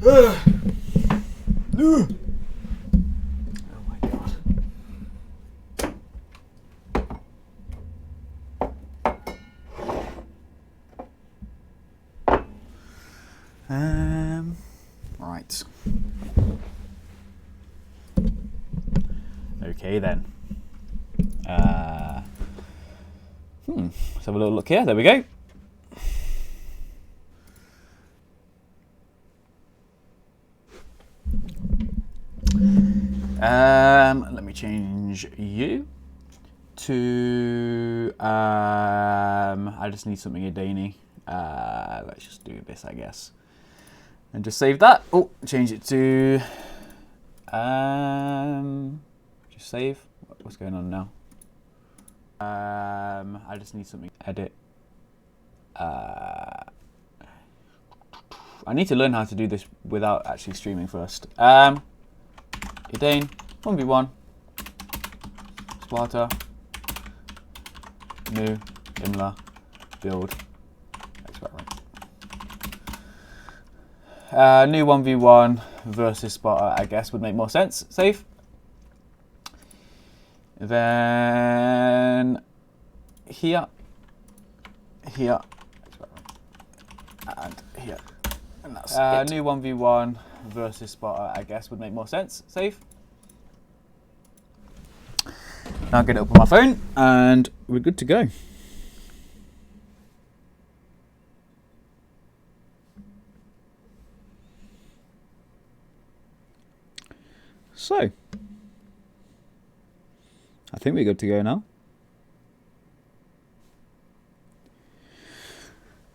Oh my god. Right. Okay then. Let's have a little look here. There we go. Let me change you to I just need something Edain. Let's just do this, I guess, and just save that. Oh, change it to just save. What's going on now? I just need something. Edit. I need to learn how to do this without actually streaming first. Edain 1v1 Sparta new Imla build experiment. New 1v1 versus Sparta, I guess, would make more sense. Save. Then here, and here. And that's it. New 1v1 versus Sparta, I guess, would make more sense. Save. Now get it up on my phone, and we're good to go. So, I think we're good to go now.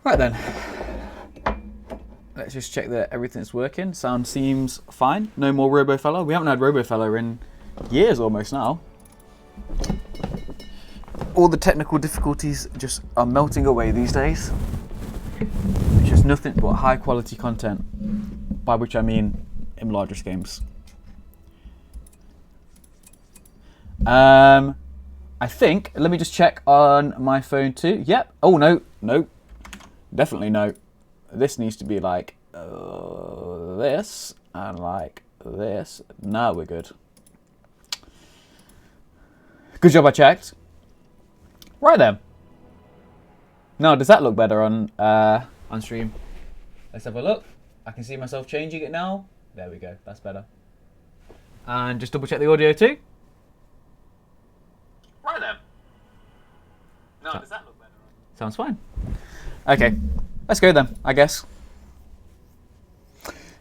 Right then. Let's just check that everything's working. Sound seems fine. No more RoboFella. We haven't had RoboFella in years almost now. All the technical difficulties just are melting away these days. It's just nothing but high quality content, by which I mean Imla games. I think, let me just check on my phone too. Yep. Oh no, no, definitely no. This needs to be like this and like this. Now we're good. Good job I checked. Right then. Now, does that look better on stream? Let's have a look. I can see myself changing it now. There we go. That's better. And just double check the audio too. Right then. No, does that look better? Sounds fine. Okay, let's go then, I guess.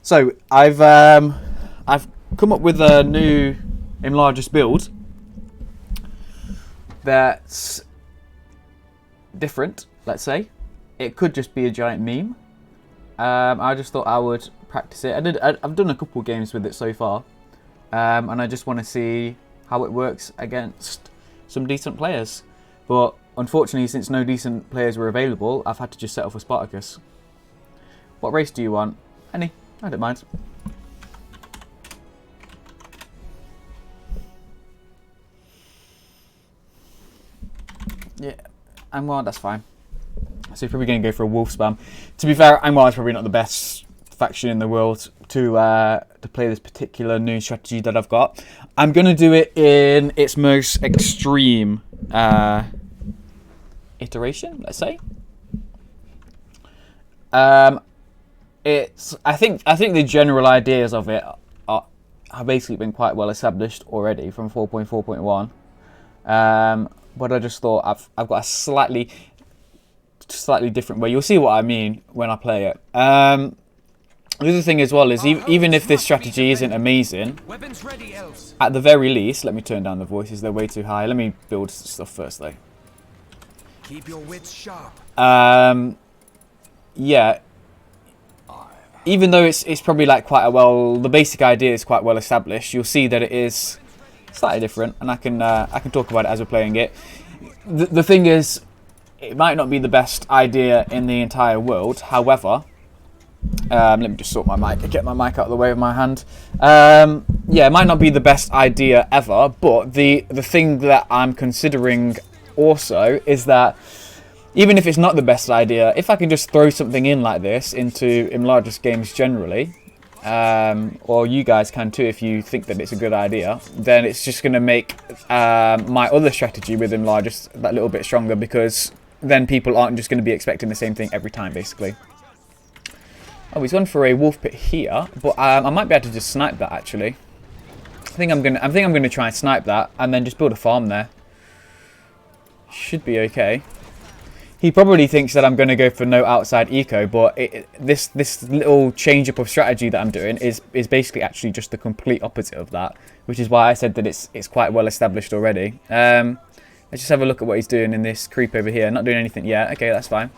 So I've come up with a new enlarged build that's different. Let's say it could just be a giant meme. I just thought I would practice it. I've done a couple of games with it so far, and I just want to see how it works against some decent players. But unfortunately, since no decent players were available, I've had to just settle for Spartacus. What race do you want? Any? I don't mind. Yeah, Angmar, that's fine. So you're probably going to go for a wolf spam. To be fair, Angmar is probably not the best faction in the world to play this particular new strategy that I've got. I'm going to do it in its most extreme iteration, let's say. I think the general ideas of it have basically been quite well established already from 4.4.1. But I just thought I've got a slightly different way. You'll see what I mean when I play it. The other thing as well is even if this strategy isn't amazing, at the very least, let me turn down the voices. They're way too high. Let me build stuff first though. Keep your wits sharp. Yeah. Even though it's probably like the basic idea is quite well established, you'll see that it is slightly different, and I can talk about it as we're playing it. The thing is, it might not be the best idea in the entire world. However, let me just sort my mic, get my mic out of the way of my hand. Yeah, it might not be the best idea ever, but the thing that I'm considering also is that even if it's not the best idea, if I can just throw something in like this into enlarged games generally, or you guys can too if you think that it's a good idea, then it's just going to make my other strategy with Imla just that little bit stronger, because then people aren't just going to be expecting the same thing every time, basically. Oh, he's gone for a wolf pit here, but I might be able to just snipe that actually. I think I'm gonna try and snipe that and then just build a farm there. Should be okay. He probably thinks that I'm going to go for no outside eco, but this little change up of strategy that I'm doing is basically actually just the complete opposite of that, which is why I said that it's quite well established already. Let's just have a look at what he's doing in this creep over here. Not doing anything yet. Okay, that's fine.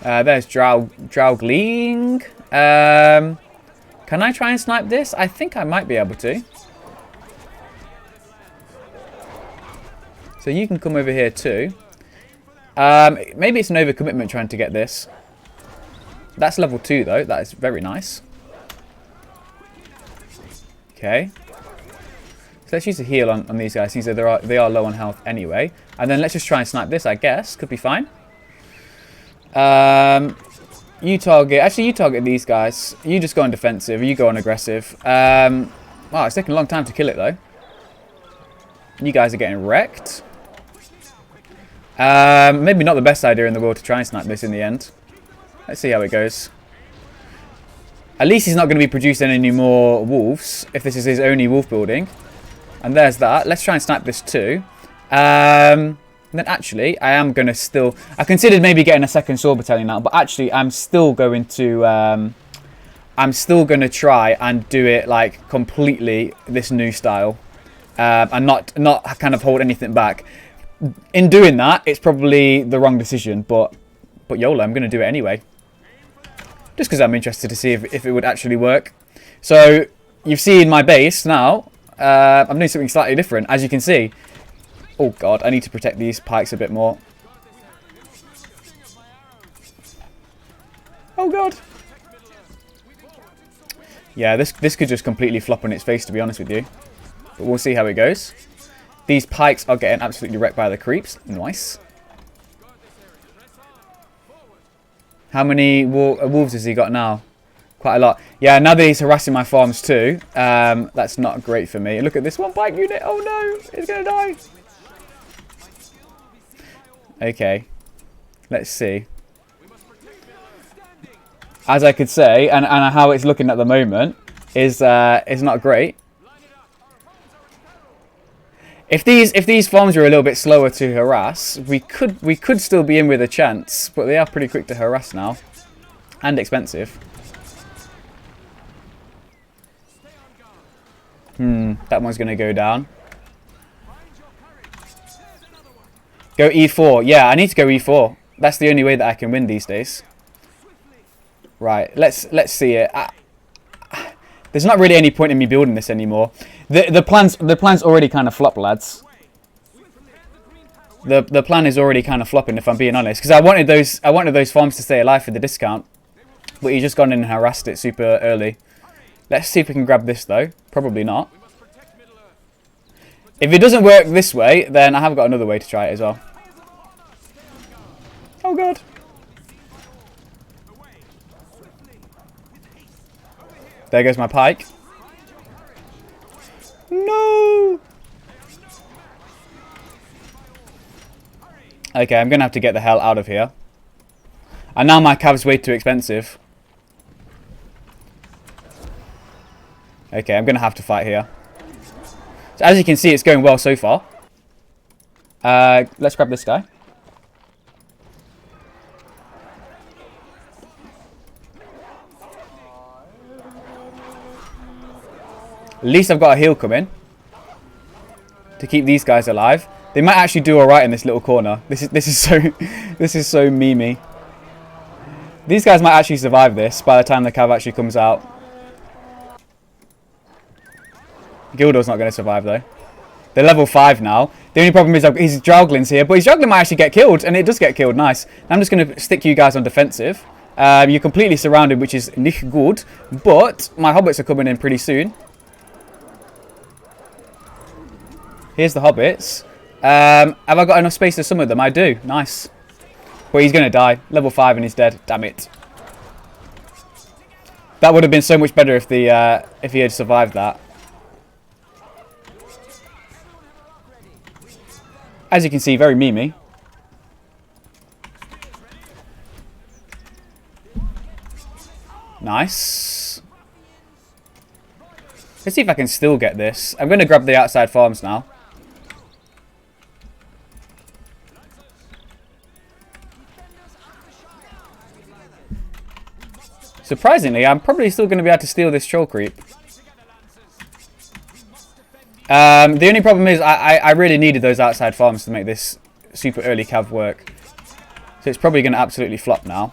There's Draugling. Can I try and snipe this? I think I might be able to. So you can come over here too. Maybe it's an overcommitment trying to get this. That's level 2 though. That is very nice. Okay. So let's use a heal on these guys, since they are low on health anyway. And then let's just try and snipe this, I guess. Could be fine. You target these guys. You just go on defensive. You go on aggressive. Wow, it's taking a long time to kill it though. You guys are getting wrecked. Maybe not the best idea in the world to try and snipe this in the end. Let's see how it goes. At least he's not going to be producing any more wolves if this is his only wolf building. And there's that. Let's try and snipe this too. Then actually, I am going to still... I considered maybe getting a second sword battalion out, but actually I'm still going to... I'm still going to try and do it like completely this new style. And not kind of hold anything back. In doing that, it's probably the wrong decision, but YOLO, I'm going to do it anyway. Just because I'm interested to see if it would actually work. So, you've seen my base now. I'm doing something slightly different, as you can see. Oh god, I need to protect these pikes a bit more. Oh god. Yeah, this could just completely flop on its face, to be honest with you. But we'll see how it goes. These pikes are getting absolutely wrecked by the creeps. Nice. How many wolves has he got now? Quite a lot. Yeah, now that he's harassing my farms too, that's not great for me. Look at this one pike unit. Oh no, it's going to die. Okay. Let's see. As I could say, and how it's looking at the moment, is not great. If these farms are a little bit slower to harass, we could still be in with a chance, but they are pretty quick to harass now, and expensive. That one's gonna go down. Go E4. Yeah, I need to go E4. That's the only way that I can win these days. Right, let's see it. There's not really any point in me building this anymore. The plan's already kind of flopped, lads. The plan is already kind of flopping, if I'm being honest, because I wanted those farms to stay alive for the discount, but you just gone in and harassed it super early. Let's see if we can grab this though. Probably not. If it doesn't work this way, then I have got another way to try it as well. Oh god. There goes my pike. No! Okay, I'm going to have to get the hell out of here. And now my cav's way too expensive. Okay, I'm going to have to fight here. So as you can see, it's going well so far. Let's grab this guy. At least I've got a heal coming to keep these guys alive. They might actually do all right in this little corner. This is so memey. These guys might actually survive this by the time the cav actually comes out. Gildor's not going to survive though. They're level 5 now. The only problem is his Draugling's here, but his Draugling might actually get killed, and it does get killed. Nice. I'm just going to stick you guys on defensive. You're completely surrounded, which is nicht good, but my hobbits are coming in pretty soon. Here's the hobbits. Have I got enough space to summon them? I do. Nice. But he's going to die. Level 5 and he's dead. Damn it. That would have been so much better if he had survived that. As you can see, very memey. Nice. Let's see if I can still get this. I'm going to grab the outside farms now. Surprisingly, I'm probably still going to be able to steal this troll creep. The only problem is I really needed those outside farms to make this super early cav work. So it's probably going to absolutely flop now.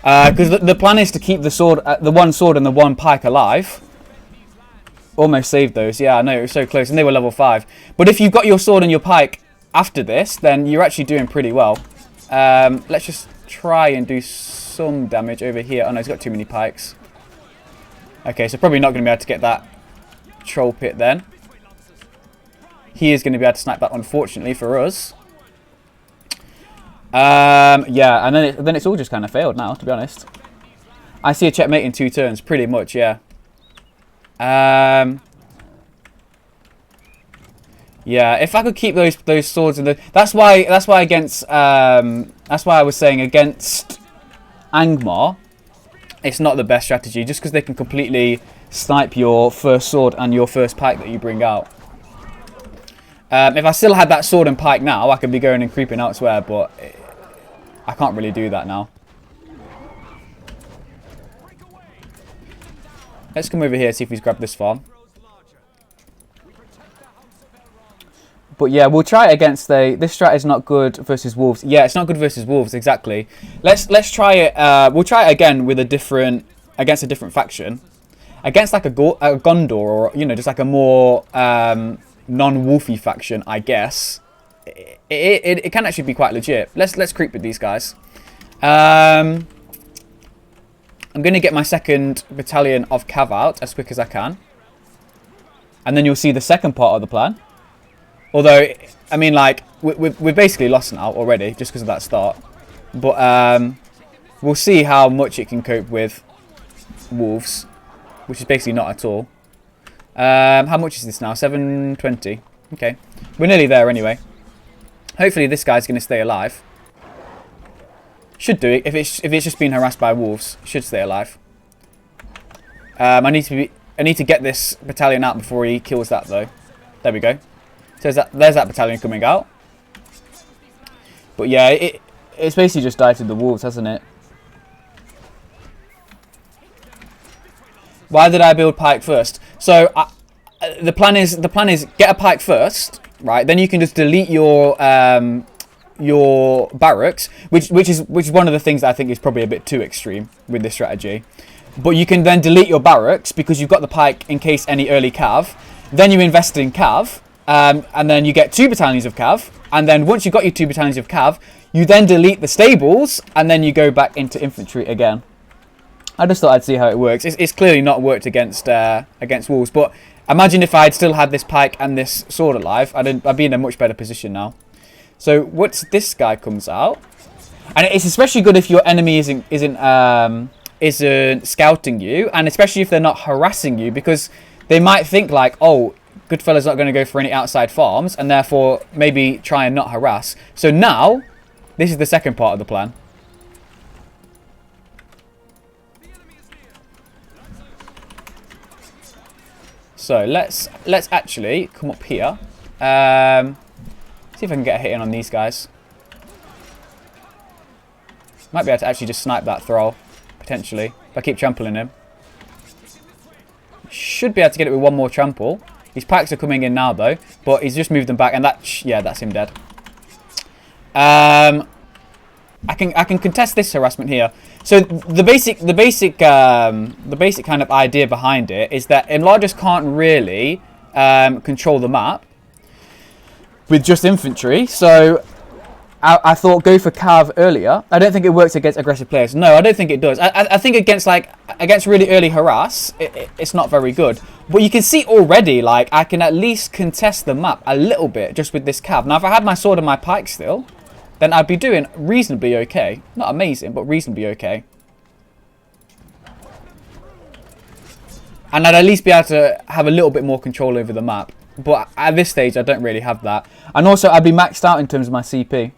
Because the plan is to keep the sword, the one sword and the one pike alive. Almost saved those. Yeah, I know, it was so close. And they were level 5. But if you've got your sword and your pike after this, then you're actually doing pretty well. Let's just try and do some damage over here. Oh no, he's got too many pikes. Okay, so probably not going to be able to get that troll pit then. He is going to be able to snipe that, unfortunately, for us. Yeah, and then it's all just kind of failed now, to be honest. I see a checkmate in 2 turns, pretty much, yeah. Yeah, if I could keep those swords in the, that's why against that's why I was saying against Angmar, it's not the best strategy, just because they can completely snipe your first sword and your first pike that you bring out. If I still had that sword and pike now, I could be going and creeping elsewhere, but I can't really do that now. Let's come over here and see if he's grabbed this farm. But yeah, we'll try it against this strat is not good versus wolves. Yeah, it's not good versus wolves, exactly. Let's try it. We'll try it again with against a different faction. Against like a Gondor, or just like a more non-wolfy faction, I guess. It can actually be quite legit. Let's creep with these guys. I'm going to get my second battalion of cav out as quick as I can. And then you'll see the second part of the plan. Although, I mean, like, we've basically lost now already, just because of that start. But we'll see how much it can cope with wolves, which is basically not at all. How much is this now? 720. Okay. We're nearly there anyway. Hopefully this guy's going to stay alive. Should do it. If it's just being harassed by wolves, should stay alive. I need to get this battalion out before he kills that, though. There we go. So there's that battalion coming out. But yeah, it's basically just died to the wolves, hasn't it? Why did I build pike first? So the plan is get a pike first, right? Then you can just delete your barracks, which is one of the things that I think is probably a bit too extreme with this strategy. But you can then delete your barracks because you've got the pike in case any early cav. Then you invest in cav. And then you get 2 battalions of cav, and then once you've got your 2 battalions of cav, you then delete the stables, and then you go back into infantry again. I just thought I'd see how it works. It's clearly not worked against wolves, but imagine if I'd still had this pike and this sword alive, I'd be in a much better position now. So once this guy comes out, and it's especially good if your enemy isn't scouting you, and especially if they're not harassing you, because they might think like, oh, Goodfella's not going to go for any outside farms, and therefore maybe try and not harass. So now, this is the second part of the plan. So let's actually come up here. See if I can get a hit in on these guys. Might be able to actually just snipe that thrall, potentially, if I keep trampling him. Should be able to get it with one more trample. His pikes are coming in now, though, but he's just moved them back, and that's him dead. I can contest this harassment here. So the basic kind of idea behind it is that enlargers can't really control the map with just infantry. So I thought go for cav earlier. I don't think it works against aggressive players. No, I don't think it does. I think against really early harass, it's not very good. But you can see already, like, I can at least contest the map a little bit just with this cav. Now, if I had my sword and my pike still, then I'd be doing reasonably okay. Not amazing, but reasonably okay. And I'd at least be able to have a little bit more control over the map. But at this stage, I don't really have that. And also, I'd be maxed out in terms of my CP.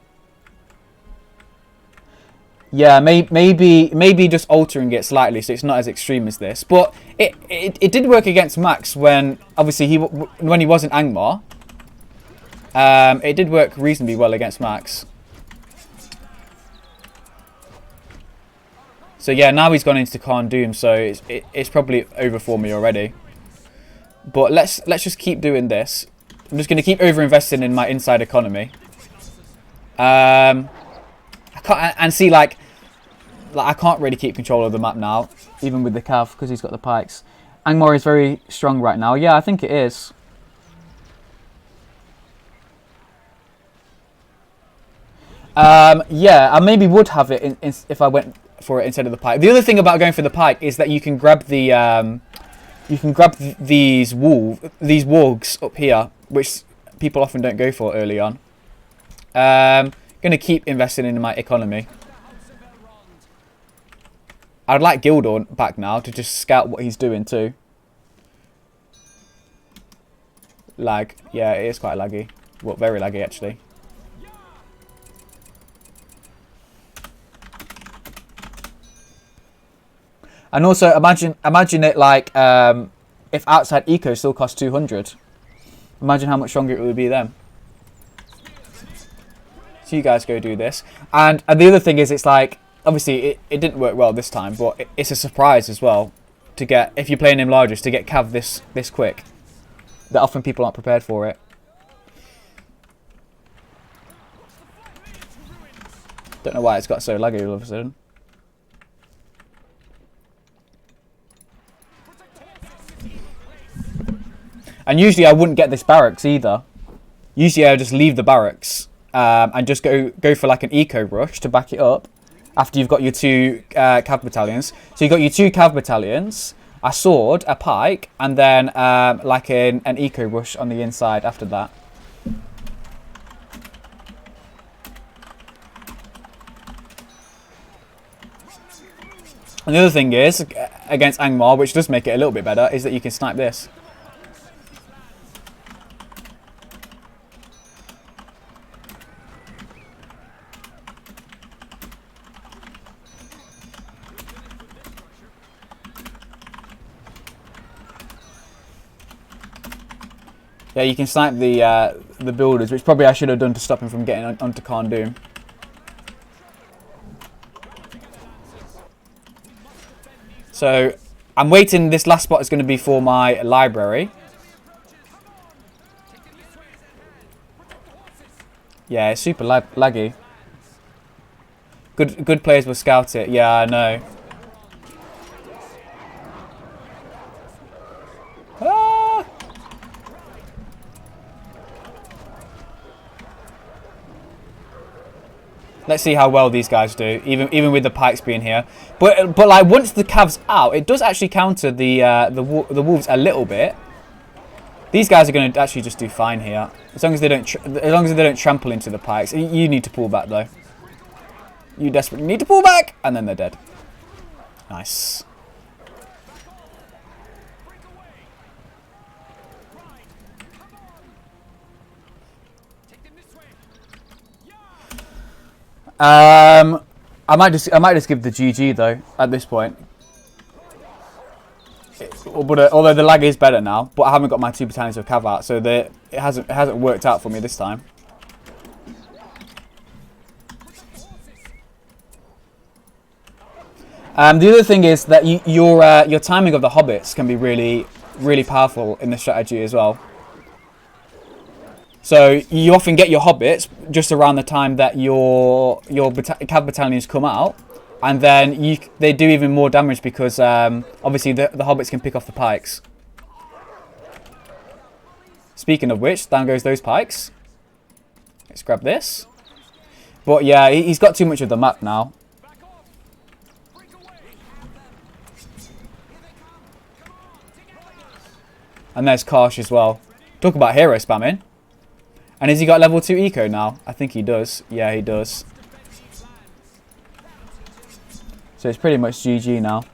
Yeah, maybe just altering it slightly so it's not as extreme as this. But it did work against Max when, obviously, when he wasn't Angmar. It did work reasonably well against Max. So yeah, now he's gone into Khan Doom, so it's probably over for me already. But let's just keep doing this. I'm just going to keep over-investing in my inside economy. I can't, and see, like I can't really keep control of the map now, even with the Cav, because he's got the pikes. Angmar is very strong right now. Yeah, I think it is. Yeah, I maybe would have it if I went for it instead of the pike. The other thing about going for the pike is that you can grab the these wargs up here, which people often don't go for early on. Gonna keep investing in my economy. I'd like Gildor back now to just scout what he's doing too. Lag, yeah, it is quite laggy. Well, very laggy actually. And also, imagine it like if outside eco still costs 200. Imagine how much stronger it would be then. So you guys go do this. And the other thing is, it's like, obviously it didn't work well this time, but it's a surprise as well to get, if you're playing him largest, to get Cav this quick. That often people aren't prepared for it. Don't know why it's got so laggy all of a sudden. And usually I wouldn't get this barracks either. Usually I would just leave the barracks and just go for like an eco rush to back it up after you've got your two Cav battalions. So you've got your two Cav battalions, a sword, a pike, and then like an eco rush on the inside after that. And the other thing is, against Angmar, which does make it a little bit better, is that you can snipe this. Yeah, you can snipe the builders, which probably I should have done to stop him from getting onto Khan Doom. So I'm waiting. This last spot is going to be for my library. Yeah, it's super laggy. Good players will scout it. Yeah, I know. Let's see how well these guys do, even with the pikes being here. But like once the Cav's out, it does actually counter the wolves a little bit. These guys are going to actually just do fine here, as long as they don't trample into the pikes. You need to pull back though. You desperately need to pull back, and then they're dead. Nice. I might just give the GG though at this point. Although the lag is better now, but I haven't got my 2 battalions of Cav out, so it hasn't worked out for me this time. The other thing is that your timing of the hobbits can be really powerful in this strategy as well. So you often get your hobbits just around the time that your Cav battalions come out, and then they do even more damage because obviously the hobbits can pick off the pikes. Speaking of which, down goes those pikes. Let's grab this. But yeah, he's got too much of the map now. And there's Karsh as well. Talk about hero spamming. And has he got level 2 eco now? I think he does. Yeah, he does. So it's pretty much GG now.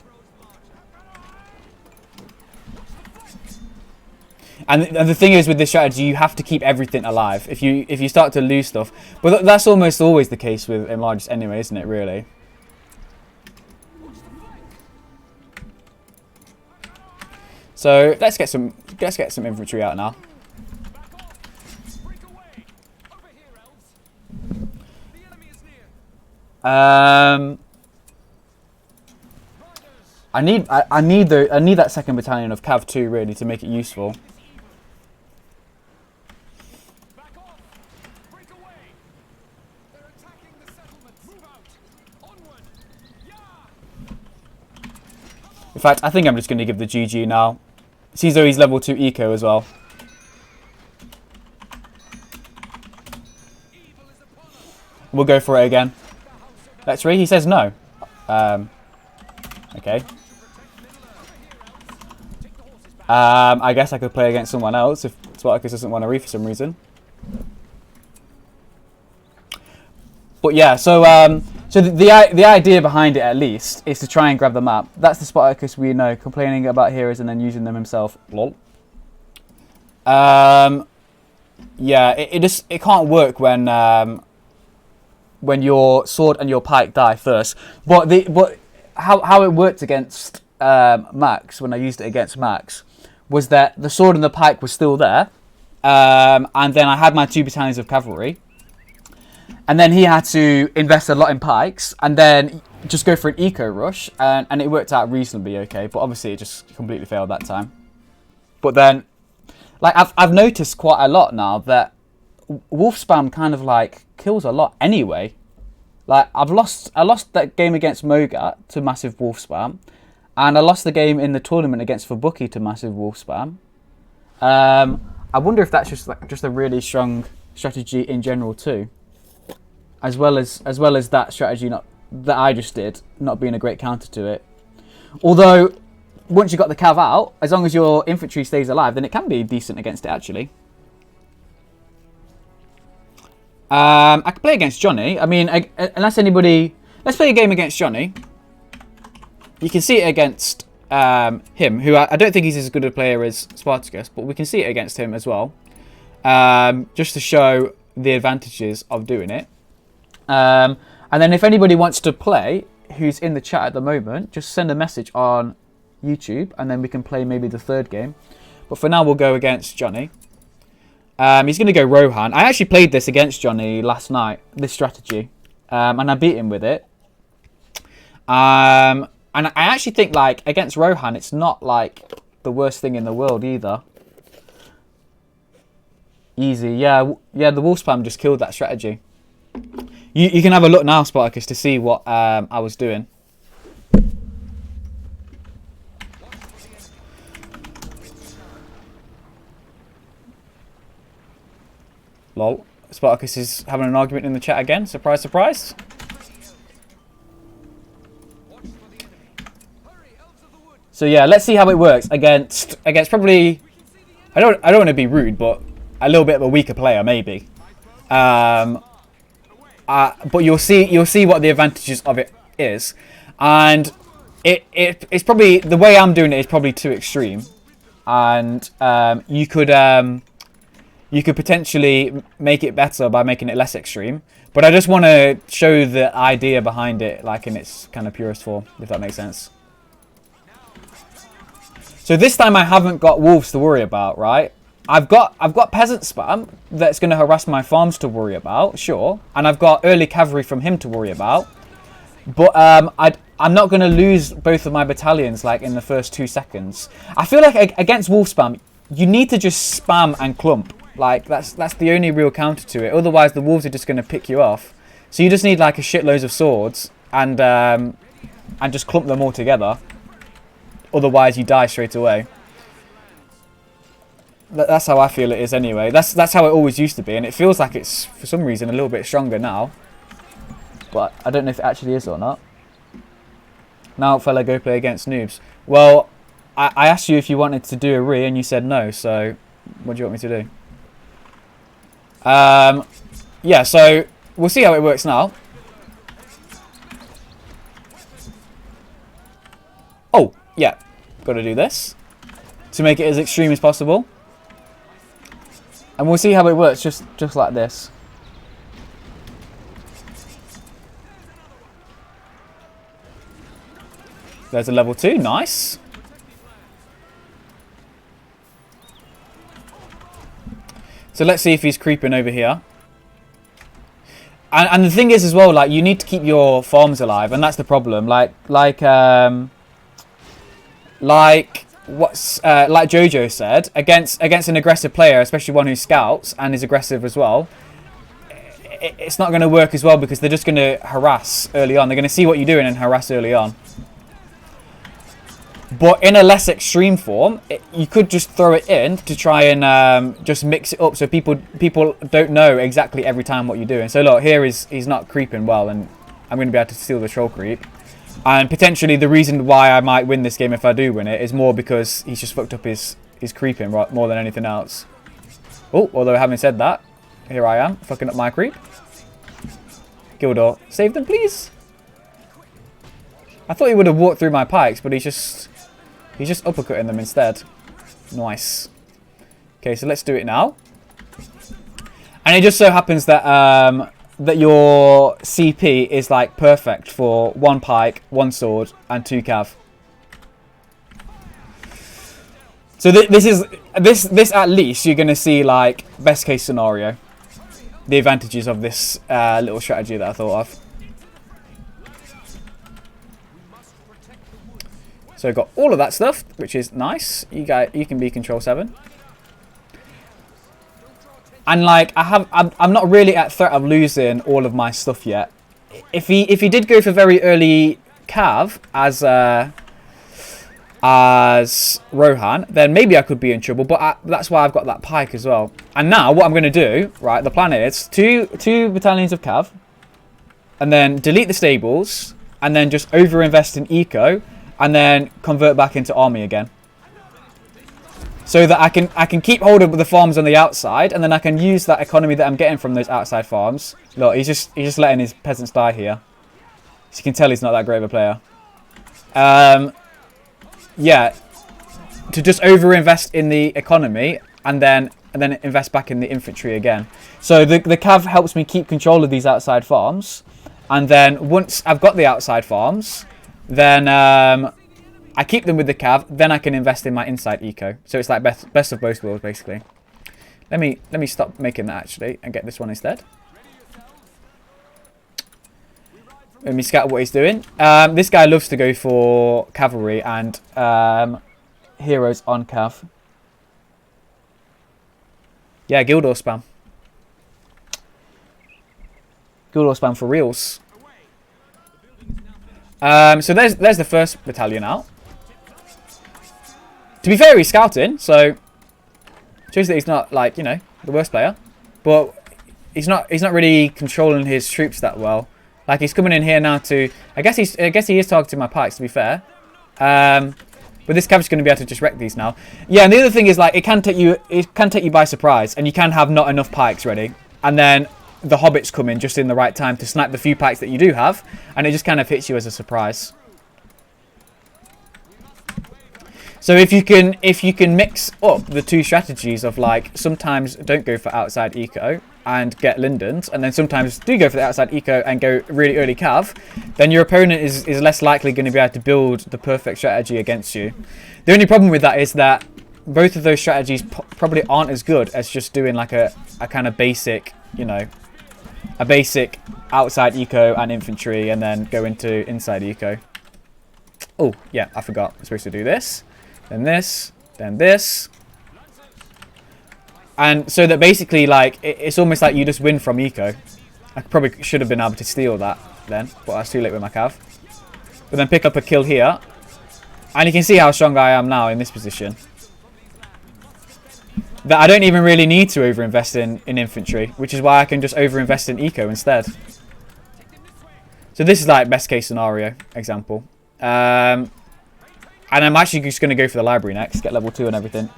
And the thing is with this strategy, you have to keep everything alive. If you start to lose stuff, but that's almost always the case with enlargers anyway, isn't it? Really. So let's get some infantry out now. I need that second battalion of Cav 2 really to make it useful. In fact, I think I'm just going to give the GG now. See, though he's level 2 eco as well. We'll go for it again. Let's read. He says no. Okay. I guess I could play against someone else if Spartacus doesn't want to read for some reason. But yeah, so the idea behind it at least is to try and grab the map. That's the Spartacus we know, complaining about heroes and then using them himself. Lol. Yeah, it can't work when your sword and your pike die first. But how it worked against Max, when I used it against Max, was that the sword and the pike was still there, and then I had my 2 battalions of cavalry, and then he had to invest a lot in pikes, and then just go for an eco rush, and it worked out reasonably okay. But obviously, it just completely failed that time. But then, like I've noticed quite a lot now that wolf spam kind of like kills a lot anyway. Like I lost that game against Mogat to massive wolf spam, and I lost the game in the tournament against Fabuki to massive wolf spam. I wonder if that's just a really strong strategy in general too, as well as that strategy that I just did not being a great counter to it. Although once you got the cav out, as long as your infantry stays alive, then it can be decent against it actually. I could play against Johnny. I mean, unless anybody... Let's play a game against Johnny. You can see it against him, who I don't think he's as good a player as Spartacus, but we can see it against him as well. Just to show the advantages of doing it. And then if anybody wants to play, who's in the chat at the moment, just send a message on YouTube, and then we can play maybe the 3rd game. But for now, we'll go against Johnny. He's going to go Rohan. I actually played this against Johnny last night, this strategy, and I beat him with it. And I actually think, like, against Rohan, it's not, like, the worst thing in the world either. Easy, yeah, the wolf spam just killed that strategy. You can have a look now, Spartacus, to see what I was doing. Lol. Spartacus is having an argument in the chat again. Surprise, surprise. So yeah, let's see how it works against probably. I don't want to be rude, but a little bit of a weaker player maybe. But you'll see what the advantages of it is, and it's probably the way I'm doing it is probably too extreme, and you could potentially make it better by making it less extreme. But I just want to show the idea behind it, like in its kind of purest form, if that makes sense. So this time I haven't got wolves to worry about, right? I've got peasant spam that's going to harass my farms to worry about, sure, and I've got early cavalry from him to worry about. But I'm not going to lose both of my battalions like in the first 2 seconds. I feel like against wolf spam, you need to just spam and clump. Like that's the only real counter to it. Otherwise, the wolves are just going to pick you off. So you just need like a shitload of swords and just clump them all together. Otherwise, you die straight away. That's how I feel it is anyway. That's how it always used to be, and it feels like it's for some reason a little bit stronger now. But I don't know if it actually is or not. Now, fella, go play against noobs. Well, I asked you if you wanted to do a re, and you said no. So, what do you want me to do? Yeah, so we'll see how it works now. Oh, yeah, got to do this to make it as extreme as possible. And we'll see how it works just like this. There's a level 2, nice. So let's see if he's creeping over here. And the thing is as well, like, you need to keep your farms alive, and that's the problem. Like Jojo said, against an aggressive player, especially one who scouts and is aggressive as well, it's not going to work as well because they're just going to harass early on. They're going to see what you're doing and harass early on. But in a less extreme form, you could just throw it in to try and just mix it up so people don't know exactly every time what you're doing. So look, here he's not creeping well, and I'm going to be able to steal the troll creep. And potentially the reason why I might win this game if I do win it is more because he's just fucked up his creeping more than anything else. Oh, although having said that, here I am, fucking up my creep. Gildor, save them please. I thought he would have walked through my pikes, but he's just uppercutting them instead. Nice. Okay, so let's do it now. And it just so happens that that your CP is like perfect for 1 pike, 1 sword, and 2 cav. So this at least you're gonna see like best case scenario, the advantages of this little strategy that I thought of. So I've got all of that stuff, which is nice. You can be control 7. And like I'm not really at threat of losing all of my stuff yet. If he did go for very early cav as Rohan, then maybe I could be in trouble. But that's why I've got that pike as well. And now what I'm going to do, right? The plan is two battalions of cav, and then delete the stables, and then just overinvest in eco, and then convert back into army again. So that I can keep hold of the farms on the outside, and then I can use that economy that I'm getting from those outside farms. Look, he's just letting his peasants die here. So you can tell he's not that great of a player. Yeah, to just overinvest in the economy and then invest back in the infantry again. So the cav helps me keep control of these outside farms, and then once I've got the outside farms, then I keep them with the cav, then I can invest in my inside eco. So it's like best of both worlds, basically. Let me stop making that, actually, and get this one instead. Let me scout what he's doing. This guy loves to go for cavalry and heroes on cav. Yeah, Gildor spam. Gildor spam for reals. So there's the first battalion out. To be fair, he's scouting, so shows that he's not, like, you know, the worst player. But he's not really controlling his troops that well. Like, he's coming in here now to, I guess he is targeting my pikes, to be fair. But this cavalry's going to be able to just wreck these now. Yeah, and the other thing is, like, it can take you by surprise, and you can have not enough pikes ready, and then the hobbits come in just in the right time to snipe the few pikes that you do have, and it just kind of hits you as a surprise. So if you can mix up the two strategies of, like, sometimes don't go for outside eco and get lindens, and then sometimes do go for the outside eco and go really early cav, then your opponent is less likely going to be able to build the perfect strategy against you. The only problem with that is that both of those strategies probably aren't as good as just doing like a kind of basic, you know, a basic outside eco and infantry, and then go into inside eco. Oh yeah, I forgot. I'm supposed to do this, then this, then this. And so that basically, like, it's almost like you just win from eco. I probably should have been able to steal that then, but I was too late with my cav. But then pick up a kill here. And you can see how strong I am now in this position. That I don't even really need to overinvest in infantry, which is why I can just overinvest in eco instead. So this is like best case scenario example. And I'm actually just going to go for the library next, get level 2 and everything.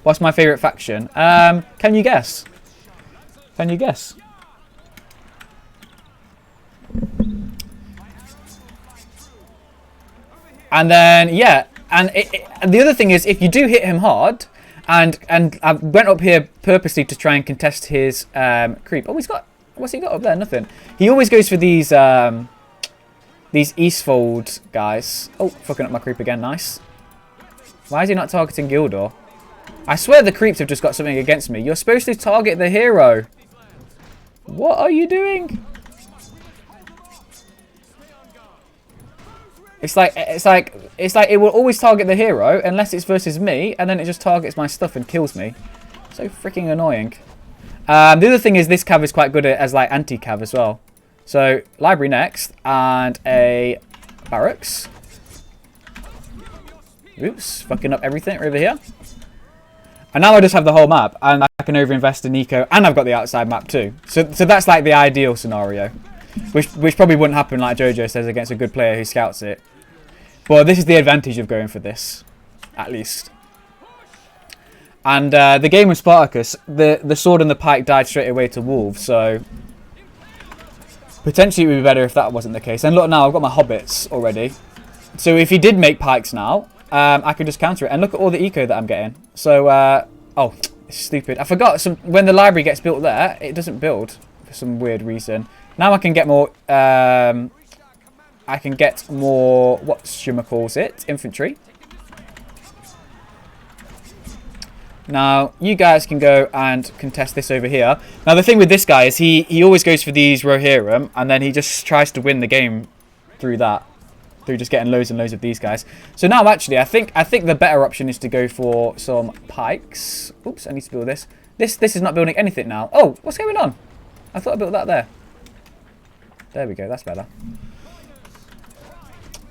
What's my favourite faction? Can you guess? Can you guess? And then, yeah. And the other thing is, if you do hit him hard, And I went up here purposely to try and contest his creep. Oh, he's got... What's he got up there? Nothing. He always goes for these Eastfold guys. Oh, fucking up my creep again. Nice. Why is he not targeting Gildor? I swear the creeps have just got something against me. You're supposed to target the hero. What are you doing? It's like it will always target the hero unless it's versus me, and then it just targets my stuff and kills me. So freaking annoying. The other thing is this cav is quite good as like anti-cav as well. So library next and a barracks. Oops, fucking up everything over here. And now I just have the whole map, and I can overinvest in eco, and I've got the outside map too. So that's like the ideal scenario, which probably wouldn't happen, like Jojo says, against a good player who scouts it. But this is the advantage of going for this, at least. And the game with Spartacus, the sword and the pike died straight away to wolves, so potentially it would be better if that wasn't the case. And look now, I've got my hobbits already. So if he did make pikes now, I could just counter it. And look at all the eco that I'm getting. So, oh, it's stupid. I forgot, when the library gets built there, it doesn't build for some weird reason. Now I can get more... I can get more, what Shimmer calls it, infantry. Now, you guys can go and contest this over here. Now, the thing with this guy is he always goes for these Rohirrim, and then he just tries to win the game through that. Through just getting loads and loads of these guys. So now, actually, I think the better option is to go for some pikes. Oops, I need to build this. This is not building anything now. Oh, what's going on? I thought I built that there. There we go, that's better.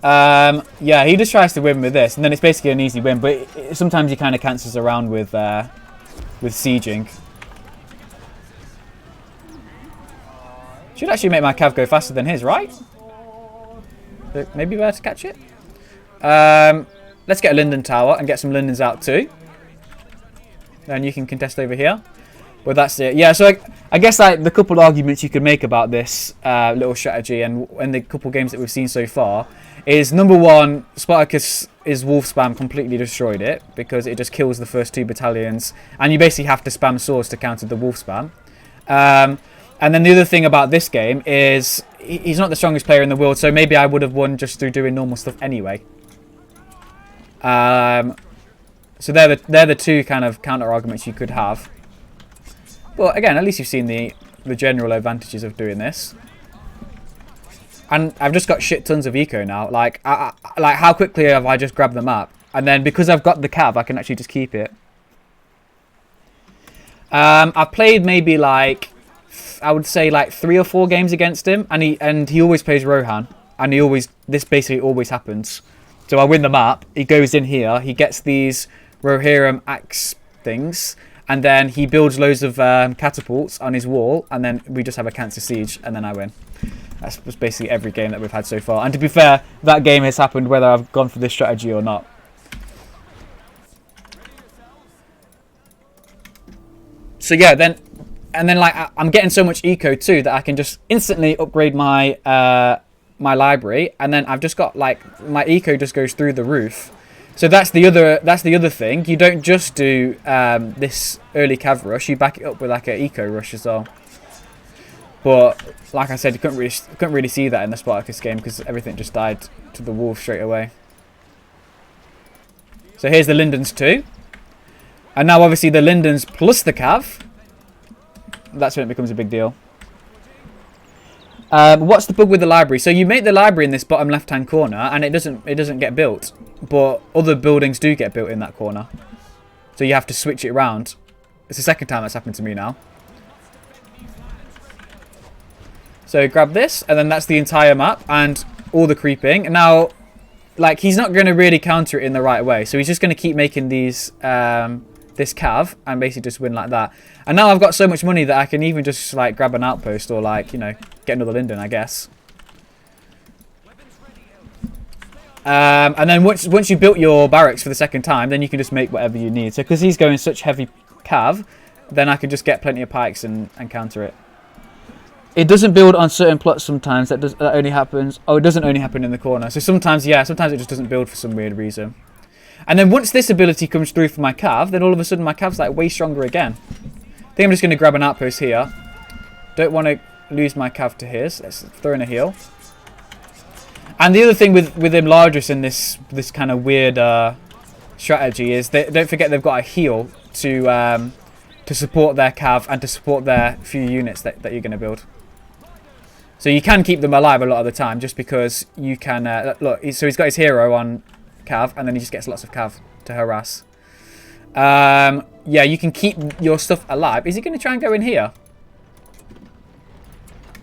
Yeah, he just tries to win with this, and then it's basically an easy win. But sometimes he kind of cancels around with sieging. Should actually make my cav go faster than his, right? Maybe better to catch it. Let's get a Linden Tower and get some Lindens out too. Then you can contest over here. Well, that's it. Yeah, so I guess like the couple arguments you could make about this little strategy and the couple games that we've seen so far is, number one, Spartacus' wolf spam completely destroyed it because it just kills the first 2 battalions, and you basically have to spam swords to counter the wolf spam. And then the other thing about this game is he's not the strongest player in the world, so maybe I would have won just through doing normal stuff anyway. So they're the 2 kind of counter arguments you could have. But again, at least you've seen the general advantages of doing this. And I've just got shit tons of eco now. Like how quickly have I just grabbed the map? And then because I've got the cav, I can actually just keep it. I've played maybe like, I would say like 3 or 4 games against him, and he always plays Rohan, and this basically always happens. So I win the map. He goes in here. He gets these Rohirrim axe things. And then he builds loads of catapults on his wall, and then we just have a cancer siege, and then I win. That's basically every game that we've had so far. And to be fair, that game has happened whether I've gone for this strategy or not. So yeah, then like I'm getting so much eco too that I can just instantly upgrade my my library, and then I've just got like my eco just goes through the roof. So that's the other thing. You don't just do this early cav rush. You back it up with like an eco rush as well. But like I said, you couldn't really see that in the Spartacus game because everything just died to the wolf straight away. So here's the Lindens too, and now obviously the Lindens plus the cav. That's when it becomes a big deal. What's the bug with the library? So you make the library in this bottom left-hand corner, and it doesn't get built. But other buildings do get built in that corner. So you have to switch it around. It's the second time that's happened to me now. So grab this, and then that's the entire map and all the creeping. And now, like, he's not going to really counter it in the right way. So he's just going to keep making these this cav and basically just win like that. And now I've got so much money that I can even just like grab an outpost or like, you know, get another Linden, I guess. And then once you built your barracks for the second time, then you can just make whatever you need. So because he's going such heavy cav, then I can just get plenty of pikes and counter it. It doesn't build on certain plots sometimes. That only happens. Oh, it doesn't only happen in the corner. So sometimes, yeah, sometimes it just doesn't build for some weird reason. And then once this ability comes through for my cav, then all of a sudden my cav's like way stronger again. I think I'm just going to grab an outpost here. Don't want to lose my cav to his. Let's throw in a heal. And the other thing with Imladris in this kind of weird strategy is don't forget they've got a heal to support their cav and to support their few units that you're going to build. So you can keep them alive a lot of the time just because you can... look, so he's got his hero on cav and then he just gets lots of cav to harass. Yeah, you can keep your stuff alive. Is he going to try and go in here?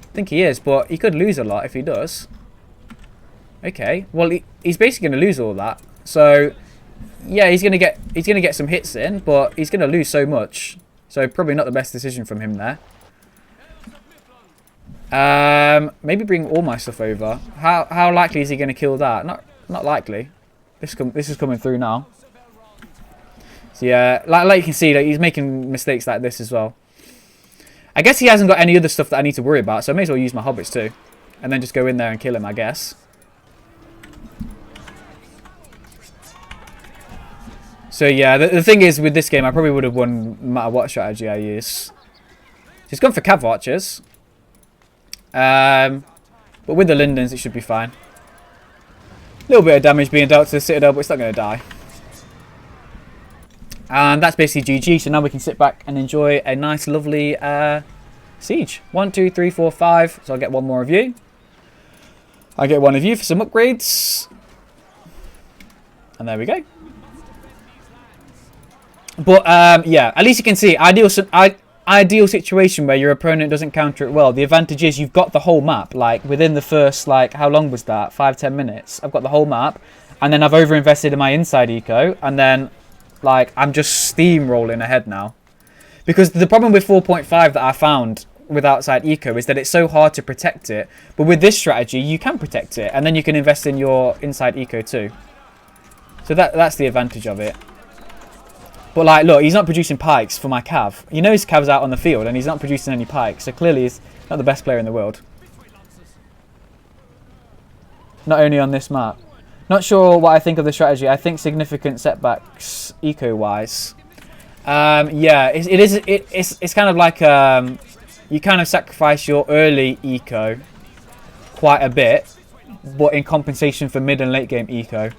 I think he is, but he could lose a lot if he does. Okay, well he's basically going to lose all that. So yeah, he's going to get some hits in, but he's going to lose so much. So probably not the best decision from him there. Maybe bring all my stuff over. How likely is he going to kill that? Not likely. This is coming through now. So yeah, like you can see, that he's making mistakes like this as well. I guess he hasn't got any other stuff that I need to worry about, so I may as well use my hobbits too, and then just go in there and kill him, I guess. So yeah, the thing is with this game, I probably would have won no matter what strategy I use. He's gone for cav archers. But with the Lindens, it should be fine. A little bit of damage being dealt to the Citadel, but it's not going to die. And that's basically GG, so now we can sit back and enjoy a nice, lovely siege. 1, 2, 3, 4, 5. So I'll get one more of you. I'll get one of you for some upgrades. And there we go. But yeah, at least you can see ideal situation where your opponent doesn't counter it well. The advantage is you've got the whole map. Like within the first, like, how long was that? 5-10 minutes. I've got the whole map, and then I've overinvested in my inside eco, and then like I'm just steamrolling ahead now. Because the problem with 4.5 that I found with outside eco is that it's so hard to protect it. But with this strategy, you can protect it, and then you can invest in your inside eco too. So that's the advantage of it. But like, look, he's not producing pikes for my cav. You know his cav's out on the field and he's not producing any pikes. So clearly he's not the best player in the world. Not only on this map. Not sure what I think of the strategy. I think significant setbacks eco-wise. Yeah, it's kind of like you kind of sacrifice your early eco quite a bit, but in compensation for mid and late game eco.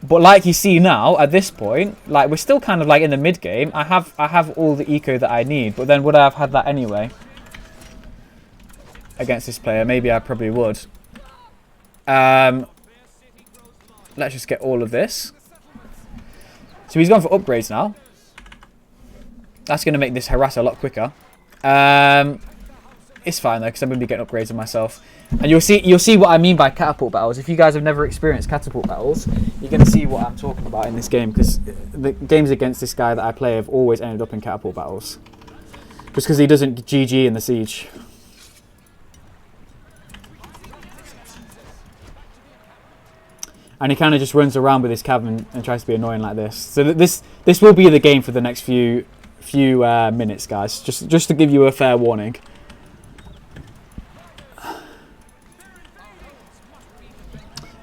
But like you see now, at this point, like we're still kind of like in the mid game. I have all the eco that I need, but then would I have had that anyway against this player? Maybe I probably would. Let's just get all of this. So he's gone for upgrades now. That's going to make this harass a lot quicker. It's fine though, because I'm going to be getting upgrades on myself. And you'll see what I mean by catapult battles. If you guys have never experienced catapult battles, you're going to see what I'm talking about in this game, because the games against this guy that I play have always ended up in catapult battles. Just because he doesn't GG in the siege. And he kind of just runs around with his cav and tries to be annoying like this. So this will be the game for the next few minutes, guys. Just to give you a fair warning.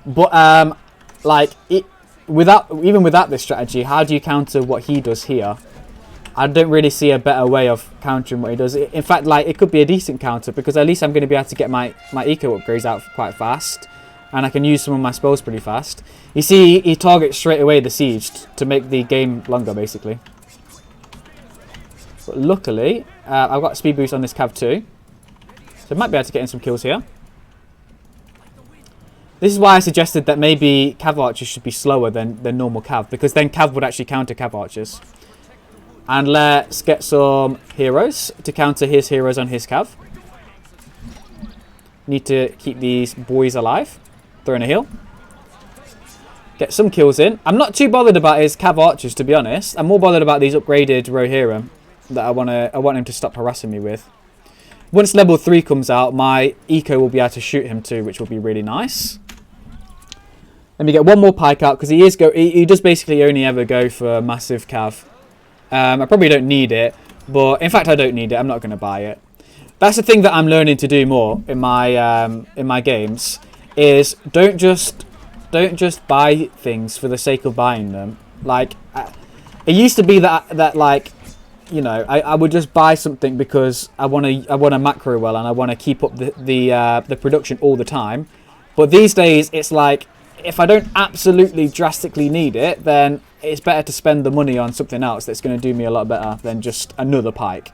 But like even without this strategy, how do you counter what he does here? I don't really see a better way of countering what he does. In fact, like it could be a decent counter, because at least I'm going to be able to get my eco upgrades out quite fast, and I can use some of my spells pretty fast. You see, he targets straight away the siege to make the game longer, basically. But luckily, I've got a speed boost on this cav too, so I might be able to get in some kills here. This is why I suggested that maybe cav archers should be slower than normal cav, because then cav would actually counter cav archers. And let's get some heroes to counter his heroes on his cav. Need to keep these boys alive. Throw in a heal. Get some kills in. I'm not too bothered about his cav archers, to be honest. I'm more bothered about these upgraded Rohirrim that I want him to stop harassing me with. Once level 3 comes out, my eco will be able to shoot him too, which will be really nice. Let me get one more pike out, because he does basically only ever go for massive cav. I probably don't need it, but in fact I don't need it. I'm not going to buy it. That's the thing that I'm learning to do more in my games. Is don't just don't just buy things for the sake of buying them. Like, it used to be that like, you know, I would just buy something because I want to macro well and I want to keep up the production all the time. But these days, it's like, if I don't absolutely drastically need it, then it's better to spend the money on something else that's going to do me a lot better than just another pike.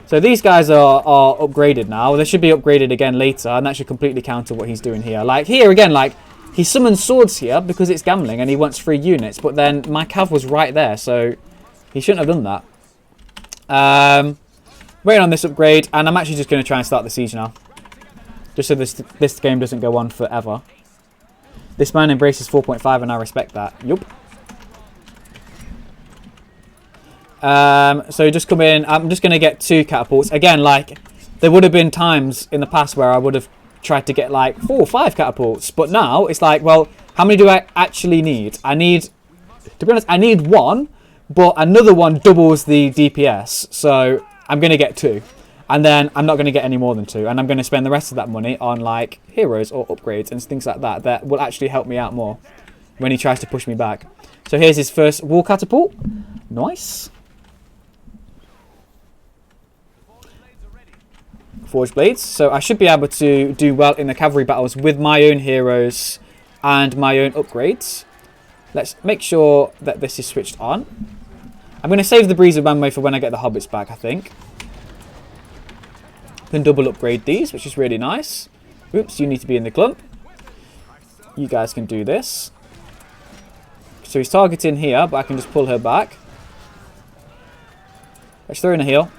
So these guys are upgraded now. They should be upgraded again later, and that should completely counter what he's doing here. Like, here again, like, he summons swords here because it's gambling and he wants 3 units, but then my cav was right there, so he shouldn't have done that. Waiting on this upgrade, and I'm actually just going to try and start the siege now. Just so this game doesn't go on forever. This man embraces 4.5 and I respect that. Yup. So just come in. I'm just going to get 2 catapults. Again, like, there would have been times in the past where I would have tried to get like 4 or 5 catapults. But now it's like, well, how many do I actually need? I need, to be honest, I need 1, but another one doubles the DPS. So I'm going to get 2. And then I'm not going to get any more than 2. And I'm going to spend the rest of that money on like heroes or upgrades and things like that. That will actually help me out more when he tries to push me back. So here's his first wall catapult. Nice. Forged blades. So I should be able to do well in the cavalry battles with my own heroes and my own upgrades. Let's make sure that this is switched on. I'm going to save the breeze of manway for when I get the hobbits back, I think. Can double upgrade these, which is really nice. Oops, you need to be in the clump. You guys can do this. So he's targeting here, but I can just pull her back. Let's throw in a heal.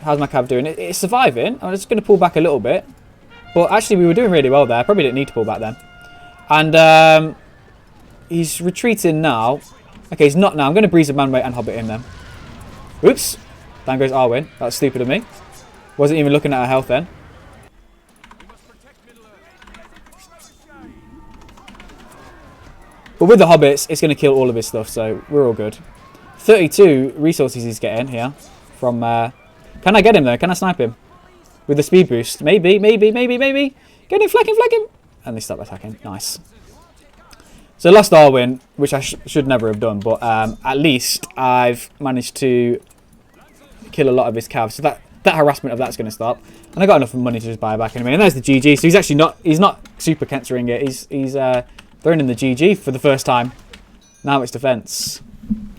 How's my cav doing? It's surviving. I'm just going to pull back a little bit. But actually, we were doing really well there. Probably didn't need to pull back then. And he's retreating now. Okay, he's not now. I'm going to breeze a manway and hobbit him then. Oops. Down goes Arwen. That was stupid of me. Wasn't even looking at her health then. But with the hobbits, it's going to kill all of his stuff, so we're all good. 32 resources he's getting here from... can I get him though? Can I snipe him? With the speed boost? Maybe, maybe, maybe, maybe. Get him, flag him, flag him. And they stop attacking. Nice. So lost Arwen, which I should never have done, but at least I've managed to kill a lot of his calves. So that harassment of that's going to stop. And I got enough money to just buy it back anyway. And there's the GG. So he's actually not, he's not super cancering it. He's throwing in the GG for the first time. Now it's defense.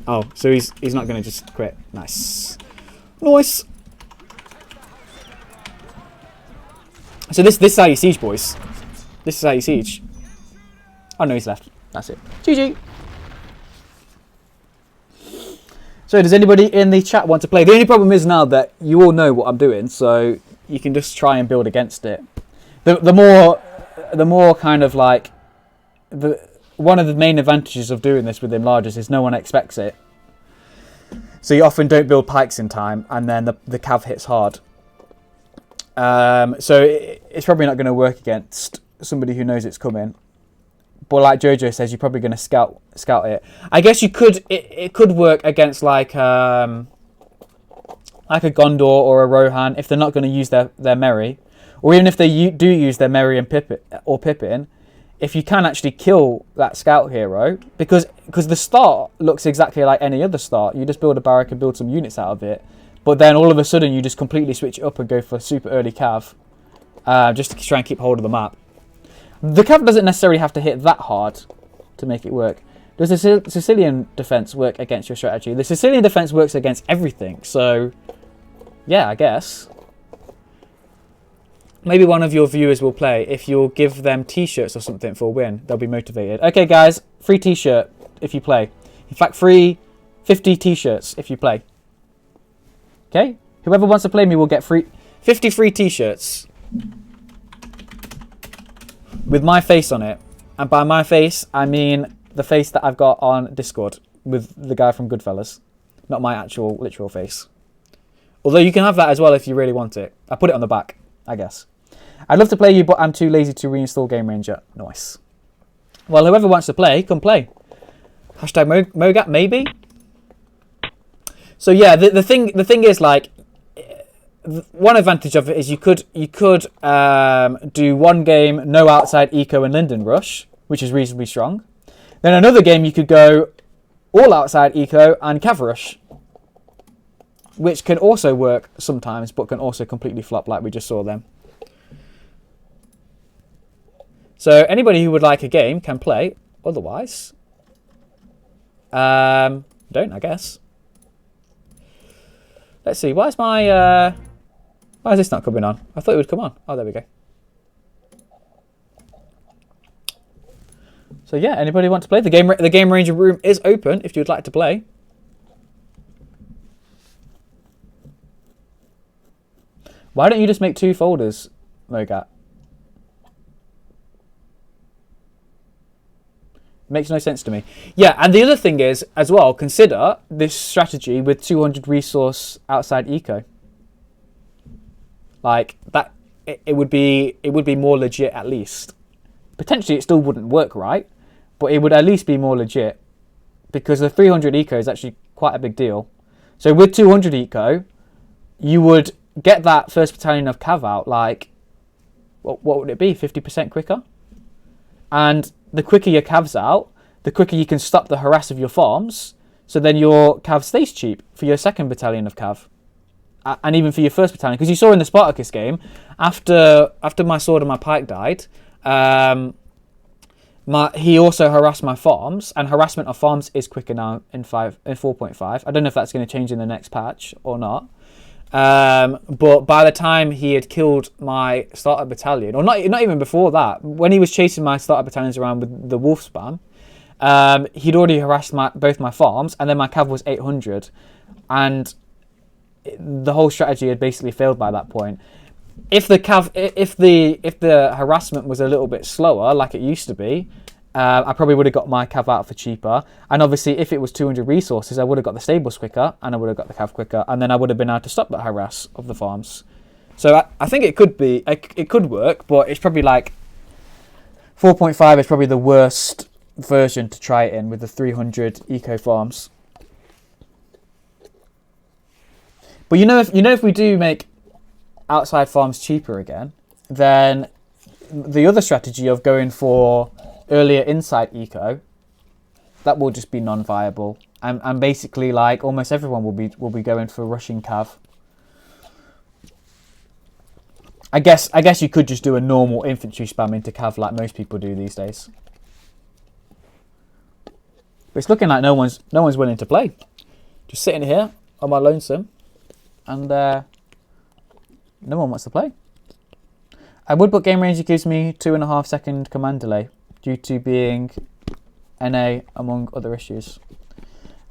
Oh, so he's not going to just quit. Nice. Nice. So this is how you siege, boys. This is how you siege. Oh no, he's left. That's it. GG. So does anybody in the chat want to play? The only problem is now that you all know what I'm doing, so you can just try and build against it. The more kind of like one of the main advantages of doing this with enlargers is no one expects it. So you often don't build pikes in time, and then the cav hits hard. So it's probably not going to work against somebody who knows it's coming. But like Jojo says, you're probably going to scout it. I guess you could. It could work against like a Gondor or a Rohan if they're not going to use their Merry, or even if they do use their Merry and Pippin. If you can actually kill that scout hero, because the start looks exactly like any other start. You just build a barrack and build some units out of it. But then all of a sudden you just completely switch it up and go for super early cav, just to try and keep hold of the map. The cav doesn't necessarily have to hit that hard to make it work. Does the Sicilian defense work against your strategy? The Sicilian defense works against everything, so yeah, I guess. Maybe one of your viewers will play. If you'll give them t-shirts or something for a win, they'll be motivated. Okay, guys, free t-shirt if you play. In fact, free 50 t-shirts if you play. Okay? Whoever wants to play me will get 50 free t-shirts with my face on it. And by my face, I mean the face that I've got on Discord with the guy from Goodfellas. Not my actual, literal face. Although you can have that as well if you really want it. I put it on the back, I guess. I'd love to play you, but I'm too lazy to reinstall Game Ranger. Nice. Well, whoever wants to play, come play. Hashtag Mogap, maybe? So yeah, the thing is, like, one advantage of it is you could do one game no outside eco and Linden Rush, which is reasonably strong. Then another game you could go all outside eco and Cav Rush, which can also work sometimes, but can also completely flop like we just saw them. So anybody who would like a game can play. Otherwise, don't, I guess. Let's see. Why is this not coming on? I thought it would come on. Oh, there we go. So yeah, anybody want to play? The game ranger room is open if you'd like to play. Why don't you just make 2 folders, Mogat? Makes no sense to me. Yeah, and the other thing is, as well, consider this strategy with 200 resource outside eco. Like that, it would be more legit at least. Potentially, it still wouldn't work right, but it would at least be more legit because the 300 eco is actually quite a big deal. So with 200 eco, you would get that first battalion of cav out like, what would it be? 50% quicker, and the quicker your cav's out, the quicker you can stop the harass of your farms, so then your cav stays cheap for your second battalion of cav. And even for your first battalion. Because you saw in the Spartacus game, after my sword and my pike died, he also harassed my farms, and harassment of farms is quicker now in 4.5. I don't know if that's going to change in the next patch or not. But by the time he had killed my starter battalion, or not even before that, when he was chasing my starter battalions around with the wolf spam, he'd already harassed both my farms, and then my cav was 800, and the whole strategy had basically failed by that point. If the harassment was a little bit slower, like it used to be, I probably would have got my cav out for cheaper. And obviously, if it was 200 resources, I would have got the stables quicker, and I would have got the cav quicker, and then I would have been able to stop that harass of the farms. So I think it could work, but it's probably like 4.5 is probably the worst version to try it in with the 300 eco farms. But if we do make outside farms cheaper again, then the other strategy of going for earlier inside eco, that will just be non-viable, and basically like almost everyone will be going for rushing cav. I guess you could just do a normal infantry spam into cav like most people do these days. But it's looking like no one's willing to play. Just sitting here on my lonesome, and no one wants to play. I would, but Game Ranger gives me 2.5 second command delay due to being NA among other issues.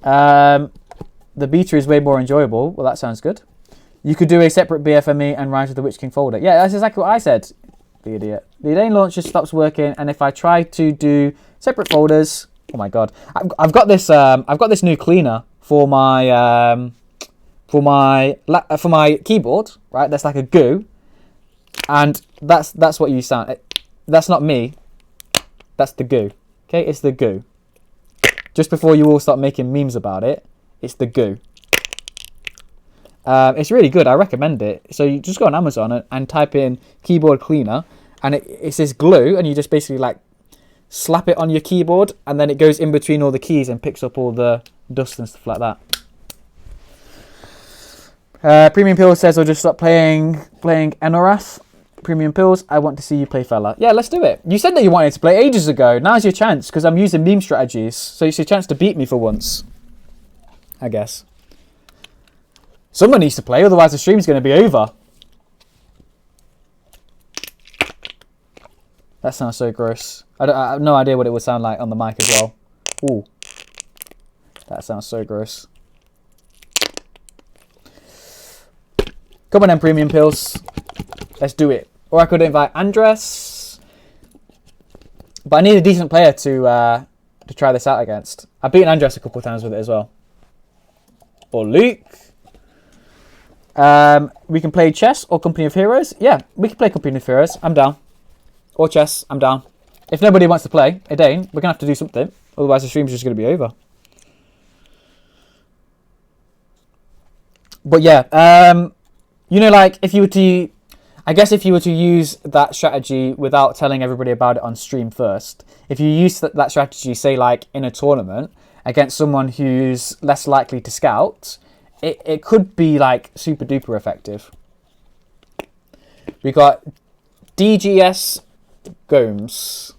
The beta is way more enjoyable. Well, that sounds good. You could do a separate BFME and Rise of the Witch King folder. Yeah, that's exactly what I said, the idiot. The Edain launcher stops working, and if I try to do separate folders, oh my god, I've got this new cleaner for my keyboard, right? That's like a goo, and that's what you sound. That's not me. That's the goo. Okay, it's the goo. Just before you all start making memes about it, it's the goo. It's really good. I recommend it. So you just go on Amazon and type in keyboard cleaner, and it says glue, and you just basically like slap it on your keyboard, and then it goes in between all the keys and picks up all the dust and stuff like that. Premium Pills says I'll just stop playing Enorath. Premium Pills, I want to see you play fella. Yeah, let's do it. You said that you wanted to play ages ago. Now's your chance, because I'm using meme strategies. So it's your chance to beat me for once, I guess. Someone needs to play, otherwise the stream's going to be over. That sounds so gross. I have no idea what it would sound like on the mic as well. Ooh. That sounds so gross. Come on then, Premium Pills. Let's do it. Or I could invite Andres. But I need a decent player to try this out against. I've beaten Andres a couple of times with it as well. Or Luke. We can play chess or Company of Heroes. Yeah, we can play Company of Heroes. I'm down. Or chess. I'm down. If nobody wants to play, Edain, we're going to have to do something. Otherwise the stream's just going to be over. But yeah, You know, like, if you were to... I guess if you were to use that strategy without telling everybody about it on stream first, if you use that strategy, say, like, in a tournament against someone who's less likely to scout, it could be, like, super duper effective. We got DGS Gomes.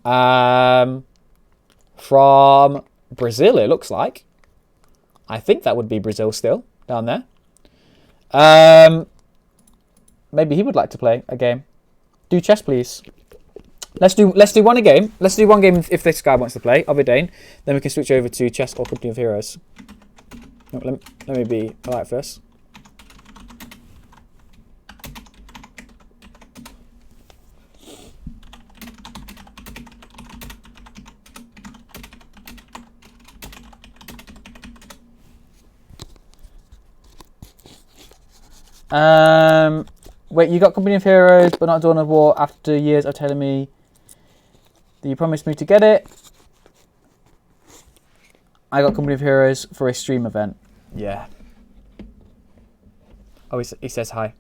From Brazil, it looks like. I think that would be Brazil still, down there. Maybe he would like to play a game. Do chess, please. Let's do one a game. Let's do one game if this guy wants to play, of Edain. Then we can switch over to chess or Company of Heroes. No, let me be alright first. Wait, you got Company of Heroes, but not Dawn of War after years of telling me that you promised me to get it. I got Company of Heroes for a stream event. Yeah. Oh, he says hi.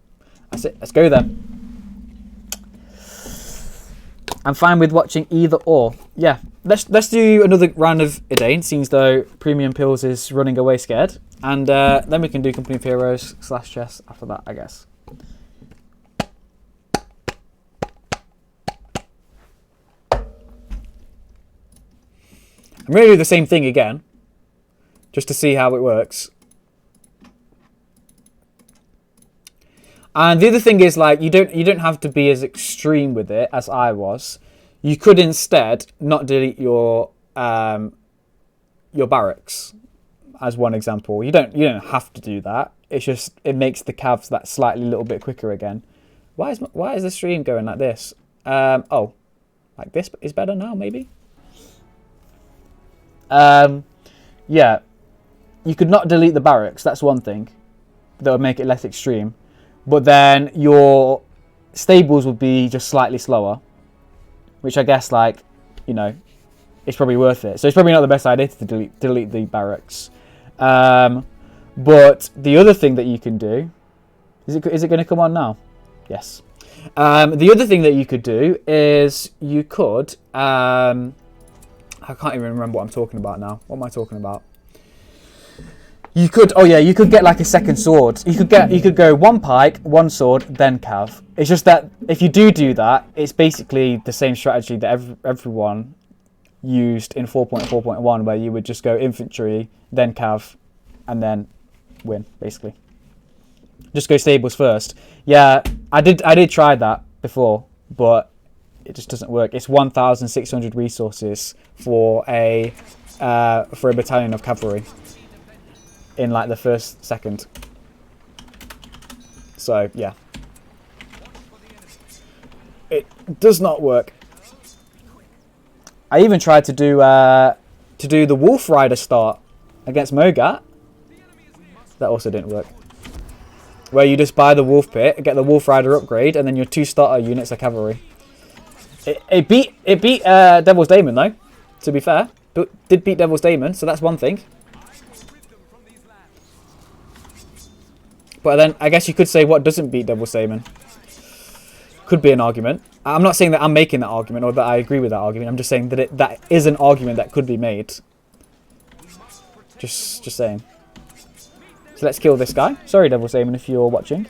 That's it. Let's go then. I'm fine with watching either or. Yeah. Let's do another round of Edain, seems though Premium Pills is running away scared. And then we can do Company of Heroes / chess after that, I guess. I'm going to do the same thing again, just to see how it works. And the other thing is, like, you don't have to be as extreme with it as I was. You could instead not delete your barracks, as one example. You don't have to do that. It's just it makes the cavs that slightly little bit quicker again. Why is the stream going like this? Oh, like this is better now, maybe. Yeah, you could not delete the barracks. That's one thing that would make it less extreme. But then your stables would be just slightly slower, which I guess, like, you know, it's probably worth it. So it's probably not the best idea to delete the barracks. But the other thing that you can do, is it going to come on now? Yes. The other thing that you could do is you could, I can't even remember what I'm talking about now. What am I talking about? You could, oh yeah, you could get like a second sword. You could go one pike, one sword, then cav. It's just that if you do that, it's basically the same strategy that everyone used in 4.4.1, where you would just go infantry, then cav, and then win, basically. Just go stables first. Yeah, I did try that before, but it just doesn't work. It's 1,600 resources for a battalion of cavalry in like the first second. So yeah, it does not work. I even tried to do the Wolf Rider start against Mogat. That also didn't work. Where you just buy the Wolf Pit, get the Wolf Rider upgrade, and then your 2 starter units are cavalry. It beat Devil's Daemon though, to be fair. But did beat Devil's Daemon, so that's one thing. But then I guess you could say what doesn't beat Devil's Daemon. Could be an argument. I'm not saying that I'm making that argument or that I agree with that argument. I'm just saying that that is an argument that could be made. Just saying. So let's kill this guy. Sorry, Devil's Daemon, if you're watching.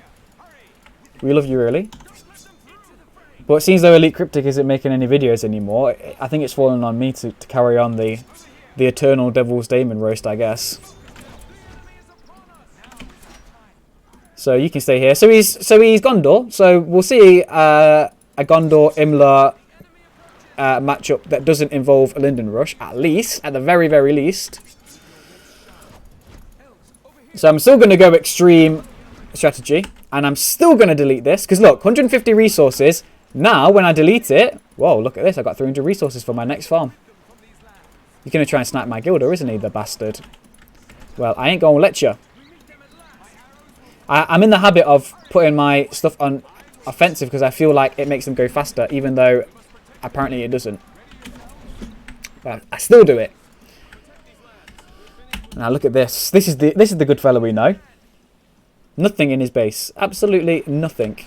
We love you, really. But it seems though Elite Cryptic isn't making any videos anymore. I think it's fallen on me to carry on the eternal Devil's Daemon roast, I guess. So you can stay here. So he's Gondor. So we'll see a Gondor Imla matchup that doesn't involve a Linden Rush, at the very, very least. So I'm still going to go extreme strategy, and I'm still going to delete this, because look, 150 resources. Now, when I delete it, whoa, look at this, I got 300 resources for my next farm. He's going to try and snipe my Gilder, isn't he, the bastard? Well, I ain't going to let you. I'm in the habit of putting my stuff on offensive because I feel like it makes them go faster, even though apparently it doesn't. But I still do it. Now look at this. This is the good fella we know. Nothing in his base. Absolutely nothing.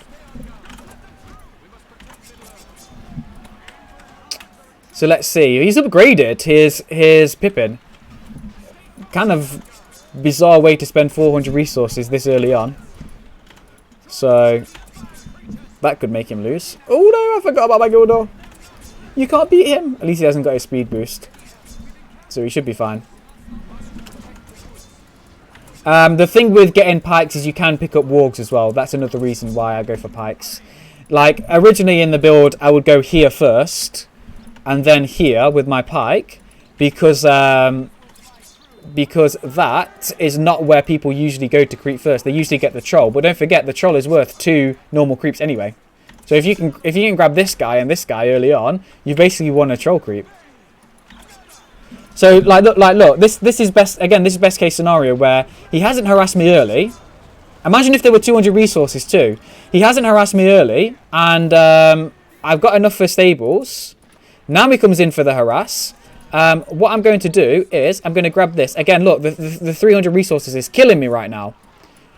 So let's see. He's upgraded his Pippin. Kind of bizarre way to spend 400 resources this early on. So that could make him lose. Oh no, I forgot about my Gildor. You can't beat him. At least he hasn't got his speed boost. So he should be fine. The thing with getting pikes is you can pick up wargs as well. That's another reason why I go for pikes. Like, originally in the build, I would go here first. And then here with my pike. Because that is not where people usually go to creep first. They usually get the troll. But don't forget, the troll is worth 2 normal creeps anyway. So if you can grab this guy and this guy early on, you've basically won a troll creep. So look, this is best again. This is best case scenario where he hasn't harassed me early. Imagine if there were 200 resources too. He hasn't harassed me early, and I've got enough for stables. Now he comes in for the harass. What I'm going to do is I'm going to grab this again. Look, the 300 resources is killing me right now.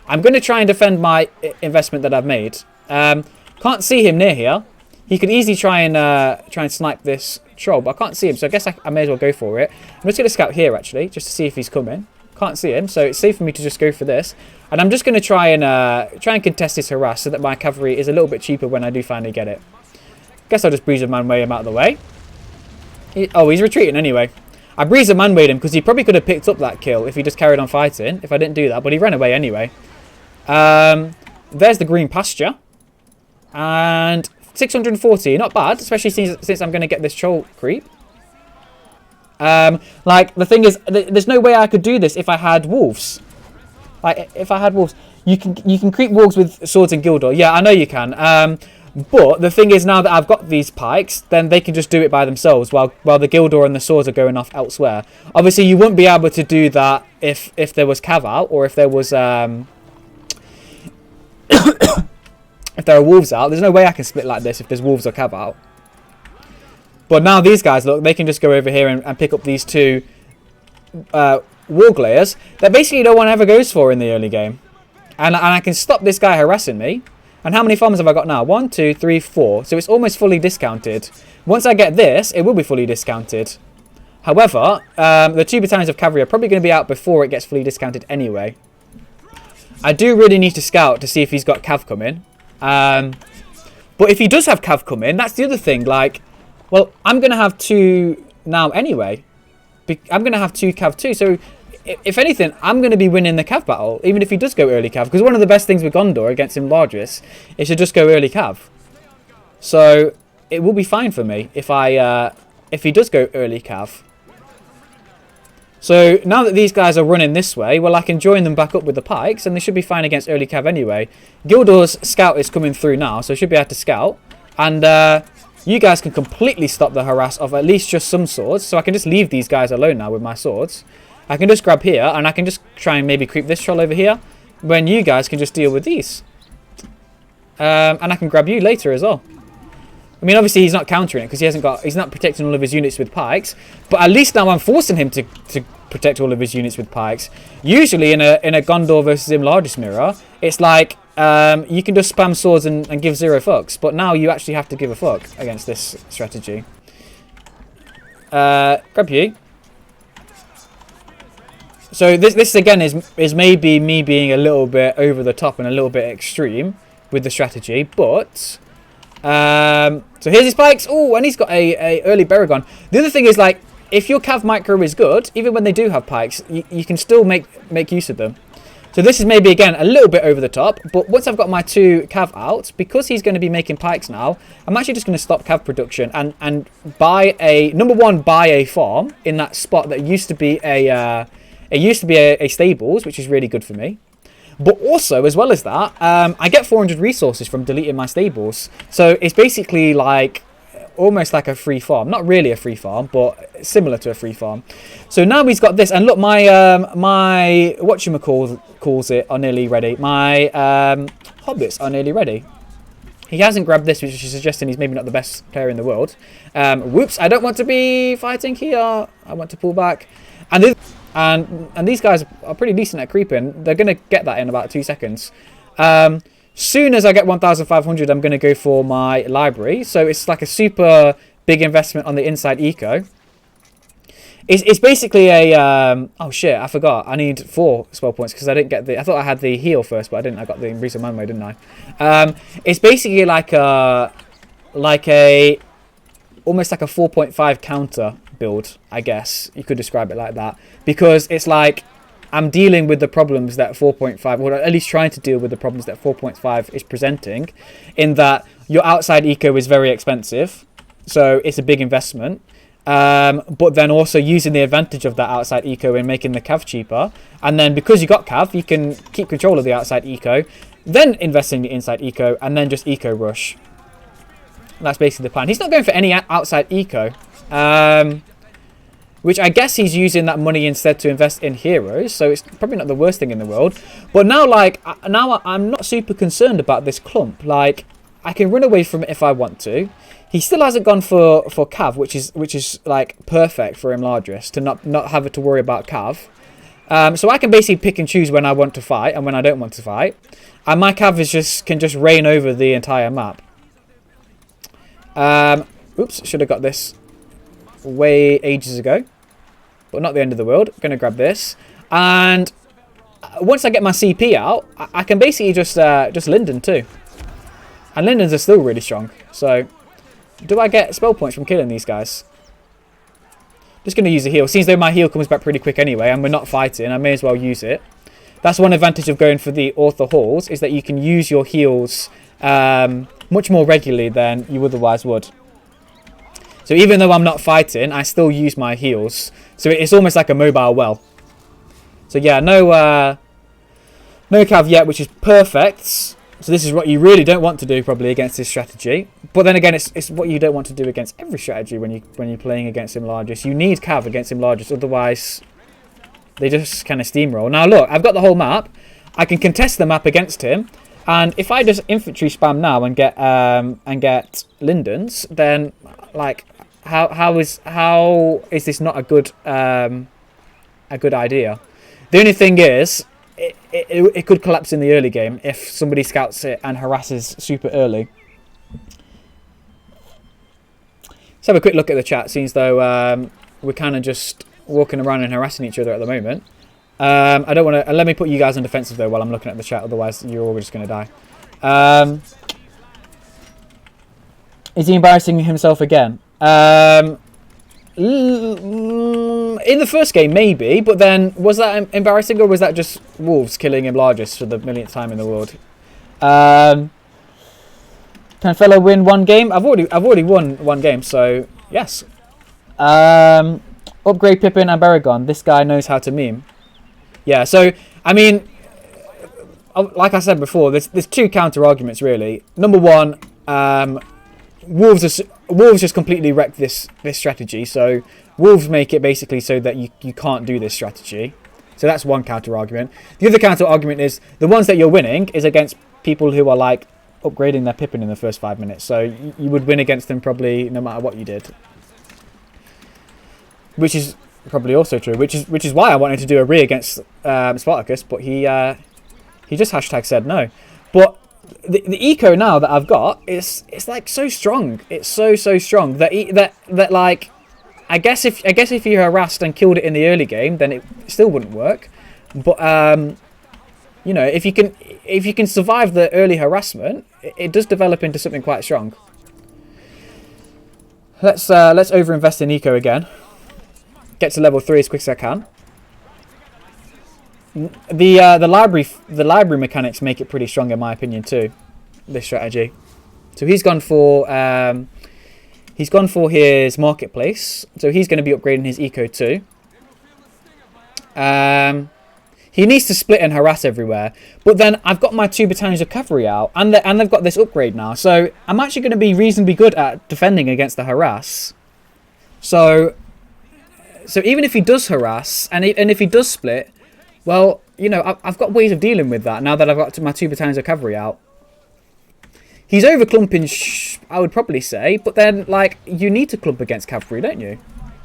I'm going to try and defend my investment that I've made. Can't see him near here. He could easily try and snipe this troll, but I can't see him, so I guess I may as well go for it. I'm just going to scout here, actually, just to see if he's coming. Can't see him, so it's safe for me to just go for this. And I'm just going to try and contest this harass so that my cavalry is a little bit cheaper when I do finally get it. Guess I'll just breeze a manway him out of the way. He's retreating anyway. I breeze a manwayed him because he probably could have picked up that kill if he just carried on fighting, if I didn't do that, but he ran away anyway. There's the green pasture. And 640, not bad, especially since I'm going to get this troll creep. Like, the thing is, there's no way I could do this if I had wolves. Like, if I had wolves. You can creep wolves with swords and Gildor. Yeah, I know you can. But the thing is, now that I've got these pikes, then they can just do it by themselves while the Gildor and the swords are going off elsewhere. Obviously, you wouldn't be able to do that if there was cav out, or if there was... if there are wolves out. There's no way I can split like this if there's wolves or cav out. But now these guys, look, they can just go over here and pick up these 2 warglayers that basically no one ever goes for in the early game. And I can stop this guy harassing me. And how many farms have I got now? 1, 2, 3, 4. So it's almost fully discounted. Once I get this, it will be fully discounted. However, the 2 battalions of cavalry are probably going to be out before it gets fully discounted anyway. I do really need to scout to see if he's got cav coming. But if he does have cav come in, that's the other thing. Like, well, I'm going to have 2 now anyway. I'm going to have 2 cav too. So, if anything, I'm going to be winning the cav battle, even if he does go early cav. Because one of the best things with Gondor against Imladris is to just go early cav. So, it will be fine for me if he does go early cav. So now that these guys are running this way, well, I can join them back up with the pikes, and they should be fine against early cav anyway. Gildor's scout is coming through now, so I should be able to scout. And you guys can completely stop the harass of at least just some swords. So I can just leave these guys alone now with my swords. I can just grab here, and I can just try and maybe creep this troll over here, when you guys can just deal with these. And I can grab you later as well. I mean, obviously he's not countering it because he's not protecting all of his units with pikes. But at least now I'm forcing him to protect all of his units with pikes. Usually in a Gondor versus Imladris mirror, it's like you can just spam swords and give 0 fucks. But now you actually have to give a fuck against this strategy. Grab you. So this again is maybe me being a little bit over the top and a little bit extreme with the strategy, but. So here's his pikes. Oh, and he's got a early Baragon. The other thing is, like, if your cav micro is good, even when they do have pikes, you can still make use of them. So this is maybe again a little bit over the top, but once I've got my 2 cav out, because he's going to be making pikes now, I'm actually just going to stop cav production and buy a farm in that spot that used to be a stables, which is really good for me. But also, as well as that, I get 400 resources from deleting my stables. So it's basically like almost like a free farm. Not really a free farm, but similar to a free farm. So now he's got this. And look, my calls it are nearly ready. My hobbits are nearly ready. He hasn't grabbed this, which is suggesting he's maybe not the best player in the world. Whoops, I don't want to be fighting here. I want to pull back. And And these guys are pretty decent at creeping. They're going to get that in about 2 seconds. Soon as I get 1,500, I'm going to go for my library. So it's like a super big investment on the inside eco. It's basically a... oh shit, I forgot. I need 4 spell points because I didn't get the... I thought I had the heal first, but I didn't. I got the reason my way, didn't I? It's basically like a... almost like a 4.5 counter build, I guess. You could describe it like that. Because it's like... I'm dealing with the problems that 4.5, or at least trying to deal with the problems that 4.5 is presenting, in that your outside eco is very expensive, so it's a big investment. But then also using the advantage of that outside eco in making the cav cheaper, and then because you got cav, you can keep control of the outside eco, then invest in the inside eco, and then just eco rush. That's basically the plan. He's not going for any outside eco. Which I guess he's using that money instead to invest in heroes, so it's probably not the worst thing in the world. But now, like, I'm not super concerned about this clump. Like, I can run away from it if I want to. He still hasn't gone for cav, which is like perfect for Imladris to not have to worry about cav. So I can basically pick and choose when I want to fight and when I don't want to fight, and my cav can just reign over the entire map. Oops, should have got this way ages ago, but not the end of the world. Gonna grab this, and once I get my CP out, I can basically just Linden too, and Lindens are still really strong. So do I get spell points from killing these guys? Just gonna use a heal. Seems though my heal comes back pretty quick anyway, and we're not fighting, I may as well use it. That's one advantage of going for the author halls, is that you can use your heals much more regularly than you otherwise would. So even though I'm not fighting, I still use my heals. So it's almost like a mobile well. So yeah, no cav yet, which is perfect. So this is what you really don't want to do probably against this strategy. But then again, it's what you don't want to do against every strategy when you're playing against Imladris. You need cav against Imladris, otherwise they just kind of steamroll. Now look, I've got the whole map. I can contest the map against him. And if I just infantry spam now and get Lindens, then like how is this not a good idea? The only thing is it could collapse in the early game if somebody scouts it and harasses super early. Let's have a quick look at the chat. Seems though we're kind of just walking around and harassing each other at the moment. I don't want to... let me put you guys on defensive though while I'm looking at the chat, otherwise you're all just going to die. Is he embarrassing himself again? In the first game maybe, but then was that embarrassing, or was that just Wolves killing Imladris for the millionth time in the world? Can fellow win one game? I've already won one game, so yes. Upgrade Pippin and Baragon. This guy knows how to meme. Yeah, so, I mean, like I said before, there's 2 counter-arguments, really. Number one, Wolves just completely wrecked this strategy. So, Wolves make it basically so that you can't do this strategy. So, that's one counter-argument. The other counter-argument is, the ones that you're winning is against people who are, like, upgrading their Pippin in the first 5 minutes. So, you would win against them probably no matter what you did. Which is... probably also true, which is why I wanted to do a re against Spartacus, but he just hashtag said no. But the eco now that I've got it's like so strong. It's so strong that like I guess if you harassed and killed it in the early game, then it still wouldn't work. But you know, if you can survive the early harassment, it does develop into something quite strong. Let's overinvest in eco again. Get to level 3 as quick as I can. The library mechanics make it pretty strong in my opinion too. This strategy. So he's gone for his marketplace. So he's going to be upgrading his eco too. He needs to split and harass everywhere. But then I've got my 2 battalions of cavalry out, and they've got this upgrade now. So I'm actually going to be reasonably good at defending against the harass. So even if he does harass, and if he does split, well, you know, I've got ways of dealing with that now that I've got my 2 battalions of cavalry out. He's over clumping, I would probably say, but then, like, you need to clump against cavalry, don't you?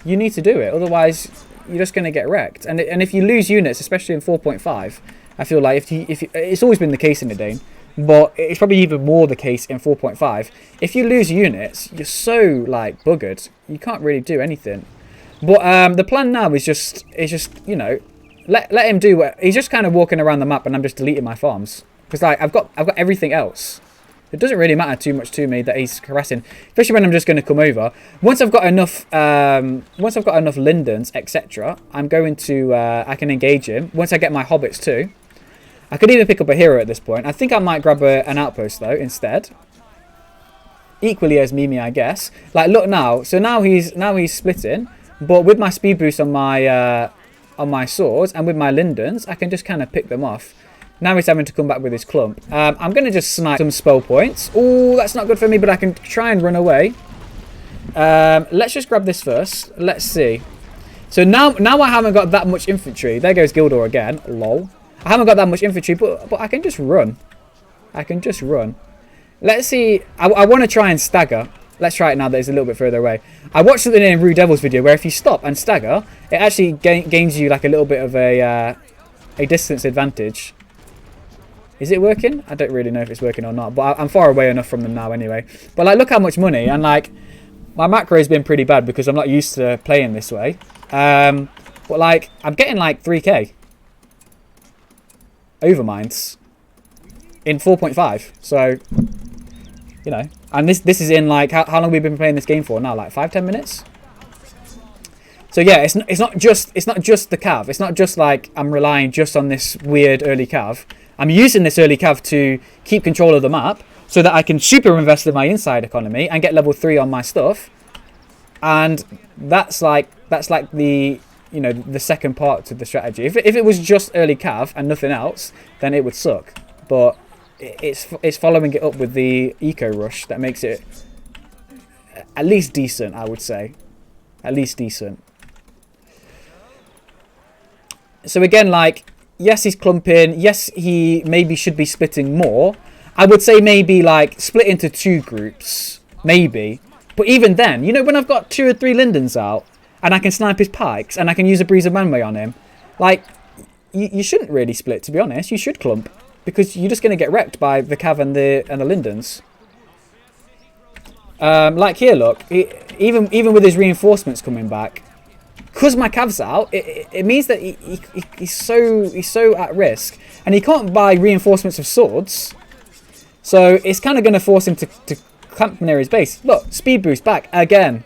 You need to do it, otherwise you're just going to get wrecked. And if you lose units, especially in 4.5, I feel like if you, it's always been the case in Edain, but it's probably even more the case in 4.5. If you lose units, you're so like buggered. You can't really do anything. But the plan now is just you know, let him do what he's just kind of walking around the map, and I'm just deleting my farms because like I've got everything else. It doesn't really matter too much to me that he's harassing, especially when I'm just going to come over. Once I've got enough lindens, etc., I'm going to I can engage him. Once I get my hobbits too, I could even pick up a hero at this point. I think I might grab an outpost though instead. Equally as Mimi, I guess. Like look now, so now he's splitting, but with my speed boost on my swords and with my lindens, I can just kind of pick them off. Now he's having to come back with his clump. I'm going to just snipe some spell points. Oh, that's not good for me, but I can try and run away. Let's just grab this first. Let's see. So now I haven't got that much infantry. There goes Gildor again. Lol. I haven't got that much infantry, but I can just run. I can just run. Let's see. I want to try and stagger. Let's try it now that it's a little bit further away. I watched something in Rude Devil's video where if you stop and stagger, it actually gains you like a little bit of a distance advantage. Is it working? I don't really know if it's working or not, but I'm far away enough from them now anyway. But like, look how much money, and like, my macro has been pretty bad because I'm not used to playing this way. But like, I'm getting like 3k overminds in 4.5. So, you know, and this is in like how long we've been playing this game for now? Like 5-10 minutes. So yeah, it's not just the cav. It's not just like I'm relying just on this weird early cav. I'm using this early cav to keep control of the map so that I can super invest in my inside economy and get level 3 on my stuff. And that's like the, you know, the second part to the strategy. If it was just early cav and nothing else, then it would suck. But it's following it up with the eco rush that makes it at least decent, I would say. At least decent. So again, like, yes, he's clumping. Yes, he maybe should be splitting more. I would say maybe like split into 2 groups, maybe. But even then, you know, when I've got 2 or 3 lindens out and I can snipe his pikes and I can use a breeze of manway on him, like, you shouldn't really split, to be honest. You should clump because you're just going to get wrecked by the cav and the lindens. Like here, look, even with his reinforcements coming back, because my cav's out, it means that he's so at risk, and he can't buy reinforcements of swords. So it's kind of going to force him to camp near his base. Look, speed boost back again,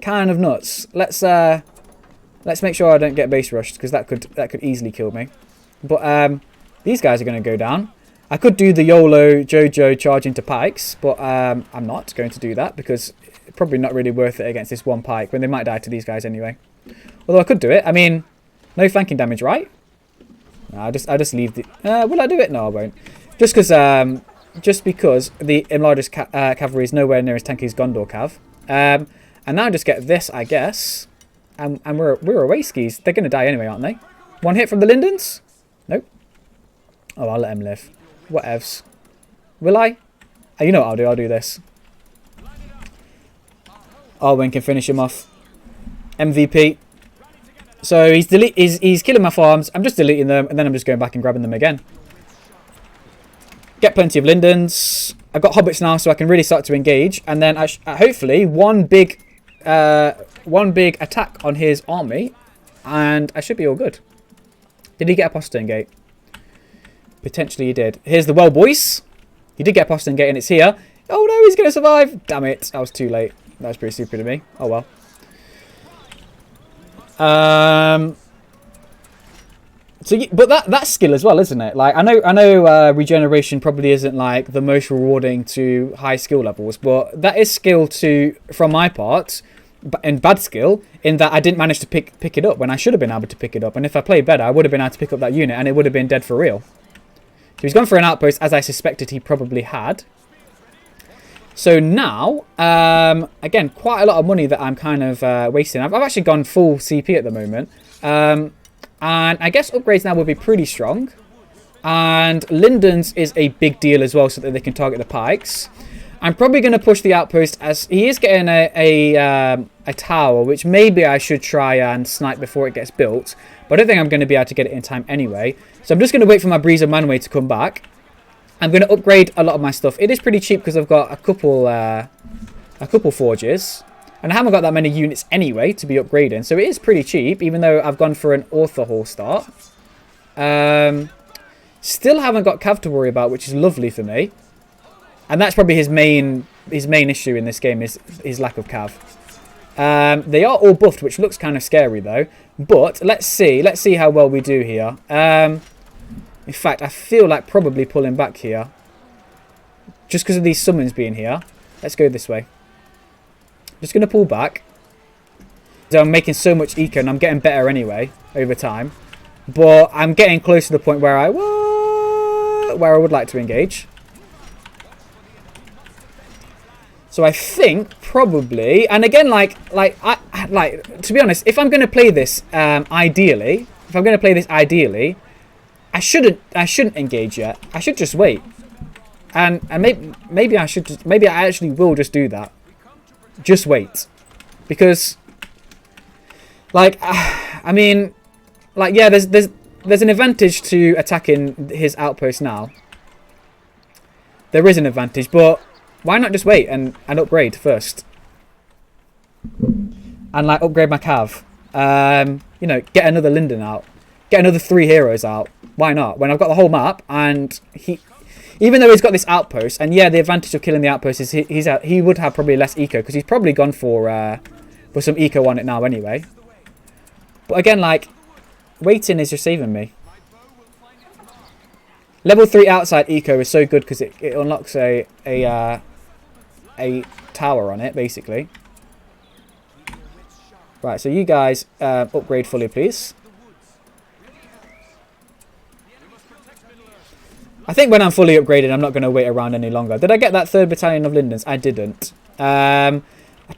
kind of nuts. Let's make sure I don't get base rushed because that could easily kill me. But these guys are going to go down. I could do the YOLO Jojo charge into pikes, but I'm not going to do that because it's probably not really worth it against this one pike when they might die to these guys anyway. Although I could do it. I mean, no flanking damage, right? No, I just leave the... will I do it? No, I won't. Just because the Imla's cavalry is nowhere near as tanky as Gondor cav. And now I just get this, I guess. And we're away skis. They're going to die anyway, aren't they? One hit from the lindens? Nope. Oh, I'll let him live. Whatevs. Will I? Oh, you know what I'll do? I'll do this. Arwen can finish him off. MVP. So he's killing my farms. I'm just deleting them, and then I'm just going back and grabbing them again. Get plenty of lindens. I've got hobbits now, so I can really start to engage. And then hopefully one big attack on his army, and I should be all good. Did he get a postern gate? Potentially he did. Here's the well, boys. He did get a postern gate, and it's here. Oh no, he's going to survive. Damn it. I was too late. That was pretty stupid of me. Oh well. But that's skill as well, isn't it? Like I know regeneration probably isn't like the most rewarding to high skill levels, but that is skill from my part, and bad skill in that I didn't manage to pick it up when I should have been able to pick it up. And if I played better, I would have been able to pick up that unit, and it would have been dead for real. So he's gone for an outpost, as I suspected he probably had. So now, again, quite a lot of money that I'm kind of wasting. I've actually gone full CP at the moment. And I guess upgrades now will be pretty strong. And Linden's is a big deal as well so that they can target the pikes. I'm probably going to push the outpost as he is getting a a tower, which maybe I should try and snipe before it gets built. But I don't think I'm going to be able to get it in time anyway. So I'm just going to wait for my Breezer Manway to come back. I'm going to upgrade a lot of my stuff. It is pretty cheap because I've got a couple forges. And I haven't got that many units anyway to be upgrading. So it is pretty cheap, even though I've gone for an Author Hall start. Still haven't got Cav to worry about, which is lovely for me. And that's probably his main issue in this game is his lack of Cav. They are all buffed, which looks kind of scary though. But let's see how well we do here. In fact, I feel like probably pulling back here. Just because of these summons being here. Let's go this way. Just going to pull back. So I'm making so much eco and I'm getting better anyway over time. But I'm getting close to the point where I would like to engage. So I think probably, and again, like to be honest, if I'm going to play this ideally, I shouldn't engage yet. I should just wait, and maybe I actually will just do that. Just wait, because I mean, yeah, there's an advantage to attacking his outpost now. There is an advantage, but why not just wait and upgrade first? And upgrade my Cav. You know, get another Linden out. Get another 3 heroes out. Why not? When I've got the whole map and even though he's got this outpost, and yeah, the advantage of killing the outpost is he would have probably less eco because he's probably gone for some eco on it now anyway. But again, waiting is just saving me. Level 3 outside eco is so good because it unlocks a tower on it, basically. Right, so you guys upgrade fully, please. I think when I'm fully upgraded, I'm not going to wait around any longer. Did I get that 3rd Battalion of Lindens? I didn't. To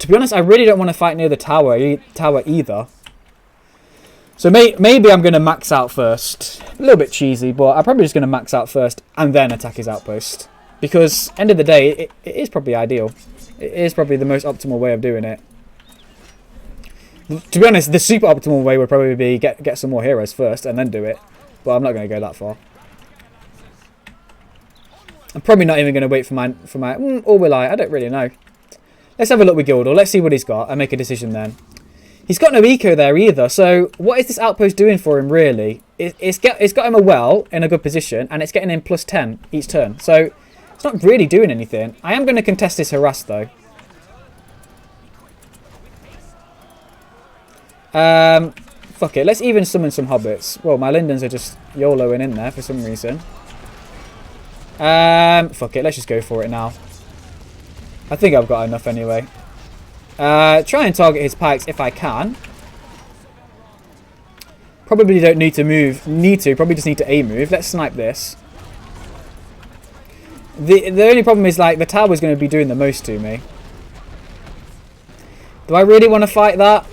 be honest, I really don't want to fight near the tower either. So maybe I'm going to max out first. A little bit cheesy, but I'm probably just going to max out first and then attack his outpost. Because, end of the day, it is probably ideal. It is probably the most optimal way of doing it. To be honest, the super optimal way would probably be get some more heroes first and then do it. But I'm not going to go that far. I'm probably not even going to wait for my or will I? I don't really know. Let's have a look with Gildor. Let's see what he's got and make a decision then. He's got no eco there either, so what is this outpost doing for him really? It's got him a well in a good position and it's getting him plus 10 each turn. So it's not really doing anything. I am going to contest this harass though. Fuck it. Let's even summon some hobbits. Well, my Lindens are just YOLOing in there for some reason. Fuck it. Let's just go for it now. I think I've got enough anyway. Try and target his pikes if I can. Probably don't need to move. Probably just need to A-move. Let's snipe this. The only problem is the tower's going to be doing the most to me. Do I really want to fight that?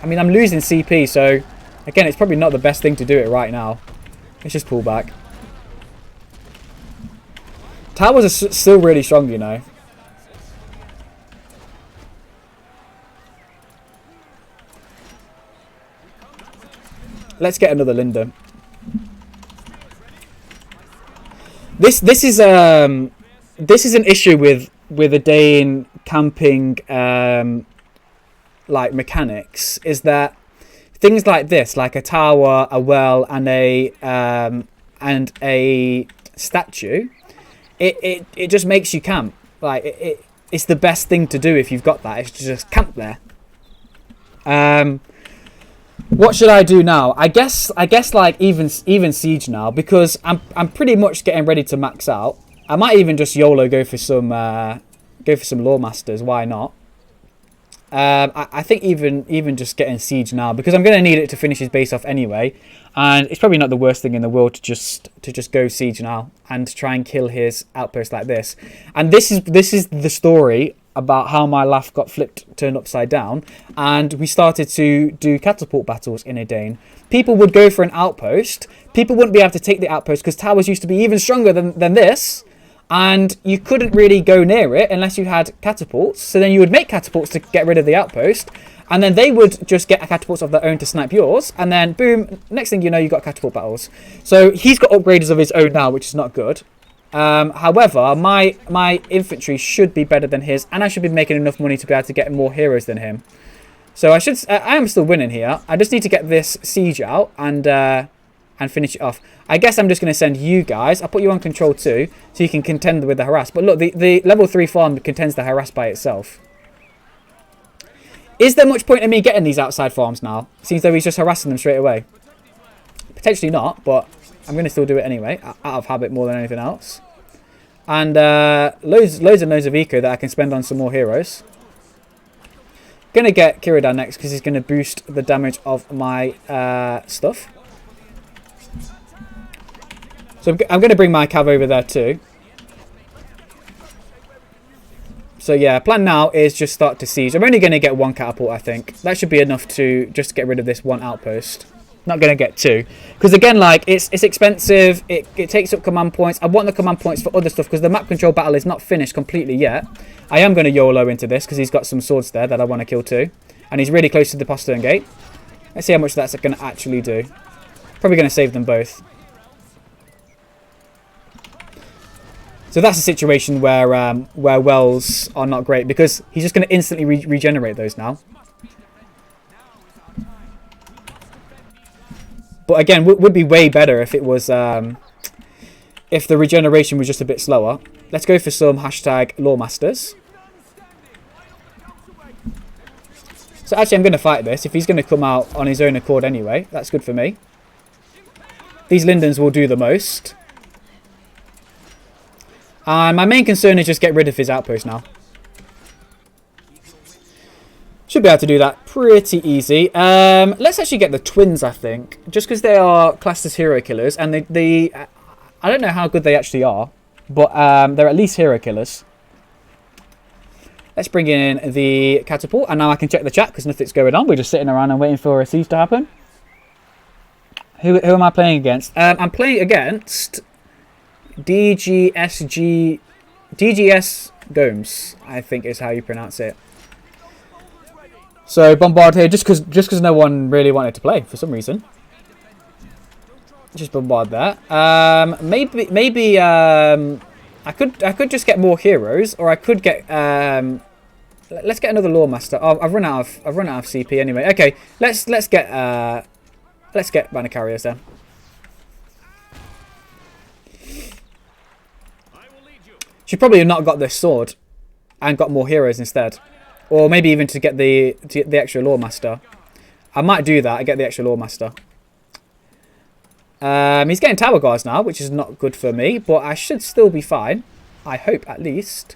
I mean, I'm losing CP, so again, it's probably not the best thing to do it right now. Let's just pull back. Towers are still really strong, you know. Let's get another Linden. This is an issue with Edain camping mechanics, is that things like this, like a tower, a well, and a statue, it just makes you camp. It's the best thing to do if you've got that. It's to just camp there. What should I do now? I guess even siege now, because I'm pretty much getting ready to max out. I might even just YOLO go for some lore masters. Why not? I think even just getting siege now, because I'm going to need it to finish his base off anyway, and it's probably not the worst thing in the world to just go siege now and try and kill his outpost like this. And this is the story about how my laugh got turned upside down, and we started to do catapult battles in Edain. People would go for an outpost. People wouldn't be able to take the outpost because towers used to be even stronger than this. And you couldn't really go near it unless you had catapults. So then you would make catapults to get rid of the outpost. And then they would just get catapults of their own to snipe yours. And then, boom, next thing you know, you've got catapult battles. So he's got upgraders of his own now, which is not good. However, my infantry should be better than his. And I should be making enough money to be able to get more heroes than him. So I am still winning here. I just need to get this siege out and finish it off. I guess I'm just going to send you guys. I'll put you on control too, so you can contend with the harass. But look, the level 3 farm contends the harass by itself. Is there much point in me getting these outside farms now? Seems though he's just harassing them straight away. Potentially not, but I'm going to still do it anyway, out of habit more than anything else. And loads and loads of eco that I can spend on some more heroes. Going to get Kiridan next because he's going to boost the damage of my stuff. So I'm going to bring my cav over there too. So yeah, plan now is just start to siege. I'm only going to get 1 catapult, I think. That should be enough to just get rid of this 1 outpost. Not going to get 2. Because again, like, it's expensive. It takes up command points. I want the command points for other stuff because the map control battle is not finished completely yet. I am going to YOLO into this because he's got some swords there that I want to kill too. And he's really close to the postern gate. Let's see how much that's going to actually do. Probably going to save them both. So that's a situation where wells are not great because he's just going to instantly regenerate those now. But again, would be way better if it was if the regeneration was just a bit slower. Let's go for some hashtag Lawmasters. So actually, I'm going to fight this. If he's going to come out on his own accord anyway, that's good for me. These Lindens will do the most. And my main concern is just get rid of his outpost now. Should be able to do that pretty easy. Let's actually get the twins, I think. Just because they are classed as hero killers. And I don't know how good they actually are. But they're at least hero killers. Let's bring in the catapult. And now I can check the chat because nothing's going on. We're just sitting around and waiting for a siege to happen. Who am I playing against? I'm playing against DGS Gomes, I think is how you pronounce it. So bombard here, just because no one really wanted to play for some reason. Just bombard that. Maybe I could just get more heroes, or I could get let's get another Lawmaster. Oh, I've run out of CP anyway. Okay, let's get banner carriers then. Should probably have not got this sword and got more heroes instead. Or maybe even to get the extra Lawmaster. I might do that. I get the extra Lawmaster. He's getting tower guards now, which is not good for me. But I should still be fine. I hope, at least.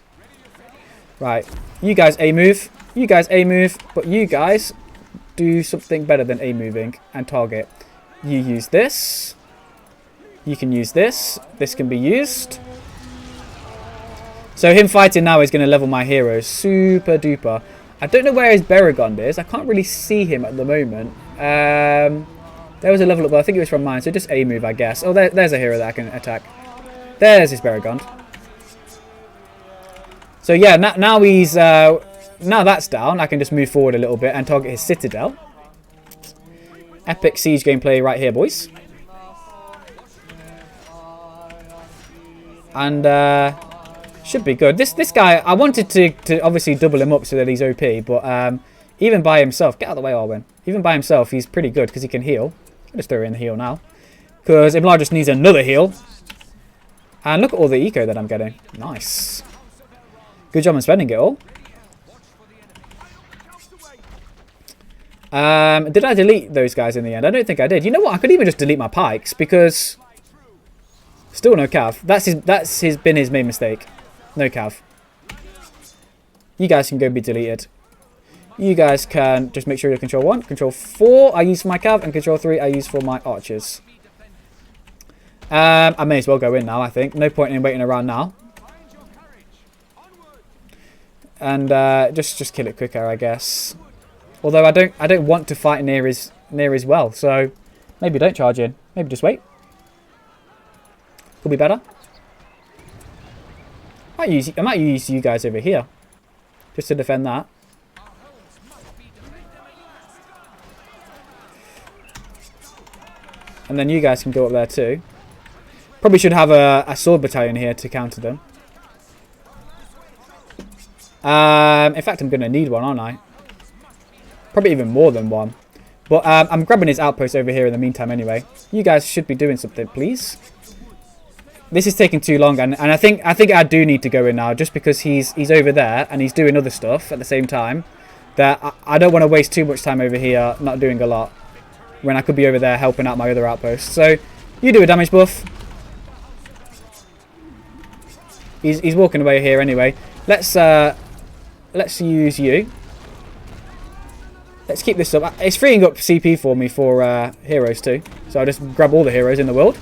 Right. You guys A-move. You guys A-move. But you guys do something better than A-moving and target. You use this. You can use this. This can be used. So him fighting now is going to level my heroes super duper. I don't know where his Beragond is. I can't really see him at the moment. There was a level up, but I think it was from mine. So just A move, I guess. Oh, there's a hero that I can attack. There's his Beragond. So yeah, now he's now that's down. I can just move forward a little bit and target his Citadel. Epic siege gameplay right here, boys. And should be good. This guy, I wanted to obviously double him up so that he's OP, but even by himself, get out of the way, Arwen. Even by himself, he's pretty good because he can heal. I'll just throw in the heal now. Because Imla just needs another heal. And look at all the eco that I'm getting. Nice. Good job on spending it all. Did I delete those guys in the end? I don't think I did. You know what? I could even just delete my pikes because still no cav. That's been his main mistake. No cav. You guys can go be deleted. You guys can just make sure you're control 1. Control 4 I use for my cav. And control 3 I use for my archers. I may as well go in now, I think. No point in waiting around now. And just kill it quicker, I guess. Although I don't want to fight near his well. So maybe don't charge in. Maybe just wait. Could be better. I might use you guys over here. Just to defend that. And then you guys can go up there too. Probably should have a sword battalion here to counter them. In fact, I'm going to need one, aren't I? Probably even more than one. But I'm grabbing his outpost over here in the meantime anyway. You guys should be doing something, please. This is taking too long, and I think I do need to go in now, just because he's over there and he's doing other stuff at the same time. That I don't want to waste too much time over here not doing a lot, when I could be over there helping out my other outposts. So you do a damage buff. He's walking away here anyway. Let's use you. Let's keep this up. It's freeing up CP for me for heroes too. So I'll just grab all the heroes in the world.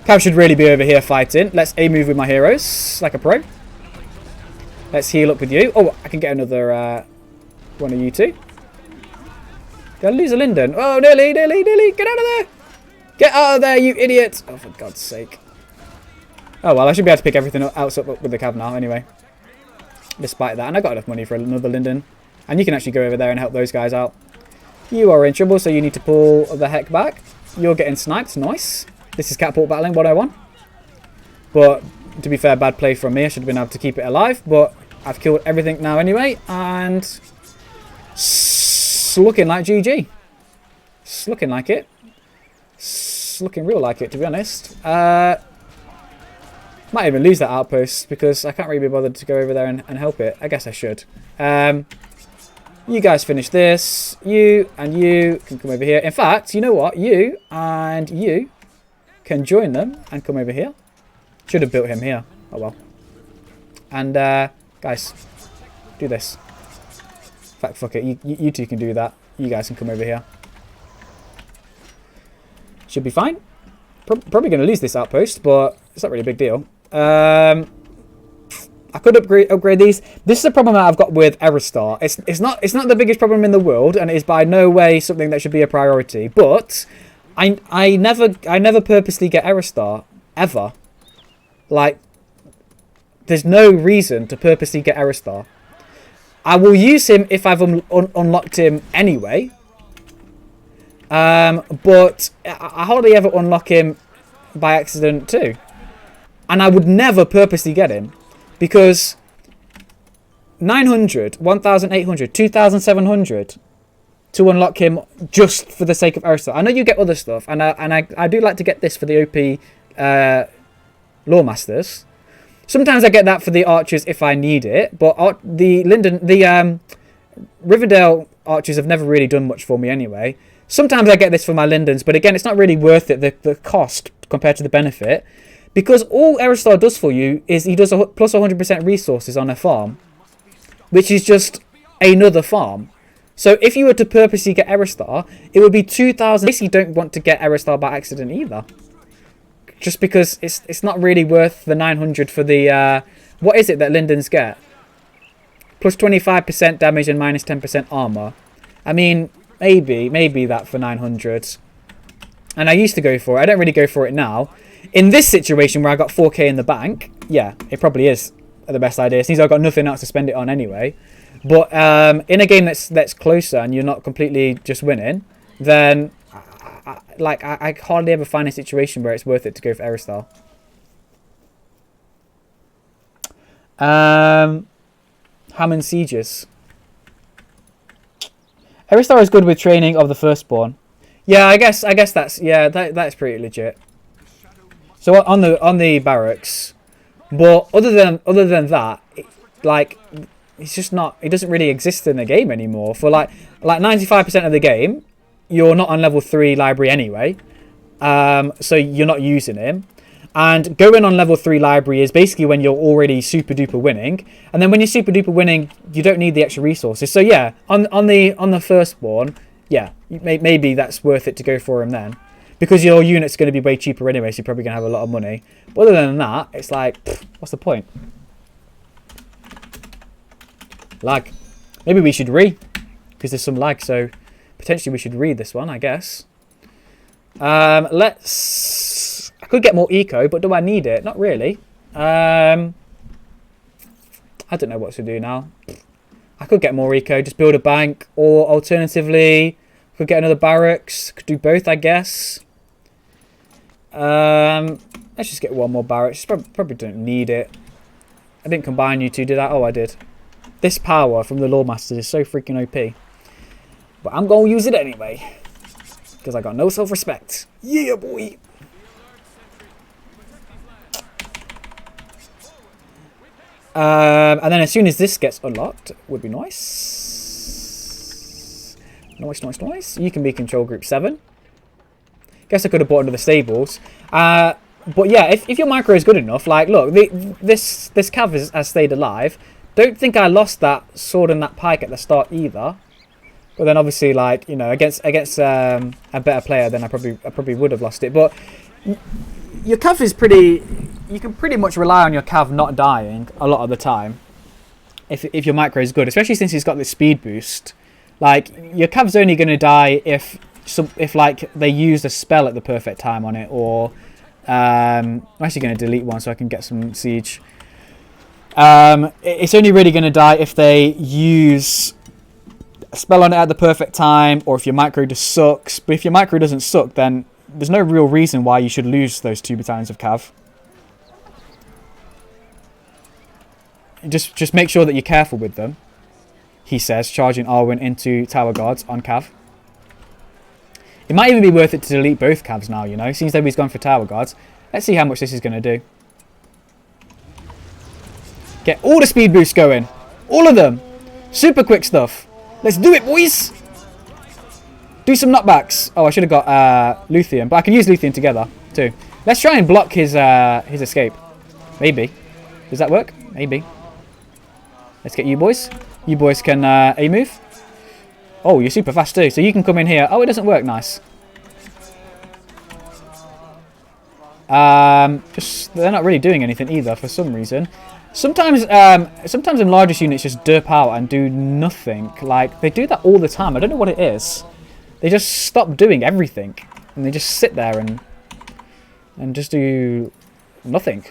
Cav should really be over here fighting. Let's A-move with my heroes, like a pro. Let's heal up with you. Oh, I can get another one of you two. Gonna lose a Linden. Oh, nearly. Get out of there. Get out of there, you idiot. Oh, for God's sake. Oh, well, I should be able to pick everything else up with the Cav now, anyway. Despite that. And I got enough money for another Linden. And you can actually go over there and help those guys out. You are in trouble, so you need to pull the heck back. You're getting sniped. Nice. This is catapult battling 101. But, to be fair, bad play from me. I should have been able to keep it alive. But I've killed everything now anyway. And it's looking like GG. It's looking like it. It's looking real like it, to be honest. Might even lose that outpost because I can't really be bothered to go over there and help it. I guess I should. You guys finish this. You and you can come over here. In fact, you know what? You and you can join them and come over here. Should have built him here. Oh well. And guys, do this. In fact, fuck it. You two can do that. You guys can come over here. Should be fine. Probably going to lose this outpost, but it's not really a big deal. I could upgrade these. This is a problem that I've got with Aerostar. It's not the biggest problem in the world, and it is by no way something that should be a priority. But I never purposely get Aerostar ever. Like, there's no reason to purposely get Aerostar. I will use him if I've unlocked him anyway. But I hardly ever unlock him by accident too. And I would never purposely get him. Because 900, 1,800, 2,700 to unlock him just for the sake of Aerostar. I know you get other stuff. And I do like to get this for the OP Lawmasters. Sometimes I get that for the archers if I need it. But the Rivendell archers have never really done much for me anyway. Sometimes I get this for my Lindens, but again, it's not really worth it, the cost compared to the benefit. Because all Aerostar does for you is he does a plus 100% resources on a farm. Which is just another farm. So if you were to purposely get Aerostar, it would be 2,000. Basically, you don't want to get Aerostar by accident either. Just because it's not really worth the 900 for the... what is it that Lindens get? Plus 25% damage and minus 10% armor. I mean... Maybe that for 900. And I used to go for it. I don't really go for it now. In this situation where I got 4k in the bank, yeah, it probably is the best idea. Since I've got nothing else to spend it on anyway. But in a game that's closer and you're not completely just winning, then I hardly ever find a situation where it's worth it to go for Aerostar. Hammond Sieges. Aerostar is good with training of the firstborn. Yeah, I guess that's pretty legit. So on the barracks, but other than that, it's just not. It doesn't really exist in the game anymore. For like 95% of the game, you're not on level 3 library anyway, so you're not using him. And going on level 3 library is basically when you're already super duper winning. And then when you're super duper winning, you don't need the extra resources. So yeah, on the firstborn, yeah, maybe that's worth it to go for him then. Because your unit's going to be way cheaper anyway, so you're probably going to have a lot of money. But other than that, it's like, what's the point? Lag. Maybe we should because there's some lag, so potentially we should read this one, I guess. I could get more eco, but do I need it? Not really. I don't know what to do now. I could get more eco, just build a bank, or alternatively, could get another barracks. Could do both, I guess. Let's just get one more barracks. Probably don't need it. I didn't combine you two, did I? Oh, I did. This power from the Lawmasters is so freaking OP. But I'm going to use it anyway. Because I got no self-respect. Yeah, boy. And then as soon as this gets unlocked, would be nice. Nice. You can be control group 7. Guess I could have bought into the stables. But yeah, if your micro is good enough, like, look, this cav has stayed alive. Don't think I lost that sword and that pike at the start either. But then obviously, like, you know, against a better player, then I probably would have lost it. But your cav is pretty. You can pretty much rely on your cav not dying a lot of the time. If your micro is good, especially since he's got this speed boost. Like, your cav's only going to die if like they used a spell at the perfect time on it, or I'm actually going to delete one so I can get some siege. It's only really going to die if they use a spell on it at the perfect time, or if your micro just sucks. But if your micro doesn't suck, then there's no real reason why you should lose those 2 battalions of cav. Just make sure that you're careful with them, he says, charging Arwen into Tower Guards on cav. It might even be worth it to delete both cavs now, you know. Seems like he's gone for Tower Guards. Let's see how much this is going to do. Get all the speed boosts going. All of them. Super quick stuff. Let's do it, boys. Do some knockbacks. Oh, I should have got Luthien, but I can use Luthien together too. Let's try and block his escape. Maybe. Does that work? Maybe. Let's get you boys. You boys can A-move. Oh, you're super fast too, so you can come in here. Oh, it doesn't work. Nice. Just they're not really doing anything either for some reason. Sometimes the largest units just derp out and do nothing. Like, they do that all the time. I don't know what it is. They just stop doing everything, and they just sit there and just do nothing.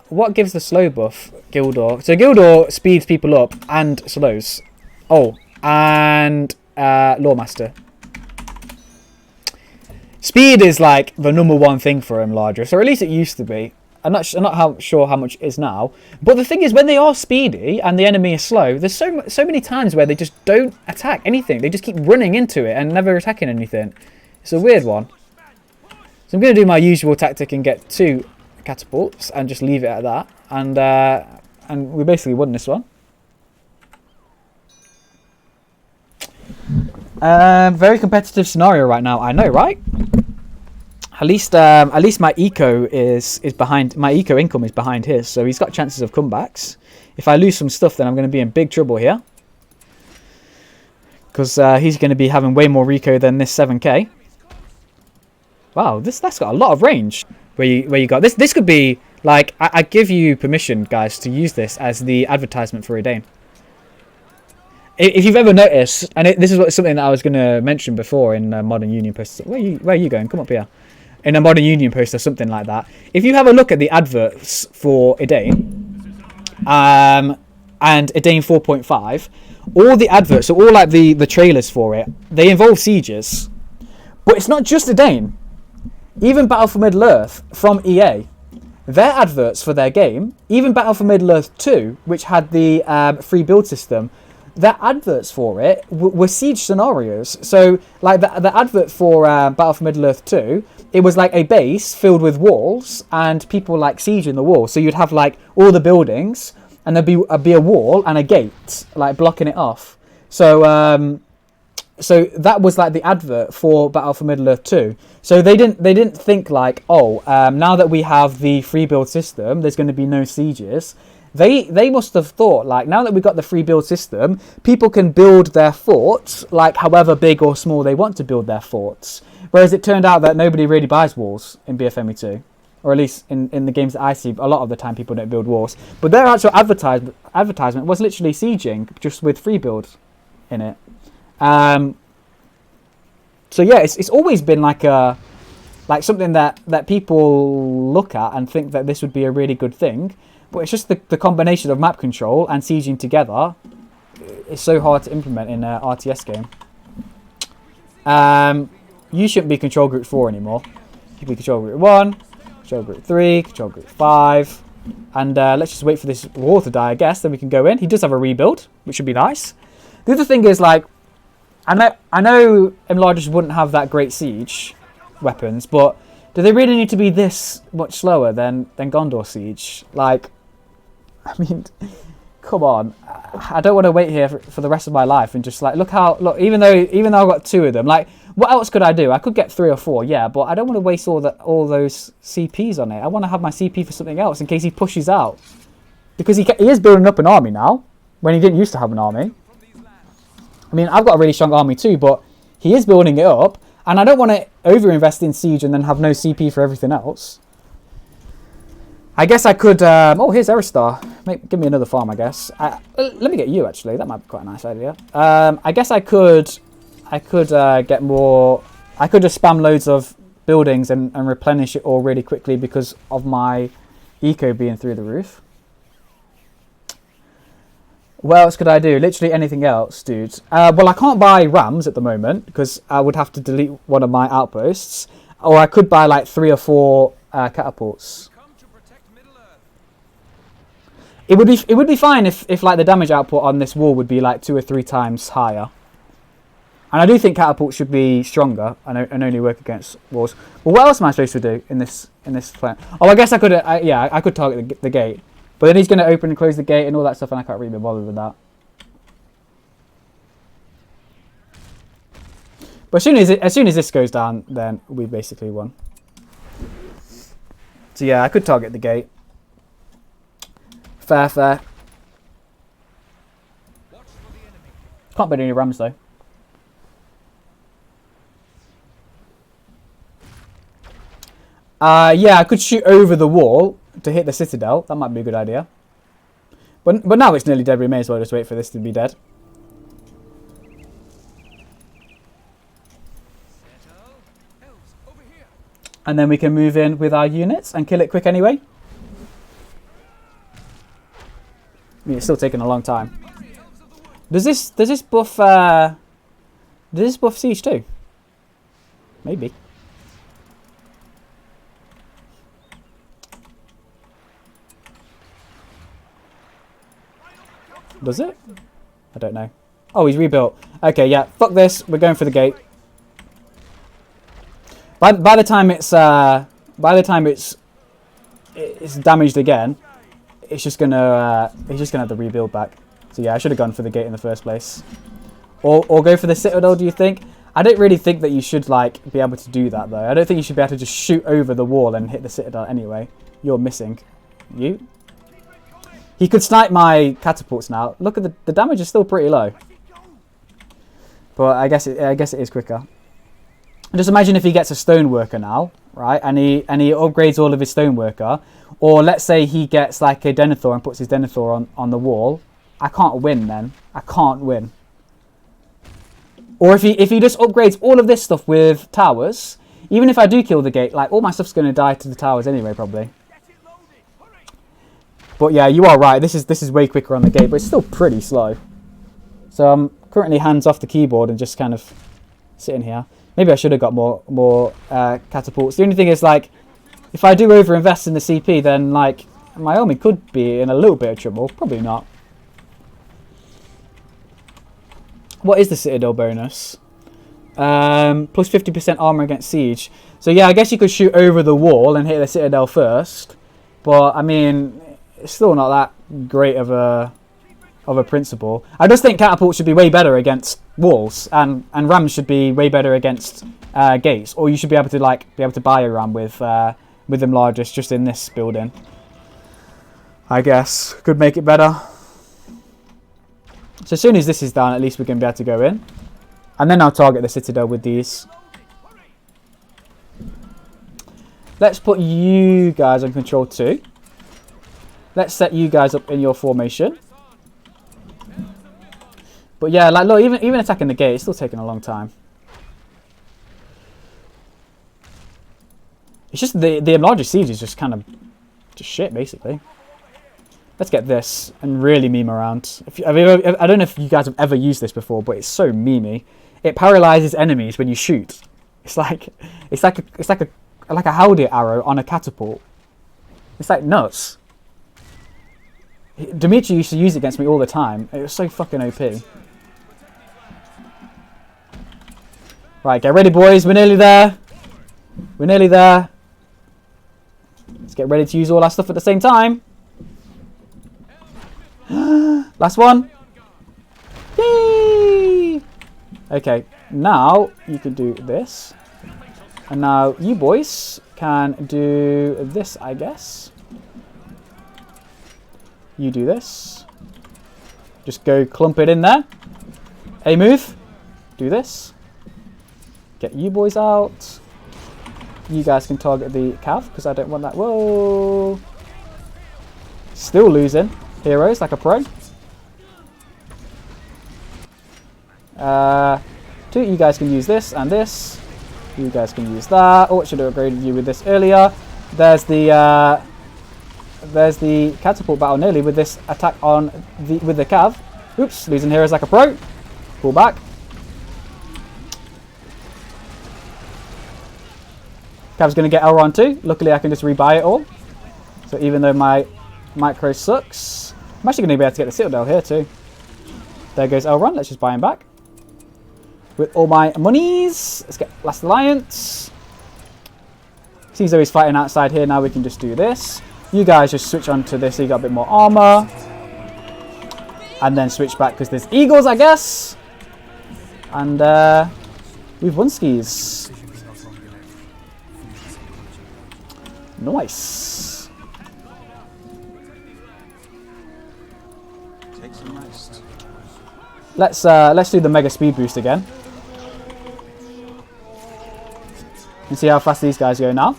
What gives the slow buff? Gildor. So Gildor speeds people up and slows. Oh, and Lawmaster. Speed is like the #1 thing for him, Larger, or at least it used to be. I'm not sure how much it is now. But the thing is, when they are speedy and the enemy is slow, there's so many times where they just don't attack anything. They just keep running into it and never attacking anything. It's a weird one. So I'm going to do my usual tactic and get 2 catapults and just leave it at that. And we basically won this one. Very competitive scenario right now. I know, right? At least my eco is behind. My eco income is behind his, so he's got chances of comebacks. If I lose some stuff, then I'm going to be in big trouble here, because he's going to be having way more eco than this 7k. Wow, that's got a lot of range. Where you got this? This could be like I give you permission, guys, to use this as the advertisement for Edain. If you've ever noticed, and this is something that I was going to mention before in Modern Union posts. Where are you going? Come up here. In a Modern Union post or something like that. If you have a look at the adverts for Edain, and Edain 4.5, all the adverts, so all like the trailers for it, they involve sieges. But it's not just Edain. Even Battle for Middle-earth from EA, their adverts for their game, even Battle for Middle-earth 2, which had the free build system, their adverts for it were siege scenarios. So, like the advert for Battle for Middle-earth 2, it was like a base filled with walls and people like sieging the wall. So you'd have like all the buildings and there'd be a wall and a gate like blocking it off. So so that was like the advert for Battle for Middle-earth 2. So they didn't think like, oh, now that we have the free build system, there's going to be no sieges. They must have thought, like, now that we've got the free build system, people can build their forts, like, however big or small they want to build their forts. Whereas it turned out that nobody really buys walls in BFME 2. Or at least in the games that I see, a lot of the time people don't build walls. But their actual advertisement was literally sieging, just with free build in it. So yeah, it's always been like a like something that people look at and think that this would be a really good thing. But it's just the combination of map control and sieging together. It's so hard to implement in an RTS game. You shouldn't be control group 4 anymore. You should be control group 1, control group 3, control group 5. And let's just wait for this wall to die, I guess. Then we can go in. He does have a rebuild, which should be nice. The other thing is, like, I know Imla just wouldn't have that great siege weapons, but do they really need to be this much slower than Gondor siege? Like, I mean, come on. I don't want to wait here for the rest of my life and just like look. Even though I've got 2 of them, like, what else could I do? I could get 3 or 4, yeah, but I don't want to waste all those CPs on it. I want to have my CP for something else in case he pushes out, because he is building up an army now when he didn't used to have an army. I mean, I've got a really strong army too, but he is building it up, and I don't want to overinvest in siege and then have no CP for everything else. I guess I could... oh, here's Eristar. Give me another farm, I guess. Let me get you, actually. That might be quite a nice idea. I guess I could get more... I could just spam loads of buildings and replenish it all really quickly because of my eco being through the roof. What else could I do? Literally anything else, dude. Well, I can't buy rams at the moment because I would have to delete one of my outposts. Or I could buy like 3 or 4 catapults. It would be fine if like the damage output on this wall would be like 2 or 3 times higher. And I do think catapults should be stronger and only work against walls. Well, what else am I supposed to do in this plan? Oh, I guess I could I could target the gate. But then he's going to open and close the gate and all that stuff, and I can't really be bothered with that. But as soon as this goes down, then we basically won. So yeah, I could target the gate. Fair. Can't build any rams though. Yeah, I could shoot over the wall to hit the citadel. That might be a good idea. But now it's nearly dead. We may as well just wait for this to be dead. And then we can move in with our units and kill it quick anyway. I mean, it's still taking a long time. Does this buff siege too? Maybe. Does it? I don't know. Oh, he's rebuilt. Okay, yeah. Fuck this. We're going for the gate. By the time it's damaged again, it's just gonna have to rebuild back. So yeah, I should have gone for the gate in the first place, or go for the citadel. Do you think? I don't really think that you should like be able to do that though. I don't think you should be able to just shoot over the wall and hit the citadel anyway. You're missing. You. He could snipe my catapults now. Look at the damage is still pretty low. But I guess it is quicker. Just imagine if he gets a stoneworker now, right? And he upgrades all of his stoneworker, or let's say he gets like a Denethor and puts his Denethor on the wall. I can't win then. I can't win. Or if he just upgrades all of this stuff with towers, even if I do kill the gate, like all my stuff's going to die to the towers anyway, probably. But yeah, you are right. This is way quicker on the gate, but it's still pretty slow. So I'm currently hands off the keyboard and just kind of sitting here. Maybe I should have got more catapults. The only thing is, like, if I do overinvest in the CP, then like my army could be in a little bit of trouble. Probably not. What is the citadel bonus? Plus 50% armor against siege. So yeah, I guess you could shoot over the wall and hit the citadel first. But I mean, it's still not that great of a principle. I just think catapults should be way better against walls, and rams should be way better against gates. Or you should be able to buy a ram with them largest just in this building. I guess could make it better. So as soon as this is down, at least we're going to be able to go in, and then I'll target the citadel with these. Let's put you guys on control 2. Let's set you guys up in your formation. But yeah, like look, even attacking the gate, it's still taking a long time. It's just the enlarged siege is just kind of just shit, basically. Let's get this and really meme around. I don't know if you guys have ever used this before, but it's so memey. It paralyzes enemies when you shoot. It's like a howdy arrow on a catapult. It's like nuts. Dimitri used to use it against me all the time. It was so fucking OP. Right, get ready, boys. We're nearly there. We're nearly there. Let's get ready to use all our stuff at the same time. Last one. Yay! Okay, now you can do this. And now you boys can do this, I guess. You do this. Just go clump it in there. A move. Do this. Get you boys out. You guys can target the cav because I don't want that. Whoa. Still losing. Heroes like a pro. Two, you guys can use this and this. You guys can use that. Oh, I should have upgraded you with this earlier. There's the catapult battle nearly with this attack on with the cav. Oops, losing heroes like a pro. Pull back. Cav's going to get Elrond too. Luckily, I can just rebuy it all. So even though my micro sucks, I'm actually going to be able to get the Citadel here too. There goes Elrond. Let's just buy him back. With all my monies. Let's get Last Alliance. Seems though he's fighting outside here. Now we can just do this. You guys just switch on to this so you got a bit more armor. And then switch back because there's eagles, I guess. And we've won skis. Nice. Take some rest. Let's do the mega speed boost again. And see how fast these guys go now.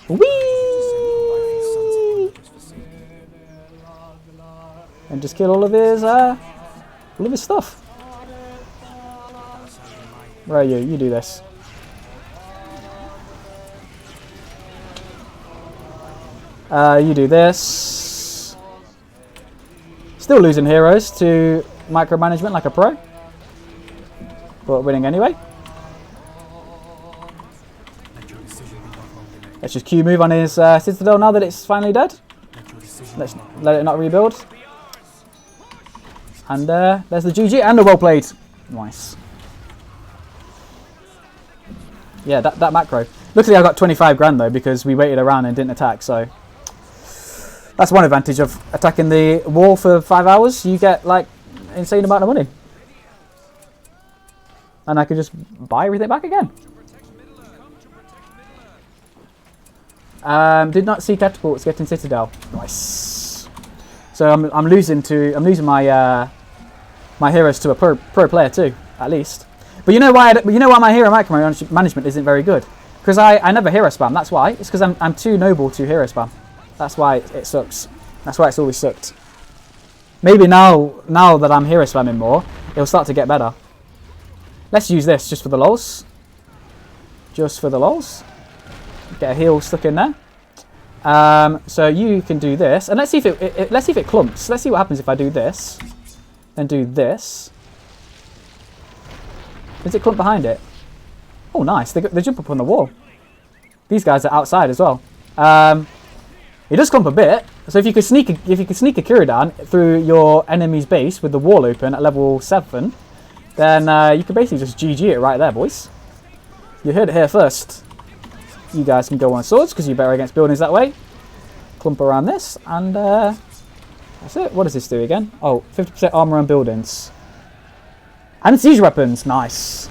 Whee! And just kill all of his stuff. Where are you? You do this. You do this. Still losing heroes to micromanagement like a pro. But winning anyway. Let's just Q move on his Citadel now that it's finally dead. Let's let it not rebuild. And there's the GG and the well played. Nice. Yeah, that macro. Luckily I got 25 grand though because we waited around and didn't attack, so that's one advantage of attacking the wall for 5 hours. You get like insane amount of money. And I could just buy everything back again. Did not see catapults getting Citadel. Nice. So I'm losing my my heroes to a pro player too, at least. But you know why my hero micromanagement isn't very good? Because I never hero spam. That's why. It's because I'm too noble to hero spam. That's why it sucks. That's why it's always sucked. Maybe now that I'm hero spamming more, it'll start to get better. Let's use this just for the lols. Just for the lols. Get a heal stuck in there. So you can do this, and let's see if it clumps. Let's see what happens if I do this, then do this. Does it clump behind it? Oh, nice. They jump up on the wall. These guys are outside as well. It does clump a bit. So if you could sneak a Kiradan through your enemy's base with the wall open at level 7, then you can basically just GG it right there, boys. You heard it here first. You guys can go on swords because you're better against buildings that way. Clump around this, and that's it. What does this do again? Oh, 50% armor on buildings. And siege weapons. Nice.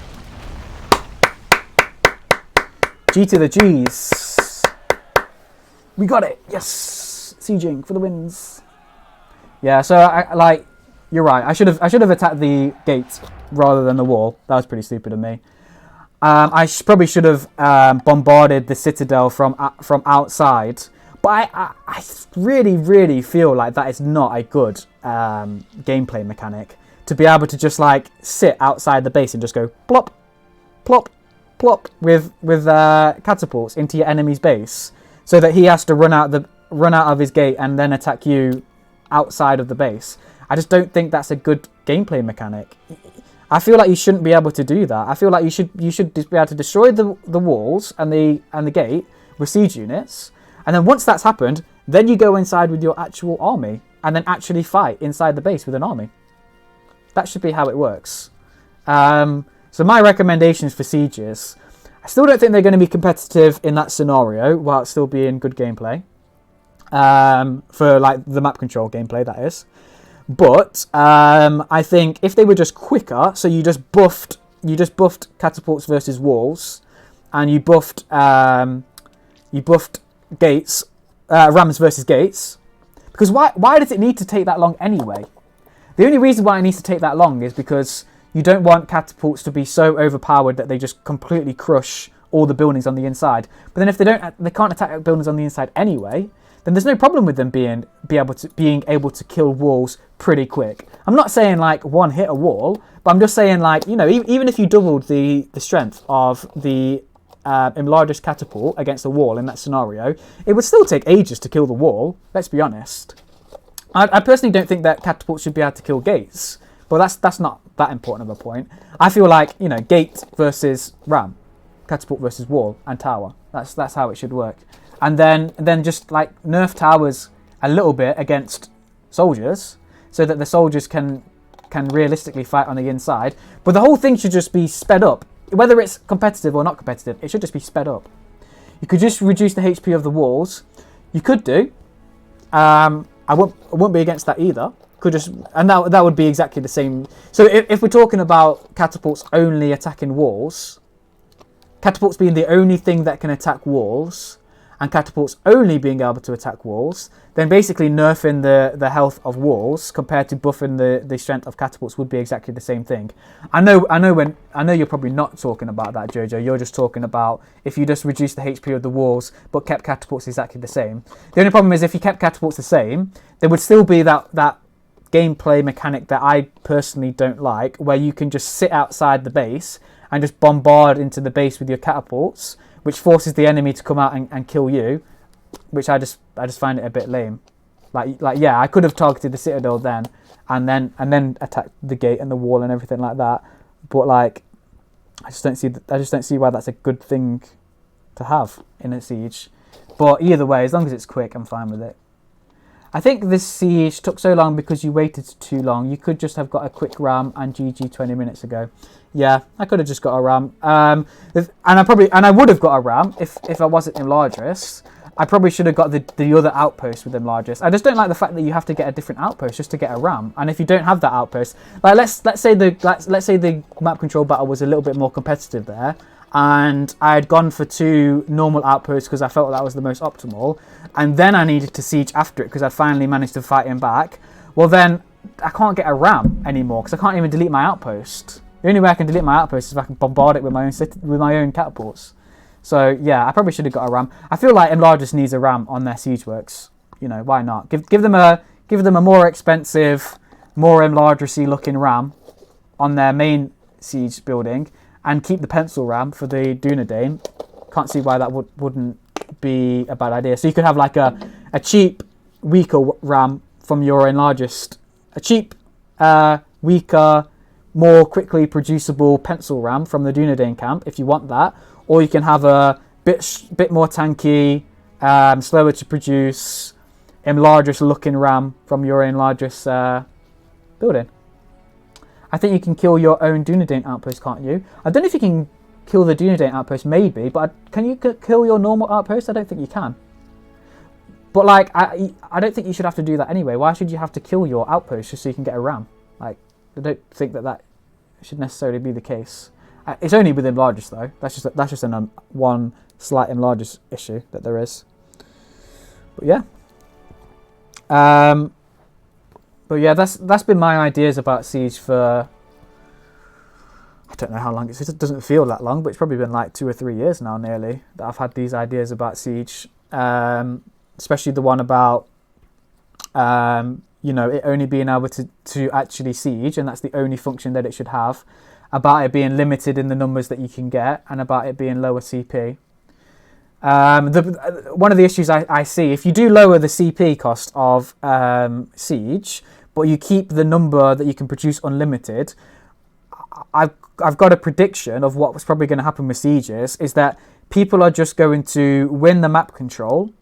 G to the G's. We got it. Yes. Sieging for the wins. Yeah, so you're right. I should have attacked the gate rather than the wall. That was pretty stupid of me. I probably should have bombarded the Citadel from outside, but I really, really feel like that is not a good gameplay mechanic, to be able to just like sit outside the base and just go plop, plop, plop with catapults into your enemy's base, so that he has to run out of his gate and then attack you outside of the base. I just don't think that's a good gameplay mechanic. I feel like you shouldn't be able to do that. I feel like you should be able to destroy the walls and the gate with siege units, and then once that's happened, then you go inside with your actual army and then actually fight inside the base with an army. That should be how it works. So my recommendations for sieges, I still don't think they're going to be competitive in that scenario while still being good gameplay. For like the map control gameplay, that is. But I think if they were just quicker, so you just buffed catapults versus walls, and you buffed gates, rams versus gates. Because why does it need to take that long anyway? The only reason why it needs to take that long is because you don't want catapults to be so overpowered that they just completely crush all the buildings on the inside. But then if they can't attack buildings on the inside anyway, then there's no problem with them being able to kill walls pretty quick. I'm not saying like one hit a wall, but I'm just saying like, you know, even if you doubled the strength of the enlarged catapult against a wall in that scenario, it would still take ages to kill the wall. Let's be honest. I personally don't think that catapults should be able to kill gates, but that's not that important of a point. I feel like, you know, gate versus ram, catapult versus wall and tower. That's how it should work. And then just like nerf towers a little bit against soldiers, so that the soldiers can realistically fight on the inside. But the whole thing should just be sped up. Whether it's competitive or not competitive, it should just be sped up. You could just reduce the HP of the walls. You could do. I won't be against that either. Could just, and that would be exactly the same. So if we're talking about catapults only attacking walls, catapults being the only thing that can attack walls, and catapults only being able to attack walls, then basically nerfing the health of walls compared to buffing the strength of catapults would be exactly the same thing. I know you're probably not talking about that, Jojo. You're just talking about if you just reduce the HP of the walls but kept catapults exactly the same. The only problem is if you kept catapults the same, there would still be that gameplay mechanic that I personally don't like, where you can just sit outside the base and just bombard into the base with your catapults, which forces the enemy to come out and kill you, which I just find it a bit lame. Like yeah, I could have targeted the citadel then, and then attacked the gate and the wall and everything like that. But like, I just don't see why that's a good thing to have in a siege. But either way, as long as it's quick, I'm fine with it. I think this siege took so long because you waited too long. You could just have got a quick ram and GG 20 minutes ago. Yeah, I could have just got a ram. And I would have got a ram if I wasn't Imladris. I probably should have got the other outpost with Imladris. I just don't like the fact that you have to get a different outpost just to get a ram. And if you don't have that outpost, like let's say the map control battle was a little bit more competitive there, and I had gone for 2 normal outposts because I felt that was the most optimal, and then I needed to siege after it because I finally managed to fight him back. Well, then I can't get a ram anymore because I can't even delete my outpost. The only way I can delete my outpost is if I can bombard it with my own catapults. So yeah, I probably should have got a ram. I feel like Imladris needs a ram on their siege works. You know, why not? Give them a more expensive, more Imladris-y looking ram on their main siege building, and keep the pencil ram for the Dunedain. Can't see why that wouldn't be a bad idea. So you could have like a cheap, weaker ram from your enlarged, a cheap, weaker, more quickly producible pencil ram from the Dunedain camp if you want that, or you can have a bit more tanky, slower to produce, enlarged looking ram from your enlarged building. I think you can kill your own Dunedain outpost, can't you? I don't know if you can kill the Dunedain outpost, maybe, but can you kill your normal outpost? I don't think you can. But like, I don't think you should have to do that anyway. Why should you have to kill your outpost just so you can get a ram? Like, I don't think that should necessarily be the case. It's only with Imladris though. That's just one slight Imladris issue that there is. But yeah. But yeah, that's been my ideas about Siege for, I don't know how long, it doesn't feel that long, but it's probably been like 2 or 3 years now nearly that I've had these ideas about Siege. Especially the one about, you know, it only being able to actually siege, and that's the only function that it should have. about it being limited in the numbers that you can get, and about it being lower CP. One of the issues I see, if you do lower the CP cost of Siege, but you keep the number that you can produce unlimited, I've got a prediction of what's probably going to happen with Sieges, is that people are just going to win the map control,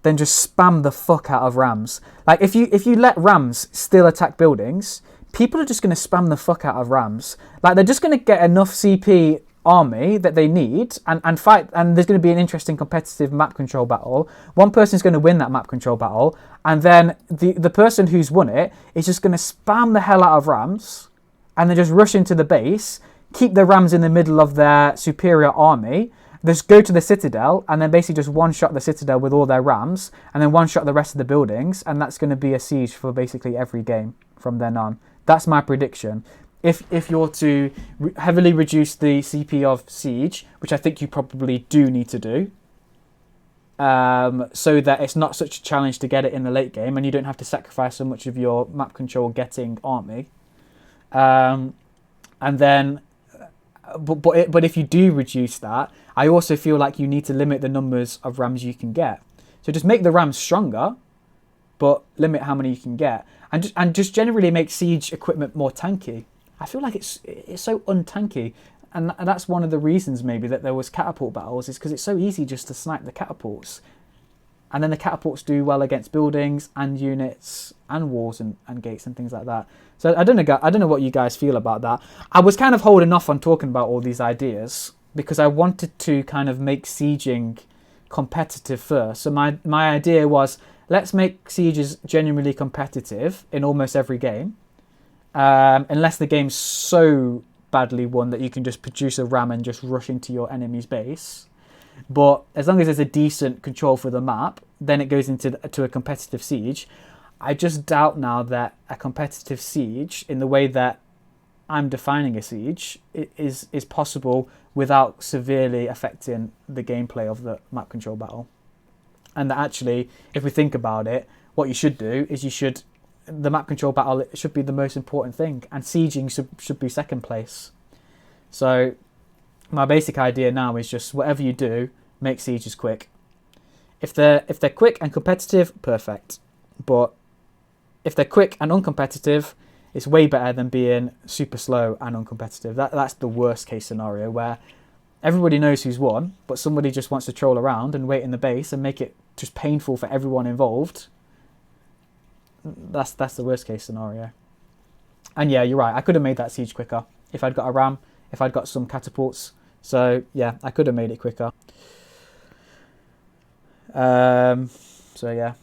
then just spam the fuck out of rams. Like, if you let rams still attack buildings, people are just going to spam the fuck out of rams. Like, they're just going to get enough CP army that they need and fight, and there's going to be an interesting competitive map control battle. One person's going to win that map control battle, and then the person who's won it is just going to spam the hell out of rams, and then just rush into the base, keep the rams in the middle of their superior army, just go to the citadel, and then basically just one-shot the citadel with all their rams, and then one-shot the rest of the buildings, and that's going to be a siege for basically every game from then on. That's my prediction. If you're to heavily reduce the CP of Siege, which I think you probably do need to do, so that it's not such a challenge to get it in the late game, and you don't have to sacrifice so much of your map control getting army. And then, but if you do reduce that, I also feel like you need to limit the numbers of rams you can get. So just make the rams stronger, but limit how many you can get, and just generally make siege equipment more tanky. I feel like it's so untanky, and that's one of the reasons maybe that there was catapult battles, is because it's so easy just to snipe the catapults, and then the catapults do well against buildings and units and walls and gates and things like that. So I don't know what you guys feel about that. I was kind of holding off on talking about all these ideas because I wanted to kind of make sieging competitive first. So my idea was, let's make sieges genuinely competitive in almost every game. Unless the game's so badly won that you can just produce a ram and just rush into your enemy's base. But as long as there's a decent control for the map, then it goes into a competitive siege. I just doubt now that a competitive siege, in the way that I'm defining a siege, is possible without severely affecting the gameplay of the map control battle. And that actually, if we think about it, what you should do is the map control battle should be the most important thing, and sieging should be second place. So my basic idea now is just whatever you do, make sieges quick. If they're quick and competitive, perfect. But if they're quick and uncompetitive, it's way better than being super slow and uncompetitive. That's the worst case scenario, where everybody knows who's won, but somebody just wants to troll around and wait in the base and make it just painful for everyone involved. That's the worst case scenario. And yeah, you're right, I could have made that siege quicker if I'd got a ram, if I'd got some catapults. So yeah, I could have made it quicker. So yeah.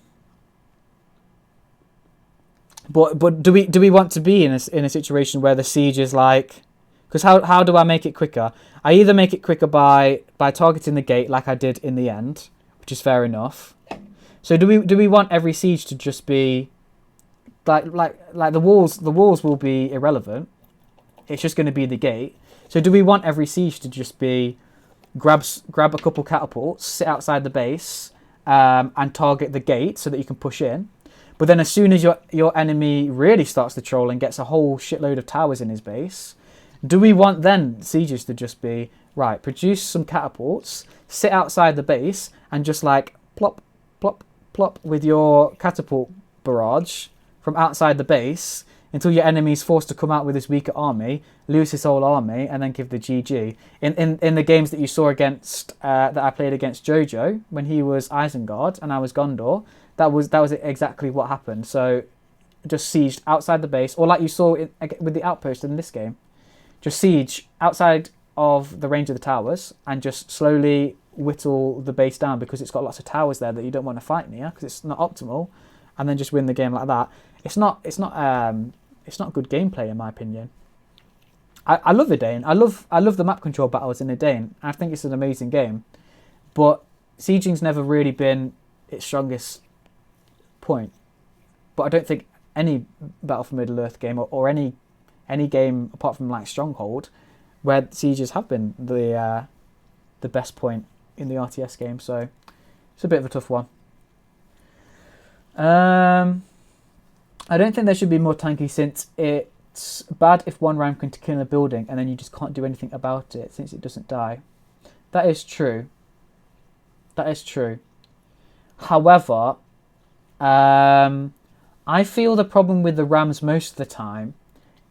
But do we want to be in a situation where the siege is like, because how do I make it quicker? I either make it quicker by targeting the gate like I did in the end, which is fair enough. So do we want every siege to just be like the walls will be irrelevant. It's just going to be the gate. So do we want every siege to just be grab a couple catapults, sit outside the base, and target the gate so that you can push in? But then as soon as your enemy really starts to troll and gets a whole shitload of towers in his base, do we want then sieges to just be, right, produce some catapults, sit outside the base, and just like plop, plop, plop with your catapult barrage from outside the base until your enemy's forced to come out with his weaker army, lose his whole army, and then give the GG. In the games that you saw against that I played against Jojo when he was Isengard and I was Gondor, that was exactly what happened. So just sieged outside the base, or like you saw with the outpost in this game, just siege outside of the range of the towers and just slowly whittle the base down because it's got lots of towers there that you don't want to fight near because it's not optimal, and then just win the game like that. It's not good gameplay in my opinion. I love Edain. I love the map control battles in Edain. I think it's an amazing game, but sieging's never really been its strongest point. But I don't think any Battle for Middle Earth game or any game apart from like Stronghold where sieges have been the best point in the RTS game. So it's a bit of a tough one. I don't think there should be more tanky since it it's bad if one ram can kill a building and then you just can't do anything about it since it doesn't die. That is true. That is true. However, I feel the problem with the rams most of the time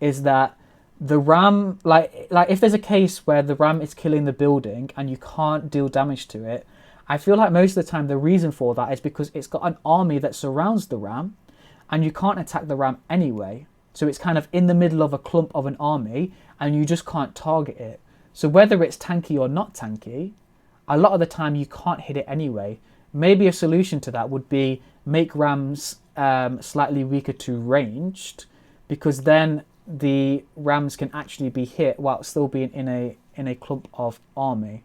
is that the ram, like if there's a case where the ram is killing the building and you can't deal damage to it, I feel like most of the time the reason for that is because it's got an army that surrounds the ram and you can't attack the ram anyway. So it's kind of in the middle of a clump of an army and you just can't target it. So whether it's tanky or not tanky, a lot of the time you can't hit it anyway. Maybe a solution to that would be make rams slightly weaker to ranged, because then the rams can actually be hit while still being in a clump of army.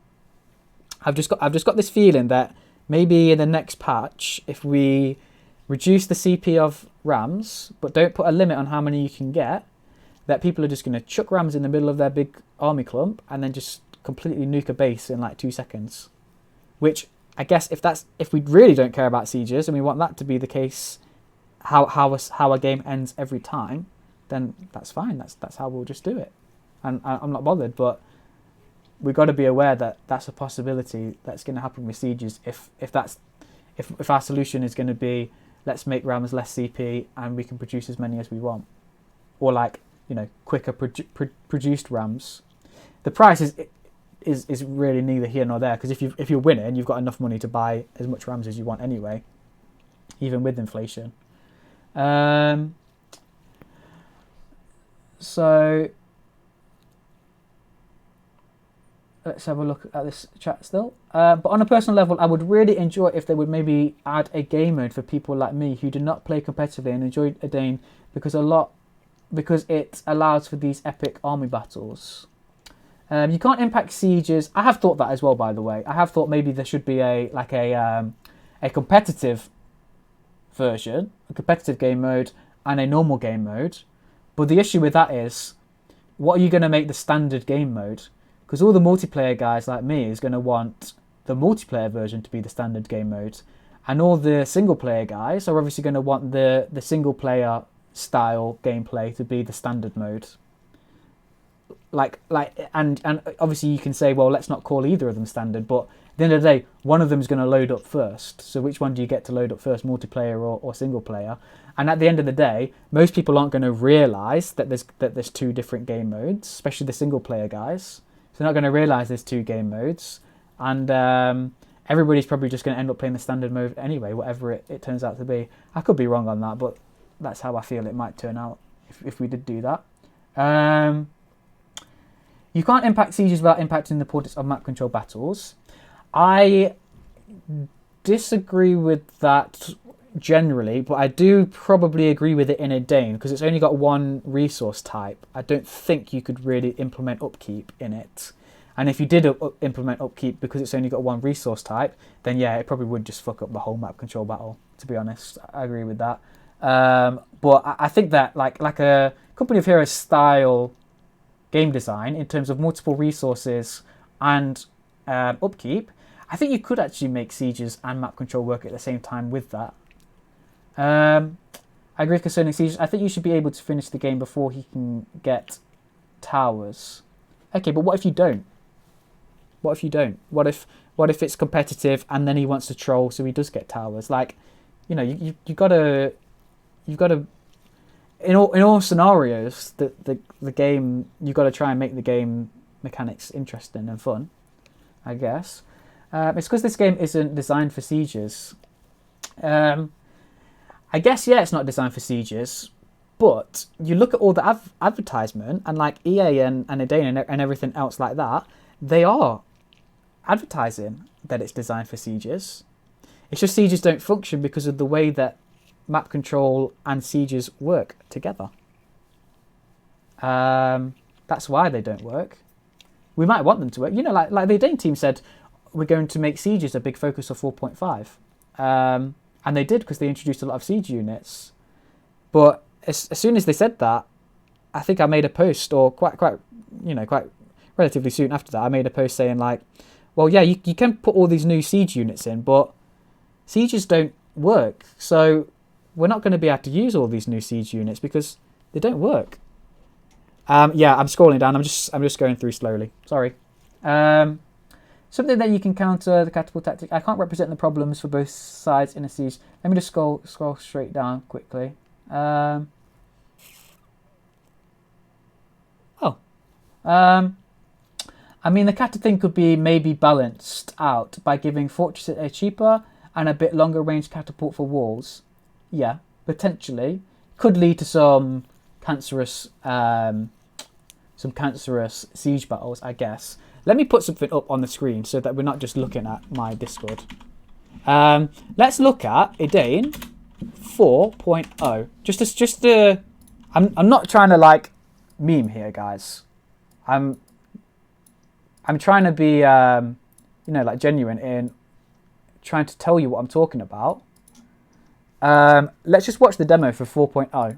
I've just got this feeling that maybe in the next patch, if we reduce the CP of rams, but don't put a limit on how many you can get, that people are just going to chuck rams in the middle of their big army clump and then just completely nuke a base in like 2 seconds. Which I guess if we really don't care about sieges and we want that to be the case, how a game ends every time, then that's fine. That's how we'll just do it. And I'm not bothered, but we've got to be aware that that's a possibility that's going to happen with sieges. If our solution is going to be let's make rams less CP and we can produce as many as we want, or like quicker produced rams, the price is really neither here nor there, because if you're winning, you've got enough money to buy as much rams as you want anyway, even with inflation. So let's have a look at this chat still. But on a personal level, I would really enjoy if they would maybe add a game mode for people like me who do not play competitively and enjoy Edain because it allows for these epic army battles. You can't impact sieges. I have thought that as well, by the way. I have thought maybe there should be a competitive version, a competitive game mode, and a normal game mode. But the issue with that is, what are you going to make the standard game mode? Because all the multiplayer guys like me is going to want the multiplayer version to be the standard game mode, and all the single player guys are obviously going to want the single player style gameplay to be the standard mode. And obviously you can say, well, let's not call either of them standard, but at the end of the day, one of them is going to load up first. So which one do you get to load up first, multiplayer or single player? And at the end of the day, most people aren't going to realise that there's two different game modes, especially the single player guys. So they're not going to realise there's two game modes, and everybody's probably just going to end up playing the standard mode anyway, whatever it turns out to be. I could be wrong on that, but that's how I feel it might turn out if we did do that. You can't impact sieges without impacting the importance of map control battles. I disagree with that generally, but I do probably agree with it in Edain, because it's only got one resource type. I don't think you could really implement upkeep in it. And if you did implement upkeep because it's only got one resource type, then yeah, it probably would just fuck up the whole map control battle, to be honest. I agree with that. But I think that like a Company of Heroes style game design in terms of multiple resources and upkeep, I think you could actually make sieges and map control work at the same time with that. I agree concerning sieges. I think you should be able to finish the game before he can get towers. Okay, but what if you don't? What if you don't? What if it's competitive and then he wants to troll so he does get towers? Like, you gotta in all scenarios, the game, you got to try and make the game mechanics interesting and fun, I guess. It's because this game isn't designed for sieges. I guess, yeah, it's not designed for sieges, but you look at all the advertisement and like EA and Edain and everything else like that, they are advertising that it's designed for sieges. It's just sieges don't function because of the way that map control and sieges work together. That's why they don't work. We might want them to work. Like the Edain team said, we're going to make sieges a big focus of 4.5. And they did, because they introduced a lot of siege units. But as soon as they said that, I think I made a post, or quite relatively soon after that, I made a post saying like, well, yeah, you can put all these new siege units in, but sieges don't work. So we're not going to be able to use all these new siege units because they don't work. Yeah, I'm scrolling down. I'm just going through slowly. Sorry. Something that you can counter the catapult tactic. I can't represent the problems for both sides in a siege. Let me just scroll straight down quickly. Oh. I mean, the cata thing could be maybe balanced out by giving fortresses a cheaper and a bit longer range catapult for walls. Yeah, potentially. Could lead to some cancerous siege battles, I guess. Let me put something up on the screen so that we're not just looking at my Discord. Let's look at Edain 4.0. I'm not trying to like meme here, guys. I'm trying to be like genuine in trying to tell you what I'm talking about. Let's just watch the demo for 4.0.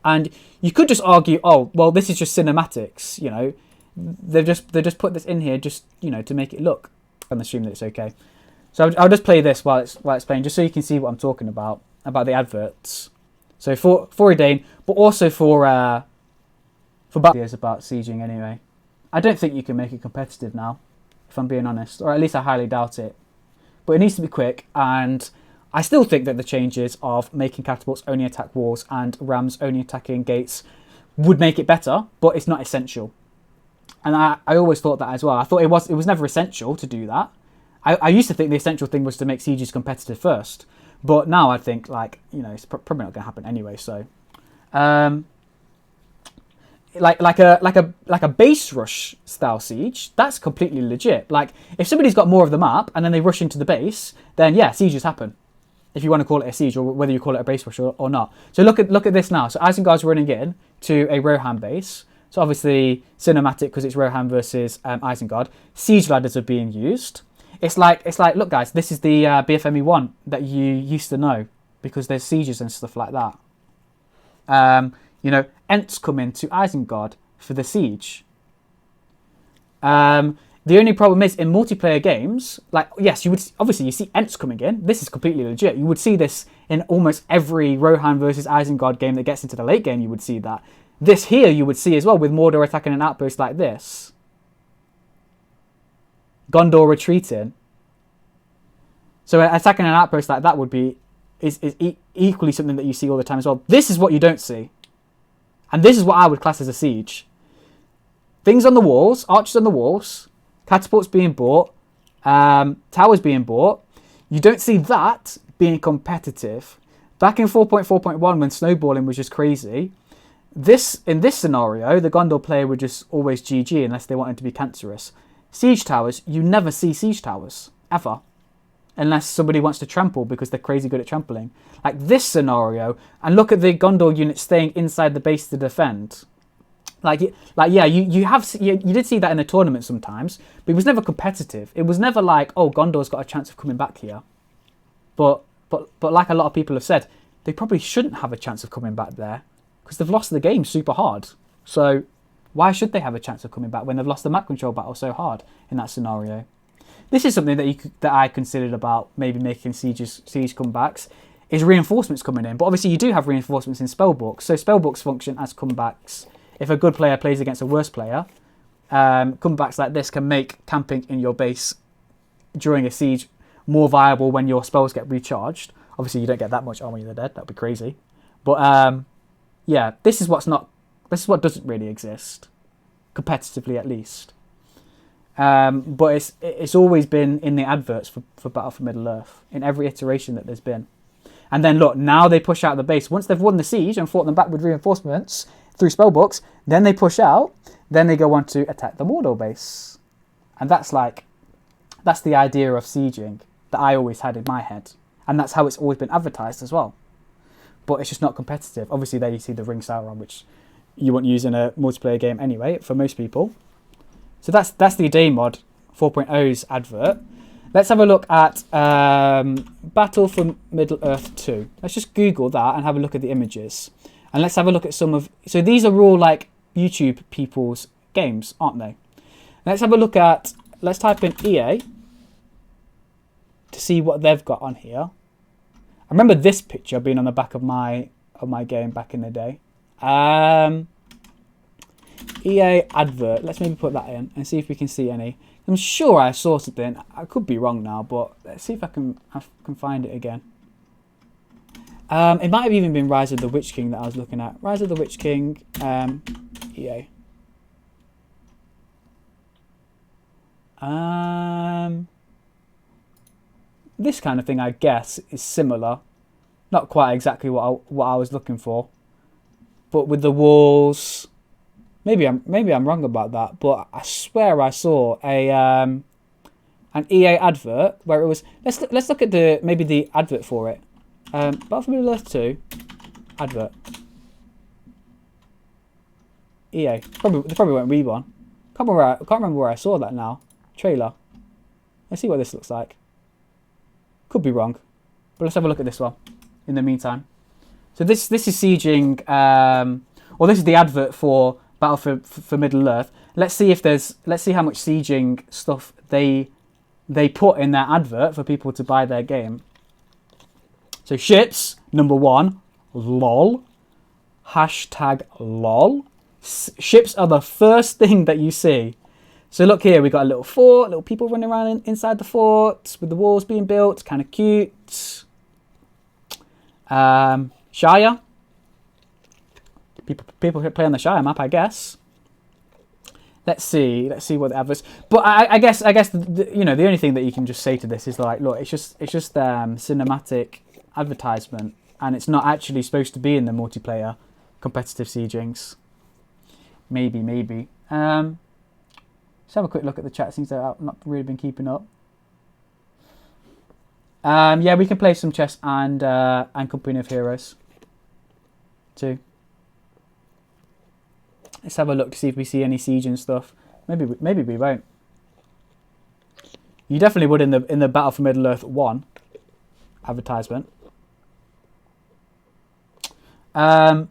And you could just argue, oh, well, this is just cinematics, you know. They've just put this in here just, you know, to make it look on the stream that it's okay. So I'll just play this while it's playing, just so you can see what I'm talking about the adverts. So for Edain, but also for ideas about sieging anyway. I don't think you can make it competitive now, if I'm being honest, or at least I highly doubt it. But it needs to be quick, and I still think that the changes of making catapults only attack walls and rams only attacking gates would make it better, but it's not essential. And I always thought that as well. I thought it was never essential to do that. I used to think the essential thing was to make sieges competitive first, but now I think, like, you know, it's probably not going to happen anyway. So, like a base rush style siege, that's completely legit. Like, if somebody's got more of the map and then they rush into the base, then yeah, sieges happen. If you want to call it a siege, or whether you call it a base rush or not. So look at this now. So Isengard's running in to a Rohan base. So obviously cinematic because it's Rohan versus Isengard. Siege ladders are being used. It's like look, guys, this is the BFME 1 that you used to know because there's sieges and stuff like that. You know, Ents come into Isengard for the siege. The only problem is in multiplayer games, like, yes, you see Ents coming in. This is completely legit. You would see this in almost every Rohan versus Isengard game that gets into the late game. You would see that. This here you would see as well with Mordor attacking an outpost like this. Gondor retreating. So attacking an outpost like that would be is equally something that you see all the time as well. This is what you don't see. And this is what I would class as a siege. Things on the walls, archers on the walls, catapults being bought, towers being bought. You don't see that being competitive. Back in 4.4.1 when snowballing was just crazy, in this scenario, the Gondor player would just always GG unless they wanted to be cancerous. Siege towers, you never see siege towers, ever. Unless somebody wants to trample because they're crazy good at trampling. Like this scenario, and look at the Gondor unit staying inside the base to defend. Yeah, you did see that in the tournament sometimes, but it was never competitive. It was never like, oh, Gondor's got a chance of coming back here. But like a lot of people have said, they probably shouldn't have a chance of coming back there because they've lost the game super hard. So why should they have a chance of coming back when they've lost the map control battle so hard in that scenario? This is something that I considered about maybe making siege comebacks, is reinforcements coming in. But obviously you do have reinforcements in spellbooks, so spellbooks function as comebacks. If a good player plays against a worse player, comebacks like this can make camping in your base during a siege more viable when your spells get recharged. Obviously you don't get that much armor when you're dead, that'd be crazy. But yeah, this is what doesn't really exist, competitively at least. But it's always been in the adverts for Battle for Middle-earth, in every iteration that there's been. And then look, now they push out the base. Once they've won the siege and fought them back with reinforcements through spellbooks, then they push out, then they go on to attack the Mordor base. And that's the idea of sieging that I always had in my head. And that's how it's always been advertised as well. But it's just not competitive. Obviously there you see the Ring Sauron, which you won't use in a multiplayer game anyway, for most people. So that's the Edain mod 4.0's advert. Let's have a look at Battle for Middle-earth 2. Let's just Google that and have a look at the images. And let's have a look at some of... So these are all like YouTube people's games, aren't they? Let's have a look at... Let's type in EA to see what they've got on here. I remember this picture being on the back of my game back in the day. EA advert. Let's maybe put that in and see if we can see any. I'm sure I saw something. I could be wrong now, but let's see if I can find it again. It might have even been Rise of the Witch King that I was looking at. Rise of the Witch King, EA. This kind of thing, I guess, is similar. Not quite exactly what I was looking for, but with the walls. Maybe I'm wrong about that, but I swear I saw an EA advert where it was. Let's look at the advert for it. Battlefield Middle-earth 2 advert. EA. They probably won't read one. Can't remember where I saw that now. Trailer. Let's see what this looks like. Could be wrong, but let's have a look at this one. In the meantime, so this is sieging, or this is the advert for Battlefield for Middle-earth. Let's see how much sieging stuff they put in their advert for people to buy their game. So ships, number 1, lol. Hashtag lol. Ships are the first thing that you see. So look here, we got a little fort, little people running around inside the fort with the walls being built. Kind of cute. Shire. People play on the Shire map, I guess. Let's see what the adverts. But I guess the only thing that you can just say to this is like, look, it's just cinematic advertisement, and it's not actually supposed to be in the multiplayer competitive siegings. Maybe. Let's have a quick look at the chat. Seems that I've not really been keeping up. Yeah, we can play some chess and Company of Heroes too. Let's have a look to see if we see any siege and stuff. Maybe we won't. You definitely would in the Battle for Middle-earth 1 advertisement. So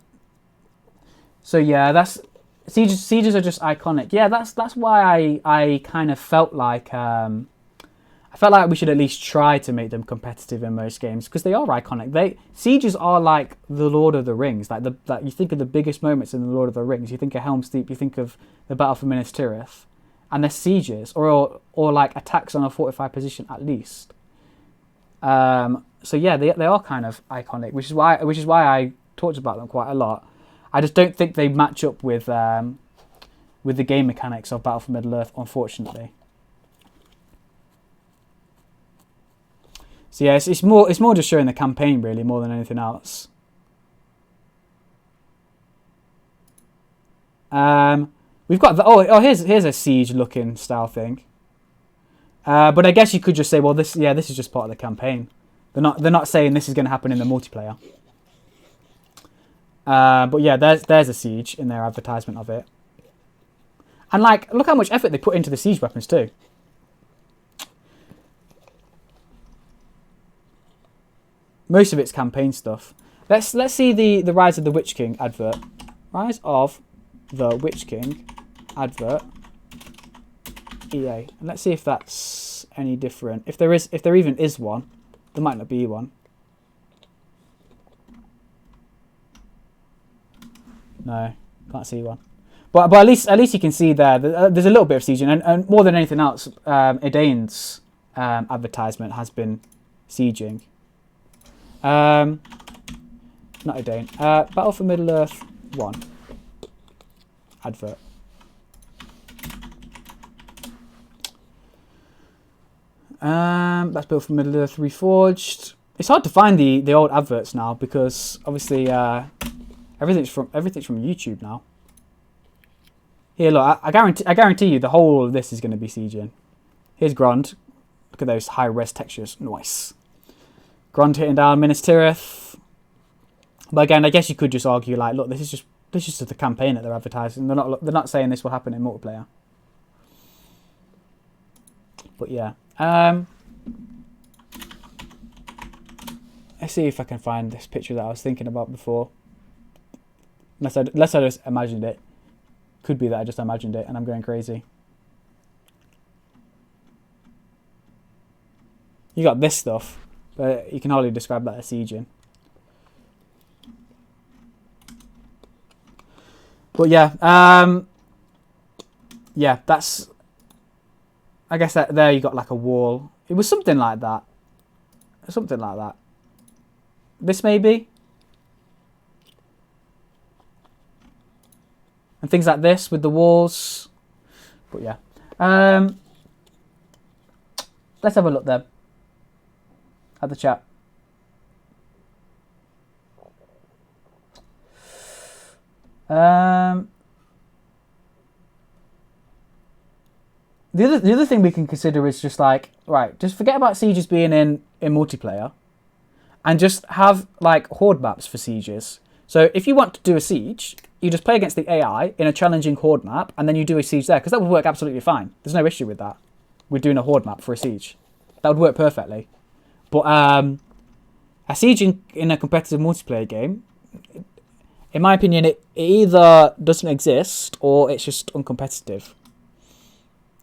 yeah, that's sieges are just iconic. Yeah, that's why I kind of felt like we should at least try to make them competitive in most games, because they are iconic. Sieges are like the Lord of the Rings. Like you think of the biggest moments in the Lord of the Rings. You think of Helm's Deep. You think of the Battle for Minas Tirith, and they're sieges or like attacks on a fortified position at least. So yeah, they are kind of iconic, which is why I talked about them quite a lot. I just don't think they match up with the game mechanics of Battle for Middle-earth, unfortunately. So yeah, it's more just showing the campaign really, more than anything else. We've got here's a siege looking style thing. But I guess you could just say, well, this is just part of the campaign. They're not saying this is going to happen in the multiplayer. But yeah, there's a siege in their advertisement of it. And like, look how much effort they put into the siege weapons too. Most of it's campaign stuff. Let's see the Rise of the Witch King advert. Rise of the Witch King advert. EA. And let's see if that's any different. If there even is one, there might not be one. No, can't see one. But at least you can see there's a little bit of sieging, and more than anything else, Edain's advertisement has been sieging. Not Edain. Battle for Middle-earth 1 advert. That's Battle for Middle-earth Reforged. It's hard to find the old adverts now, because obviously everything's from YouTube now. Here, look, I guarantee you the whole of this is going to be sieging. Here's Grond. Look at those high-res textures. Nice. Grond hitting down Minas Tirith. But again, I guess you could just argue like, look, this is just the campaign that they're advertising. They're not saying this will happen in multiplayer. But yeah, let's see if I can find this picture that I was thinking about before. Unless I just imagined it. Could be that I just imagined it and I'm going crazy. You got this stuff, but you can hardly describe that as sieging. But yeah, yeah, that's... I guess that there you got like a wall. It was something like that. Something like that. This maybe? And things like this with the walls. But yeah. Let's have a look then. At the chat. The other thing we can consider is just like, right, just forget about sieges being in multiplayer and just have like horde maps for sieges. So if you want to do a siege, you just play against the AI in a challenging horde map and then you do a siege there, because that would work absolutely fine. There's no issue with that. We're doing a horde map for a siege. That would work perfectly. But a siege in a competitive multiplayer game, in my opinion, it either doesn't exist or it's just uncompetitive.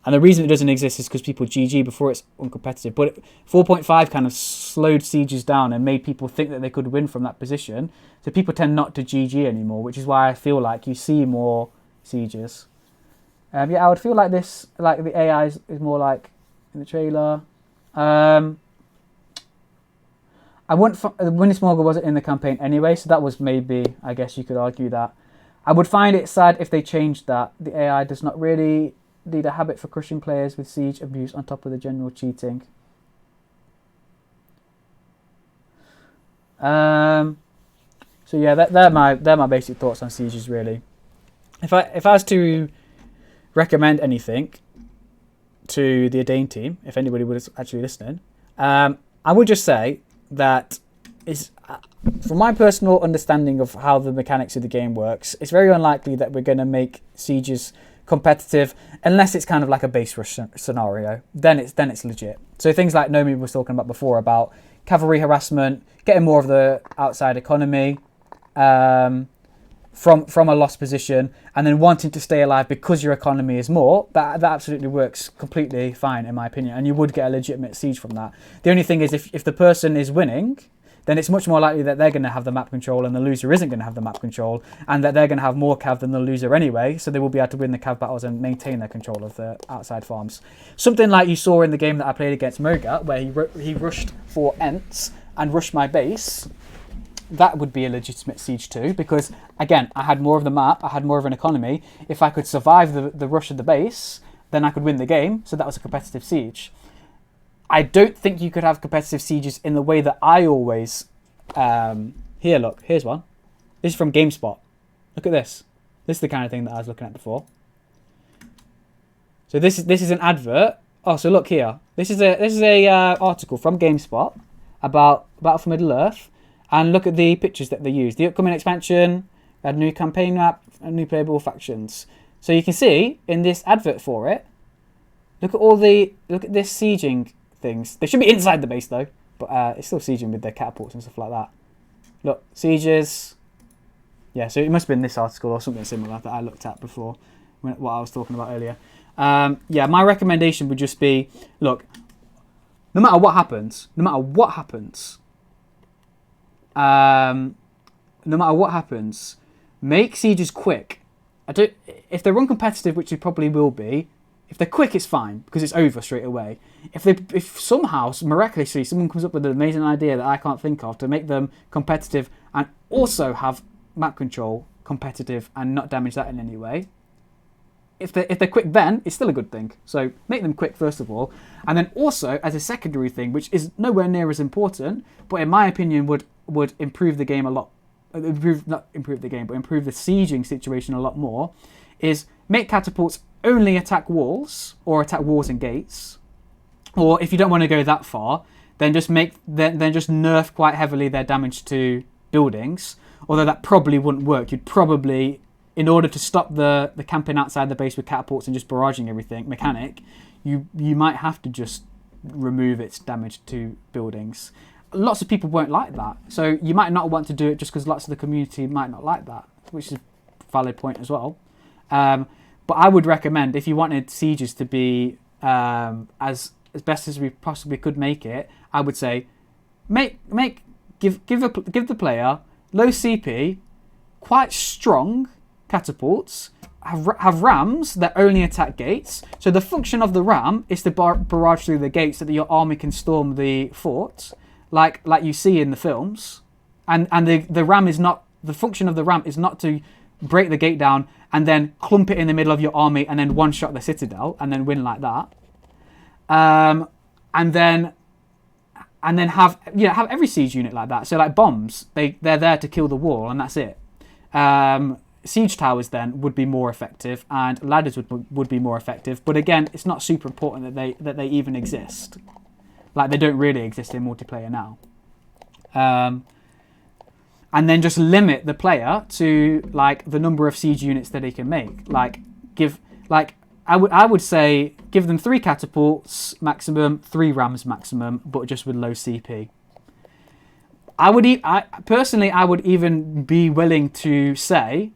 And the reason it doesn't exist is because people GG before it's uncompetitive. But 4.5 kind of slowed sieges down and made people think that they could win from that position. So people tend not to GG anymore, which is why I feel like you see more sieges. Yeah, I would feel like this, like the AI is more like in the trailer. I wouldn't. Winnismoggle wasn't in the campaign anyway, so that was maybe, I guess you could argue that. I would find it sad if they changed that. The AI does not really lead a habit for crushing players with siege abuse on top of the general cheating. So yeah, they're my basic thoughts on sieges really. If I was to recommend anything to the Edain team, if anybody was actually listening, I would just say that is, from my personal understanding of how the mechanics of the game works, it's very unlikely that we're going to make sieges competitive unless it's kind of like a base rush scenario. Then it's legit. So things like Nomi was talking about before about cavalry harassment, getting more of the outside economy from a lost position, and then wanting to stay alive because your economy is more, that absolutely works completely fine in my opinion, and you would get a legitimate siege from that. The only thing is if the person is winning, then it's much more likely that they're going to have the map control and the loser isn't going to have the map control, and that they're going to have more cav than the loser anyway, so they will be able to win the cav battles and maintain their control of the outside farms. Something like you saw in the game that I played against Moga, where he rushed 4 Ents and rushed my base. That would be a legitimate siege too, because again, I had more of the map, I had more of an economy. If I could survive the rush of the base, then I could win the game, so that was a competitive siege. I don't think you could have competitive sieges in the way that I always... Here, look. Here's one. This is from GameSpot. Look at this. This is the kind of thing that I was looking at before. So this is an advert. Oh, so look here. This is a article from GameSpot about Battle for Middle-earth. And look at the pictures that they use. The upcoming expansion, a new campaign map, and new playable factions. So you can see in this advert for it, look at this sieging things. They should be inside the base though, but it's still sieging with their catapults and stuff like that. Look, sieges. Yeah, so it must have been this article or something similar that I looked at before, what I was talking about earlier. Yeah, my recommendation would just be, look, no matter what happens, make sieges quick. If they're uncompetitive, which they probably will be, if they're quick, it's fine because it's over straight away. If somehow, miraculously, someone comes up with an amazing idea that I can't think of to make them competitive and also have map control competitive and not damage that in any way, if they're quick, then it's still a good thing. So make them quick first of all, and then also as a secondary thing, which is nowhere near as important, but in my opinion would improve the game a lot. Improve the sieging situation a lot more. Is make catapults only attack walls or attack walls and gates, or if you don't want to go that far, then just nerf quite heavily their damage to buildings. Although that probably wouldn't work. You'd probably, in order to stop the camping outside the base with catapults and just barraging everything mechanic, you might have to just remove its damage to buildings. Lots of people won't like that, so you might not want to do it just because lots of the community might not like that, which is a valid point as well. But I would recommend, if you wanted sieges to be as best as we possibly could make it, I would say give the player low CP, quite strong catapults, have rams that only attack gates. So the function of the ram is to barrage through the gates so that your army can storm the fort, like you see in the films. And the ram is not, the function of the ram is not to break the gate down and then clump it in the middle of your army and then one shot the citadel and then win like that. And then have every siege unit like that. So like bombs, they're there to kill the wall and that's it. Siege towers then would be more effective, and ladders would be more effective. But again, it's not super important that they even exist. Like, they don't really exist in multiplayer now. And then just limit the player to like the number of siege units that they can make. I would say give them 3 catapults maximum, 3 rams maximum, but just with low CP. I would even be willing to say,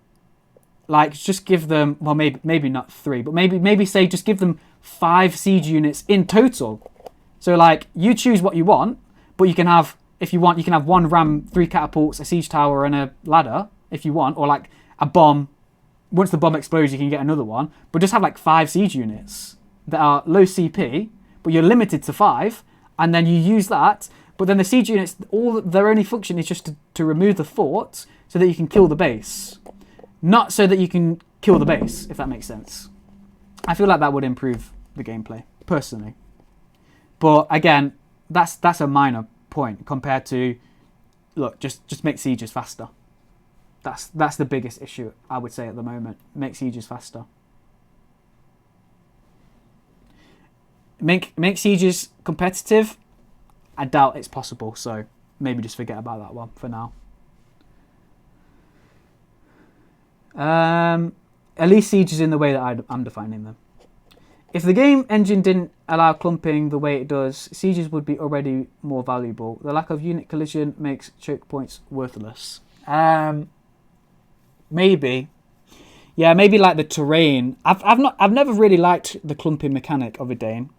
like, just give them, well, maybe not 3, but maybe say just give them 5 siege units in total. So like, you choose what you want, but you can have, if you want, you can have 1 ram, 3 catapults, a siege tower, and a ladder if you want, or like a bomb. Once the bomb explodes, you can get another one, but just have like 5 siege units that are low CP, but you're limited to 5, and then you use that. But then the siege units, their only function is just to remove the fort so that you can kill the base. Not so that you can kill the base, if that makes sense. I feel like that would improve the gameplay, personally. But again, that's a minor point compared to, look, just make sieges faster. That's the biggest issue, I would say, at the moment. Make sieges faster. Make sieges competitive. I doubt it's possible, so maybe just forget about that one for now. At least sieges in the way that I'm defining them. If the game engine didn't allow clumping the way it does, sieges would be already more valuable. The lack of unit collision makes choke points worthless. Maybe. Yeah, maybe like the terrain. I've never really liked the clumping mechanic of Edain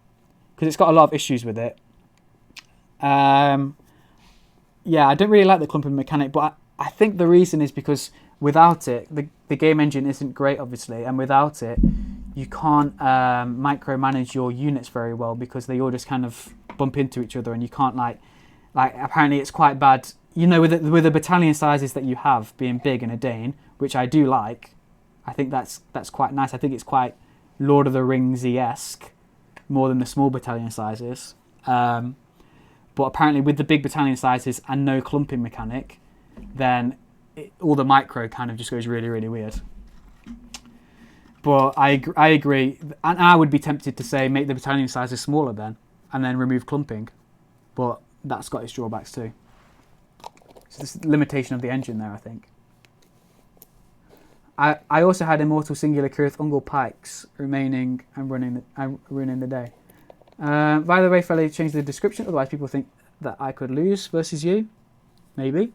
because it's got a lot of issues with it. Yeah, I don't really like the clumping mechanic, but I think the reason is because without it, the game engine isn't great, obviously, and without it, you can't micromanage your units very well because they all just kind of bump into each other, and you can't like apparently it's quite bad. You know, with the battalion sizes that you have being big in Edain, which I do like, I think that's quite nice. I think it's quite Lord of the Rings-esque more than the small battalion sizes. But apparently with the big battalion sizes and no clumping mechanic, then all the micro kind of just goes really, really weird. But I agree, and I would be tempted to say make the battalion sizes smaller then, and then remove clumping. But that's got its drawbacks too. So this is the limitation of the engine there, I think. I also had Immortal Singular Kurth Ungle Pikes remaining and ruining the day. By the way, Felly, change the description, otherwise people think that I could lose versus you. Maybe.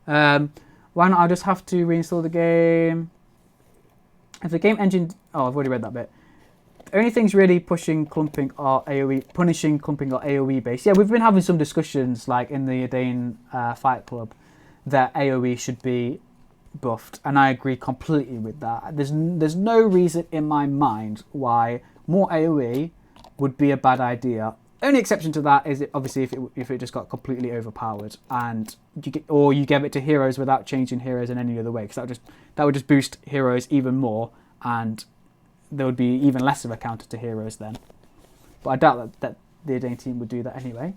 Why not? I'll just have to reinstall the game. If the game engine... Oh, I've already read that bit. The only things really punishing clumping are AoE based. Yeah, we've been having some discussions, like in the Edain Fight Club, that AoE should be buffed, and I agree completely with that. There's no reason in my mind why more AoE would be a bad idea. Only exception to that is obviously if it just got completely overpowered and you gave it to heroes without changing heroes in any other way, because that would just boost heroes even more, and there would be even less of a counter to heroes then. But I doubt that the Edain team would do that anyway.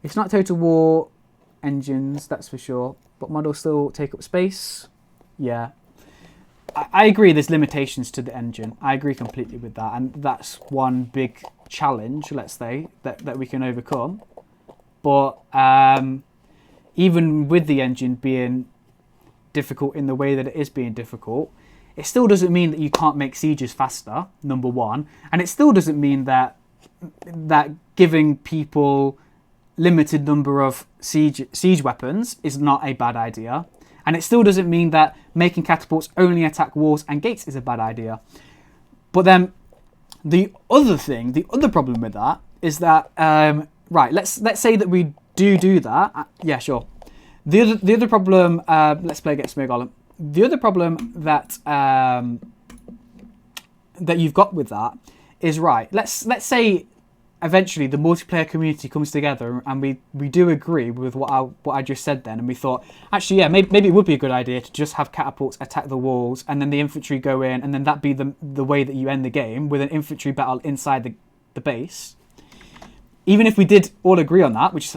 It's not Total War engines, that's for sure, but models still take up space. Yeah. I agree there's limitations to the engine. I agree completely with that, and that's one big challenge, let's say, that we can overcome. But even with the engine being difficult in the way that it is being difficult, it still doesn't mean that you can't make sieges faster, number one, and it still doesn't mean that giving people limited number of siege weapons is not a bad idea. And it still doesn't mean that making catapults only attack walls and gates is a bad idea. But then the other problem with that is that, right, let's say that we do that. Yeah, sure. The other problem, let's play against Smear Golem. the other problem that that you've got with that is, right, let's say eventually the multiplayer community comes together and we do agree with what I just said then, and we thought, actually, yeah, maybe it would be a good idea to just have catapults attack the walls and then the infantry go in, and then that be the way that you end the game, with an infantry battle inside the base. Even if we did all agree on that, which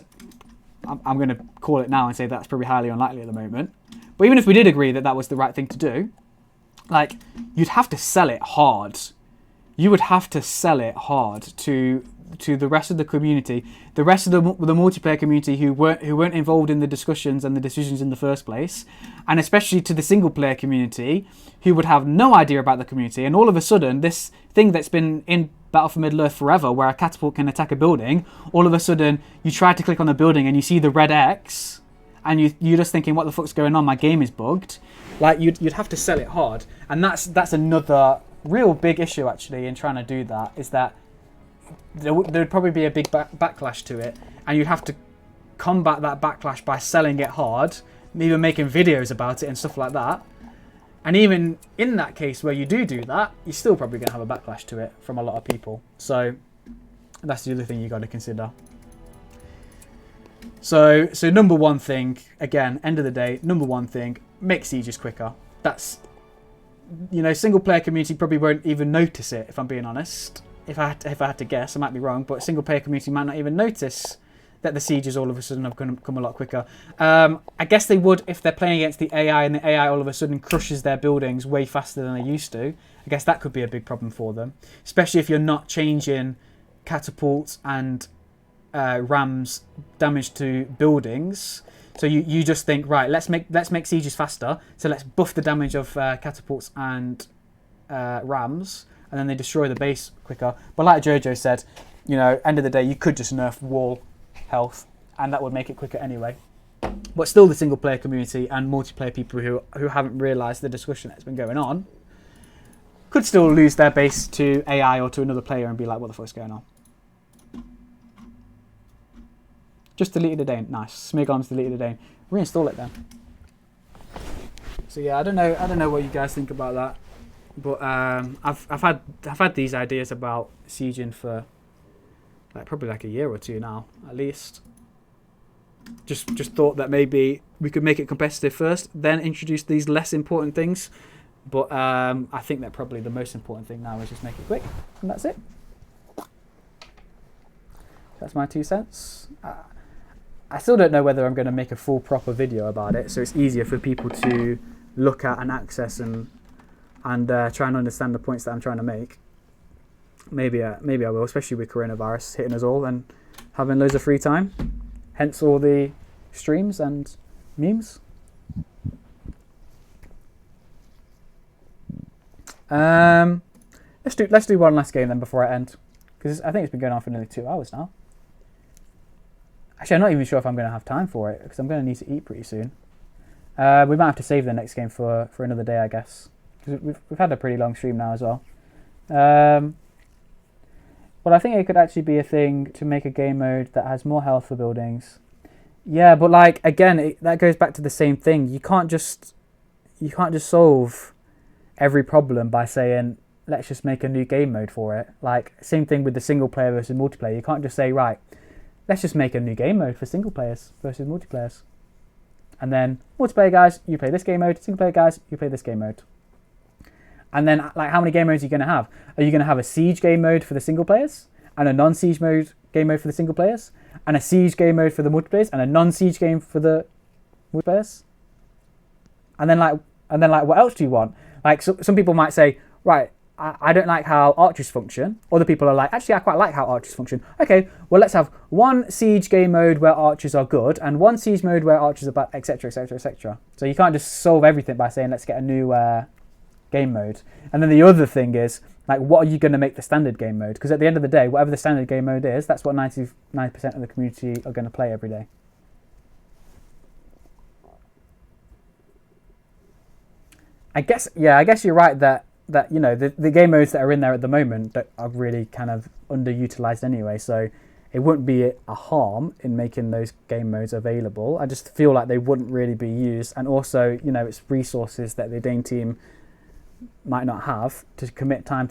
I'm going to call it now and say that's probably highly unlikely at the moment, but even if we did agree that that was the right thing to do, like, you'd have to sell it hard. You would have to sell it hard to the rest of the community, the rest of the multiplayer community who weren't involved in the discussions and the decisions in the first place, and especially to the single player community who would have no idea about the community. And all of a sudden, this thing that's been in Battle for Middle-earth forever, where a catapult can attack a building, all of a sudden you try to click on the building and you see the red X, and you're just thinking, what the fuck's going on? My game is bugged. Like, you'd have to sell it hard, and that's another real big issue actually in trying to do that, is that there'd probably be a big backlash to it, and you'd have to combat that backlash by selling it hard, even making videos about it and stuff like that. And even in that case where you do that, you're still probably going to have a backlash to it from a lot of people. So that's the other thing you got to consider. So number one thing, again, end of the day, number one thing, make sieges quicker. That's, single player community probably won't even notice it, if I'm being honest. If I had to guess, I might be wrong, but single player community might not even notice that the sieges all of a sudden have come a lot quicker. I guess they would if they're playing against the AI, and the AI all of a sudden crushes their buildings way faster than they used to. I guess that could be a big problem for them, especially if you're not changing catapults and rams damage to buildings. So you just think, right, let's make sieges faster, so let's buff the damage of catapults and rams, and then they destroy the base quicker. But like Jojo said, end of the day, you could just nerf wall health, and that would make it quicker anyway. But still, the single player community and multiplayer people who haven't realised the discussion that's been going on could still lose their base to AI or to another player and be like, what the fuck's going on? Just deleted Edain. Nice. Smigarm's deleted Edain. Reinstall it then. So yeah, I don't know what you guys think about that. But I've had these ideas about sieging for probably a year or two now, at least. Just thought that maybe we could make it competitive first, then introduce these less important things. But I think that probably the most important thing now is just make it quick, and that's it. That's my 2 cents. I still don't know whether I'm going to make a full proper video about it, so it's easier for people to look at and access and try and understand the points that I'm trying to make. Maybe I will, especially with coronavirus hitting us all and having loads of free time. Hence all the streams and memes. Let's do one last game then before I end, because I think it's been going on for nearly 2 hours now. Actually, I'm not even sure if I'm going to have time for it, because I'm going to need to eat pretty soon. We might have to save the next game for another day, I guess, because we've had a pretty long stream now as well. Well, I think it could actually be a thing to make a game mode that has more health for buildings. Yeah, but again, that goes back to the same thing. You can't just solve every problem by saying, let's just make a new game mode for it. Same thing with the single player versus multiplayer. You can't just say, right, let's just make a new game mode for single players versus multiplayers. And then multiplayer guys, you play this game mode. Single player guys, you play this game mode. And then, how many game modes are you going to have? Are you going to have a siege game mode for the single players, and a non-siege game mode for the single players, and a siege game mode for the multiplayers, and a non-siege game for the multiplayers? And then, what else do you want? Some people might say, right, I don't like how archers function. Other people are like, actually, I quite like how archers function. Okay, well, let's have one siege game mode where archers are good, and one siege mode where archers are bad, etc., etc., etc. So you can't just solve everything by saying, let's get a new game mode. And then the other thing is, what are you going to make the standard game mode? Because at the end of the day, whatever the standard game mode is, that's what 99% of the community are going to play every day. I guess you're right that the game modes that are in there at the moment that are really kind of underutilized anyway. So it wouldn't be a harm in making those game modes available. I just feel like they wouldn't really be used, and also, you know, it's resources that the Edain team might not have to commit time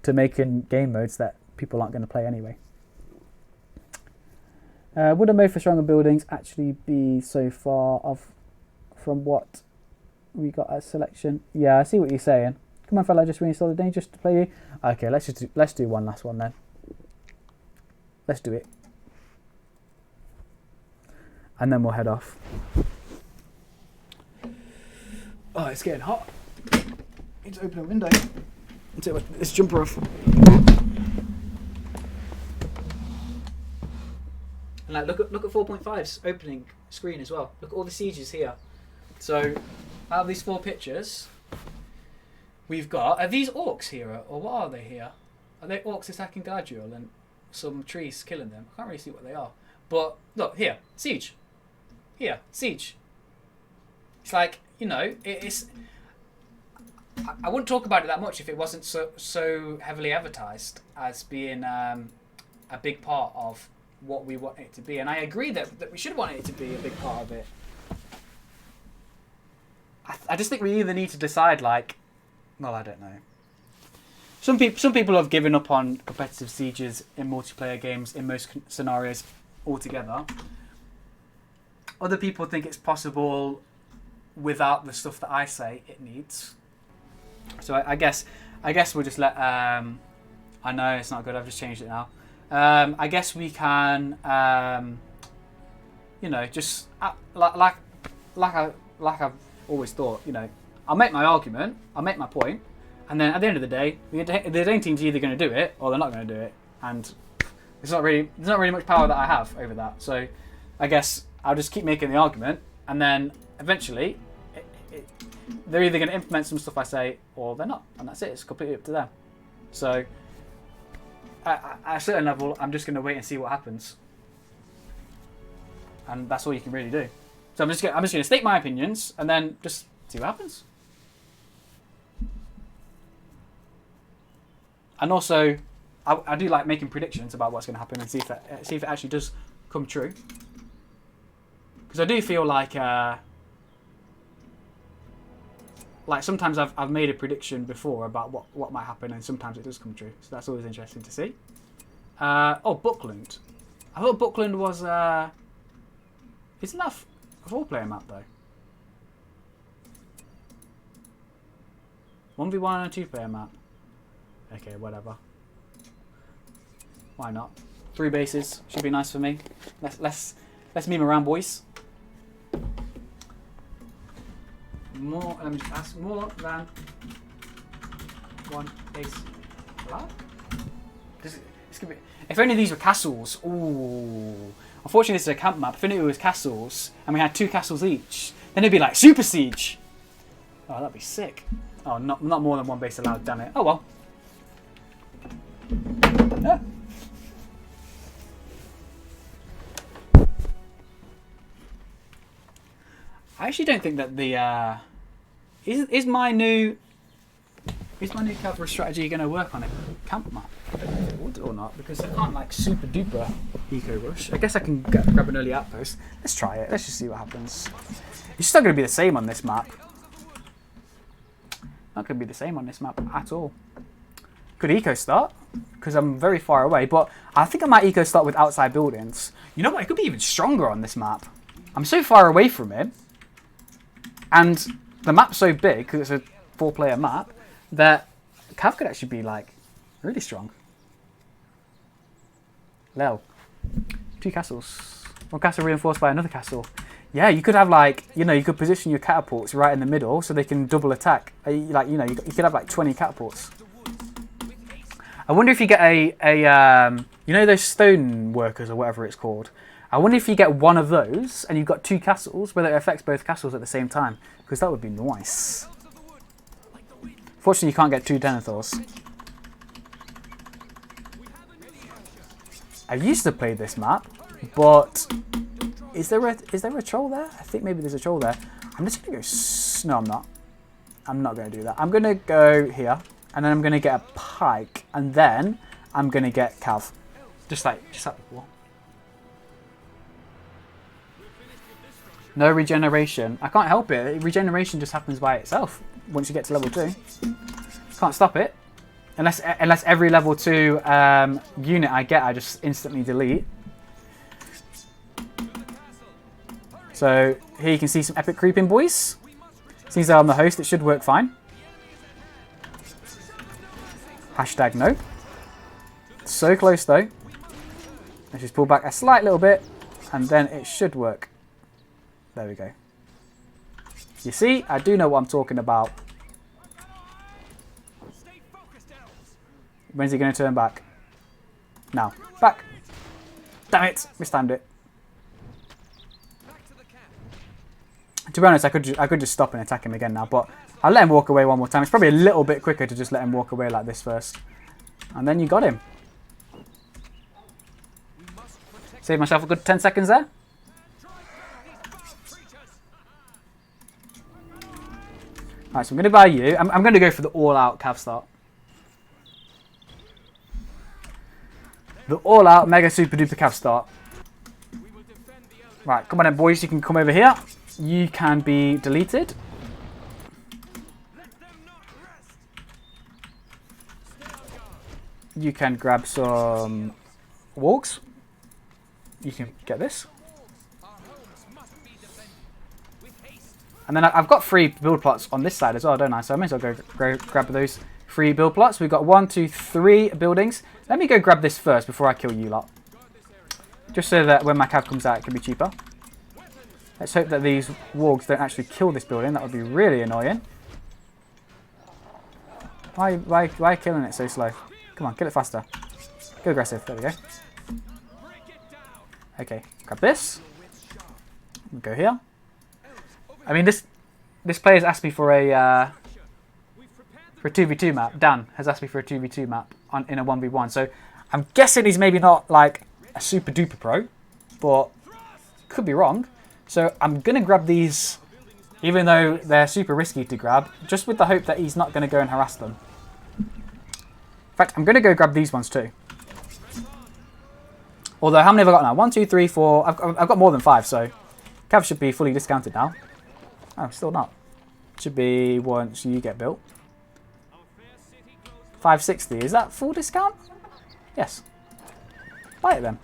to making game modes that people aren't going to play anyway. Would a mode for stronger buildings actually be so far off from what we got as selection? Yeah, I see what you're saying. Come on, fella, just reinstall the Edain just to play you. Okay, let's do one last one then. Let's do it, and then we'll head off. Oh, it's getting hot. Need to open a window and take this jumper off. And like, look at 4.5's opening screen as well. Look at all the sieges here. So, out of these 4 pictures, we've got, are these orcs here, or what are they here? Are they orcs attacking Galadriel and some trees killing them? I can't really see what they are. But look here, siege. Here, siege. It's like, you know, it's. I wouldn't talk about it that much if it wasn't so heavily advertised as being a big part of what we want it to be. And I agree that we should want it to be a big part of it. I just think we either need to decide, like, well, I don't know. Some people have given up on competitive sieges in multiplayer games in most scenarios altogether. Other people think it's possible without the stuff that I say it needs. So I guess we'll just let. I know it's not good. I've just changed it now. I guess we can. You know, just like I've always thought. You know, I'll make my argument. I'll make my point. And then at the end of the day, the Edain team's either going to do it or they're not going to do it, and there's not really much power that I have over that. So I guess I'll just keep making the argument, and then eventually they're either going to implement some stuff I say or they're not, and that's it. It's completely up to them. So at a certain level, I'm just going to wait and see what happens, and that's all you can really do. So I'm just going to state my opinions and then just see what happens. And also, I do like making predictions about what's going to happen and see if it actually does come true. Because I do feel like sometimes I've made a prediction before about what might happen, and sometimes it does come true. So that's always interesting to see. Buckland. I thought Buckland was isn't that a 4-player map though? 1v1 and a 2-player map. Okay, whatever. Why not? 3 bases should be nice for me. Let's meme around, boys. Let me just ask, more than 1 base. What? This could be. If only these were castles. Ooh. Unfortunately, this is a camp map. If only it was castles, and we had 2 castles each, then it'd be like Super Siege. Oh, that'd be sick. Oh, not more than 1 base allowed. Damn it. Oh well. Yeah. I actually don't think that the is my new cavalry strategy going to work on a camp map? I don't know if it would or not, because I can't like super duper eco rush. I guess I can grab an early outpost. Let's try it. Let's just see what happens. It's just not going to be the same on this map. Not going to be the same on this map at all. Could eco start, because I'm very far away, but I think I might eco start with outside buildings. You know what? It could be even stronger on this map. I'm so far away from it, and the map's so big, because it's a 4-player map, that Cav could actually be like really strong. Lel. 2 castles. 1 castle reinforced by another castle. Yeah, you could have like, you know, you could position your catapults right in the middle so they can double attack. Like, you know, you could have like 20 catapults. I wonder if you get you know, those stone workers or whatever it's called. I wonder if you get one of those and you've got 2 castles, whether it affects both castles at the same time, because that would be nice. Fortunately, you can't get 2 Denethors. I used to play this map, but is there a troll there? I think maybe there's a troll there. I'm just gonna go. No, I'm not. I'm not gonna do that. I'm gonna go here, and then I'm gonna get a pike, and then I'm gonna get Cav, just like before. No regeneration. I can't help it. Regeneration just happens by itself once you get to level 2. Can't stop it. Unless every level 2 unit I get, I just instantly delete. So here you can see some epic creeping, boys. Since I'm the host, it should work fine. Hashtag no. So close though. Let's just pull back a slight little bit and then it should work. There we go. You see, I do know what I'm talking about. When's he going to turn back? Now. Back. Damn it. Mistimed it. To be honest, I could just stop and attack him again now, but I'll let him walk away one more time. It's probably a little bit quicker to just let him walk away like this first. And then you got him. Save myself a good 10 seconds there. Alright, so I'm going to buy you. I'm going to go for the all-out cav start. The all-out mega super duper cav start. Right, come on then boys, you can come over here. You can be deleted. You can grab some wargs. You can get this. And then I've got 3 build plots on this side as well, don't I? So I may as well go grab those 3 build plots. We've got 1, 2, 3 buildings. Let me go grab this first before I kill you lot. Just so that when my cav comes out, it can be cheaper. Let's hope that these wargs don't actually kill this building. That would be really annoying. Why are you killing it so slow? Come on, kill it faster. Go aggressive. There we go. Okay, grab this. We'll go here. I mean, this player's asked me for a 2v2 map. Dan has asked me for a 2v2 map in a 1v1. So I'm guessing he's maybe not like a super duper pro, but could be wrong. So I'm going to grab these, even though they're super risky to grab, just with the hope that he's not going to go and harass them. In fact, I'm going to go grab these ones too. Although, how many have I got now? 1, 2, 3, 4. I've got more than 5, so cav should be fully discounted now. Oh, still not. Should be once you get built. 560. Is that full discount? Yes. Buy it then.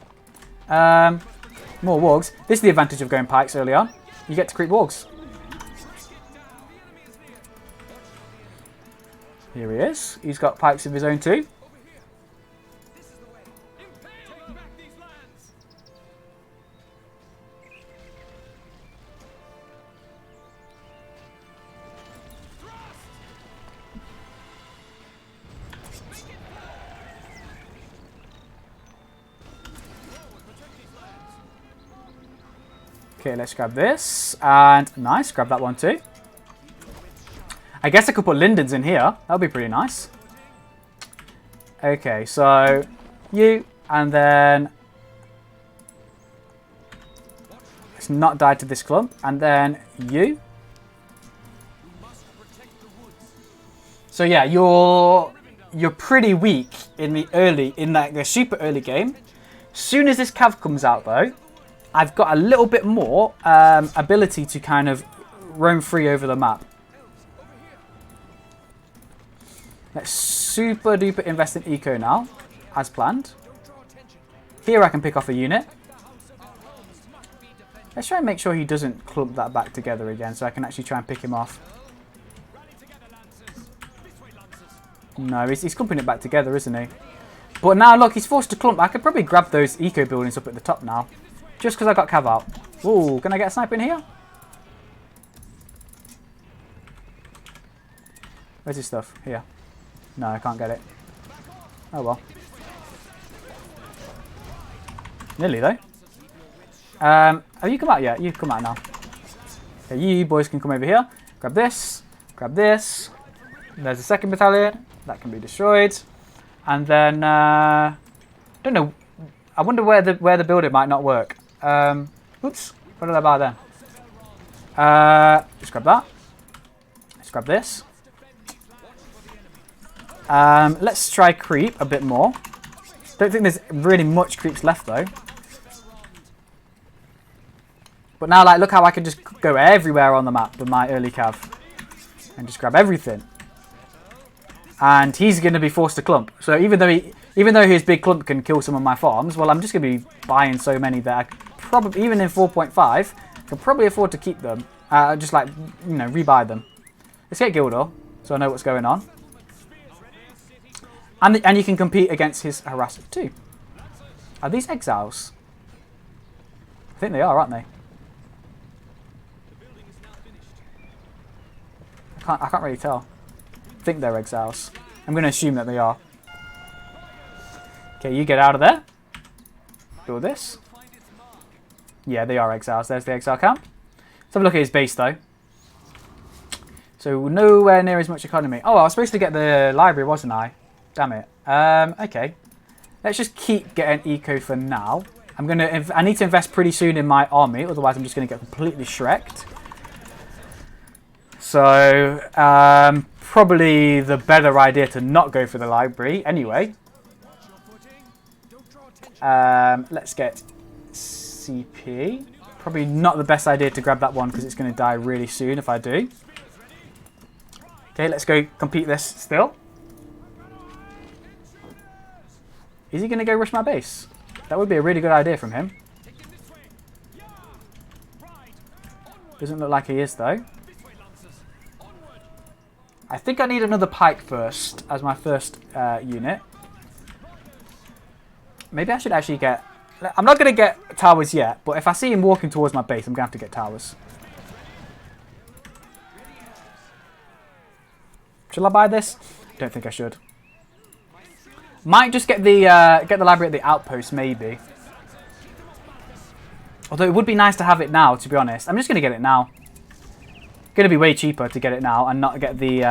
More wargs. This is the advantage of going pikes early on. You get to creep wargs. Here he is. He's got pikes of his own too. Okay, let's grab this. And nice, grab that one too. I guess I could put lindens in here. That would be pretty nice. Okay, so you, and then let's not die to this clump, and then you. So yeah, you're pretty weak in the super early game. Soon as this cav comes out though, I've got a little bit more ability to kind of roam free over the map. Let's super duper invest in eco now, as planned. Here I can pick off a unit. Let's try and make sure he doesn't clump that back together again, so I can actually try and pick him off. No, he's clumping it back together, isn't he? But now look, he's forced to clump. I could probably grab those eco buildings up at the top now. Just because I got cav out. Ooh, can I get a sniper in here? Where's his stuff? Here. No, I can't get it. Oh well. Nearly though. Have you come out yet? You've come out now. Okay, you boys can come over here. Grab this. Grab this. There's the second battalion. That can be destroyed. And then, don't know. I wonder where the building might not work. Oops. What did I buy then? Let's grab that. Let's grab this. Let's try creep a bit more. Don't think there's really much creeps left though. But now, like, look how I can just go everywhere on the map with my early cav. And just grab everything. And he's going to be forced to clump. So even though his big clump can kill some of my farms, well, I'm just going to be buying so many that I probably, even in 4.5, can probably afford to keep them. Just like, you know, rebuy them. Let's get Gildor, so I know what's going on. And you can compete against his harasser too. Are these exiles? I think they are, aren't they? I can't really tell. I think they're exiles. I'm going to assume that they are. Okay, you get out of there. Do this. Yeah, they are exiles. There's the exile camp. Let's have a look at his base, though. So, nowhere near as much economy. Oh, I was supposed to get the library, wasn't I? Damn it. Okay. Let's just keep getting eco for now. I need to invest pretty soon in my army, otherwise I'm just going to get completely shreked. So, probably the better idea to not go for the library anyway. Let's get CP. Probably not the best idea to grab that one because it's going to die really soon if I do. Okay, let's go compete this still. Is he going to go rush my base? That would be a really good idea from him. Doesn't look like he is though. I think I need another pike first as my first unit. Maybe I should actually get... I'm not going to get towers yet, but if I see him walking towards my base, I'm going to have to get towers. Shall I buy this? I don't think I should. Might just get the library at the outpost, maybe. Although it would be nice to have it now, to be honest. I'm just going to get it now. Going to be way cheaper to get it now and not get the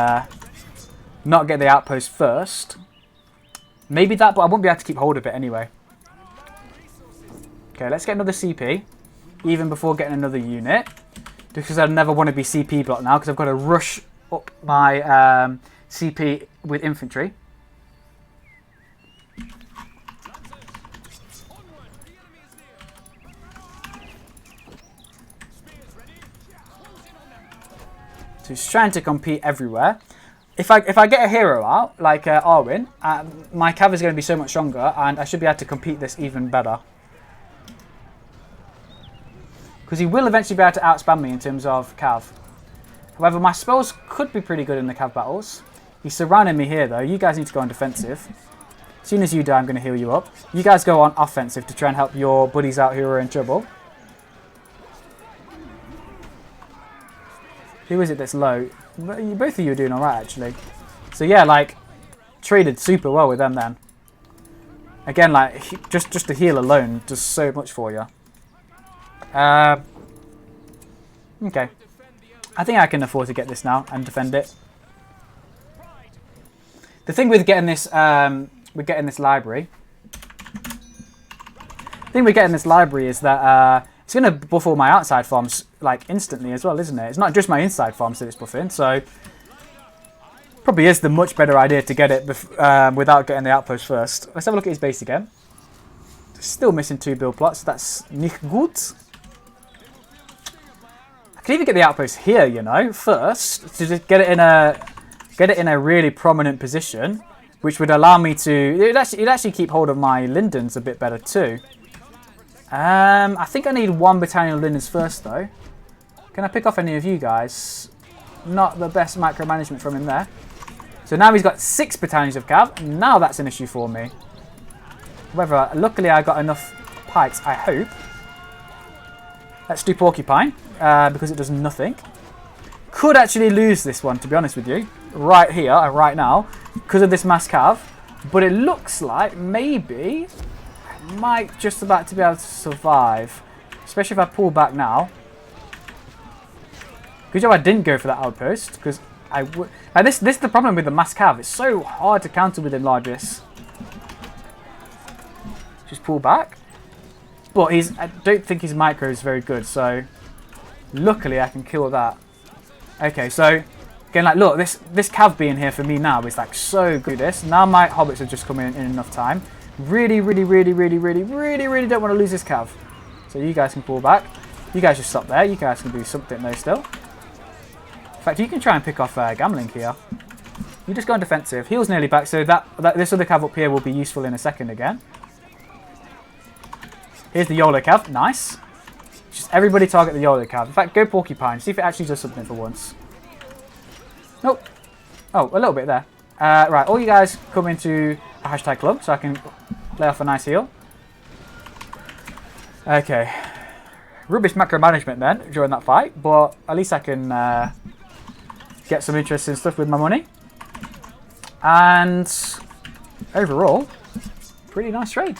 outpost first. Maybe that, but I won't be able to keep hold of it anyway. Okay, let's get another CP, even before getting another unit, because I never want to be CP blocked now, because I've got to rush up my CP with infantry. So he's trying to compete everywhere. If I get a hero out, like Arwen, my cav is going to be so much stronger, and I should be able to compete this even better. Because he will eventually be able to outspam me in terms of cav. However, my spells could be pretty good in the cav battles. He's surrounding me here, though. You guys need to go on defensive. As soon as you die, I'm going to heal you up. You guys go on offensive to try and help your buddies out who are in trouble. Who is it that's low? Both of you are doing alright, actually. So yeah, like, traded super well with them then. Again, like, just the heal alone does so much for you. Okay. I think I can afford to get this now and defend it. The thing with getting this, library. The thing with getting this library is that it's going to buff all my outside farms like instantly as well, isn't it? It's not just my inside farms that it's buffing, so probably is the much better idea to get it without getting the outpost first. Let's have a look at his base again. Still missing 2 build plots. That's nicht gut. I can even get the outpost here, you know, first to just get it in a really prominent position, which would allow me to. It'd actually keep hold of my lindens a bit better too. I think I need 1 battalion of lindens first, though. Can I pick off any of you guys? Not the best micromanagement from him there. So now he's got 6 battalions of cav. Now that's an issue for me. However, luckily I got enough pikes, I hope. Let's do porcupine, because it does nothing. Could actually lose this one, to be honest with you. Right here, right now, because of this mass cav. But it looks like maybe I might just about to be able to survive. Especially if I pull back now. Good job I didn't go for that outpost, because I would. This is the problem with the mass cav. It's so hard to counter with Enlargis. Just pull back. But I don't think his micro is very good, so luckily I can kill that. Okay, so again, like, look, this cav being here for me now is like so good. Now my hobbits are just coming in enough time. Really don't want to lose this cav. So you guys can pull back. You guys just stop there. You guys can do something though still. In fact, you can try and pick off gambling here. You just go on defensive. Heal's nearly back, so that this other cav up here will be useful in a second again. Here's the YOLO cav. Nice. Just everybody target the YOLO cav. In fact, go porcupine. See if it actually does something for once. Nope. Oh, a little bit there. Right, all you guys come into a hashtag club so I can lay off a nice heal. Okay. Rubbish macro management then during that fight, but at least I can get some interesting stuff with my money. And overall, pretty nice trade.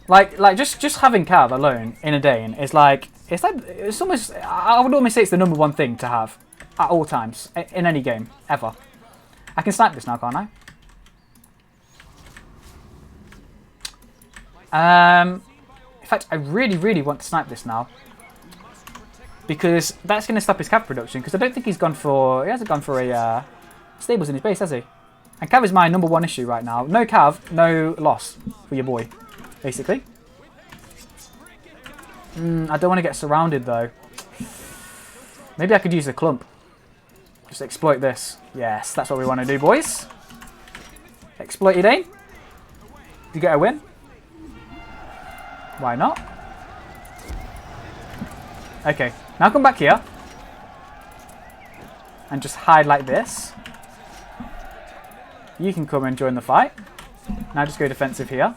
Like just having Cav alone in Edain is like it's almost, I would almost say it's the number one thing to have at all times in any game ever. I can snipe this now, can't I? In fact, I really want to snipe this now because that's going to stop his Cav production. Because I don't think he hasn't gone for a stables in his base, has he? And Cav is my number one issue right now. No Cav, no loss for your boy, basically. I don't want to get surrounded though. Maybe I could use a clump. Just exploit this. Yes, that's what we want to do, boys. Exploit Edain. You get a win. Why not? Okay, now come back here. And just hide like this. You can come and join the fight. Now just go defensive here.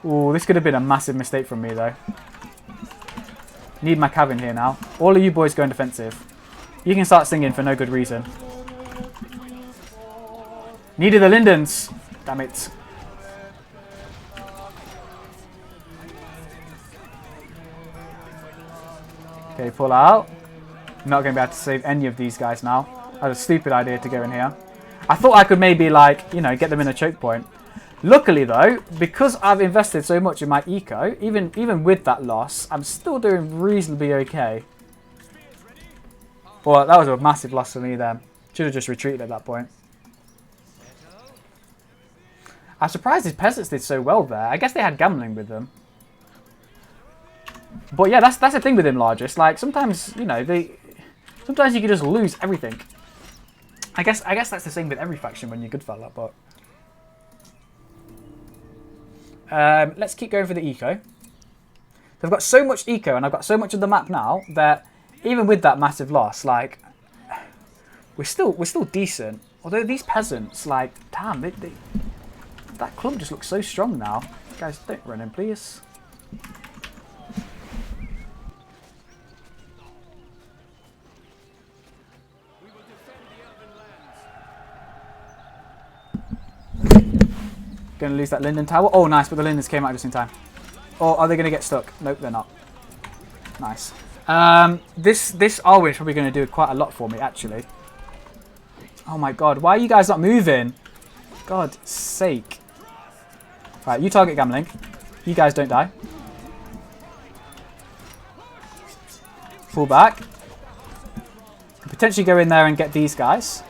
Ooh, this could have been a massive mistake from me though. Need my Cav in here now. All of you boys going defensive. You can start singing for no good reason. Needed the Lindens. Damn it. Okay, pull out. Not going to be able to save any of these guys now. That was a stupid idea to go in here. I thought I could maybe, like, you know, get them in a choke point. Luckily, though, because I've invested so much in my eco, even with that loss, I'm still doing reasonably okay. Well, that was a massive loss for me then. Should have just retreated at that point. I'm surprised his peasants did so well there. I guess they had gambling with them. But yeah, that's the thing with him, largest. Like sometimes, you know, sometimes you can just lose everything. I guess that's the same with every faction when you're good fella. But let's keep going for the eco. So I've got so much eco and I've got so much of the map now that even with that massive loss, like we're still decent. Although these peasants, like, damn, that clump just looks so strong now. Guys, don't run in, please. Going to lose that Linden Tower. Oh, nice, but the Lindens came out just in time. Or are they going to get stuck? Nope, they're not. Nice. This Arwen is probably going to do quite a lot for me, actually. Oh my god, why are you guys not moving? God's sake. Right, you target gambling. You guys don't die. Pull back. Potentially go in there and get these guys.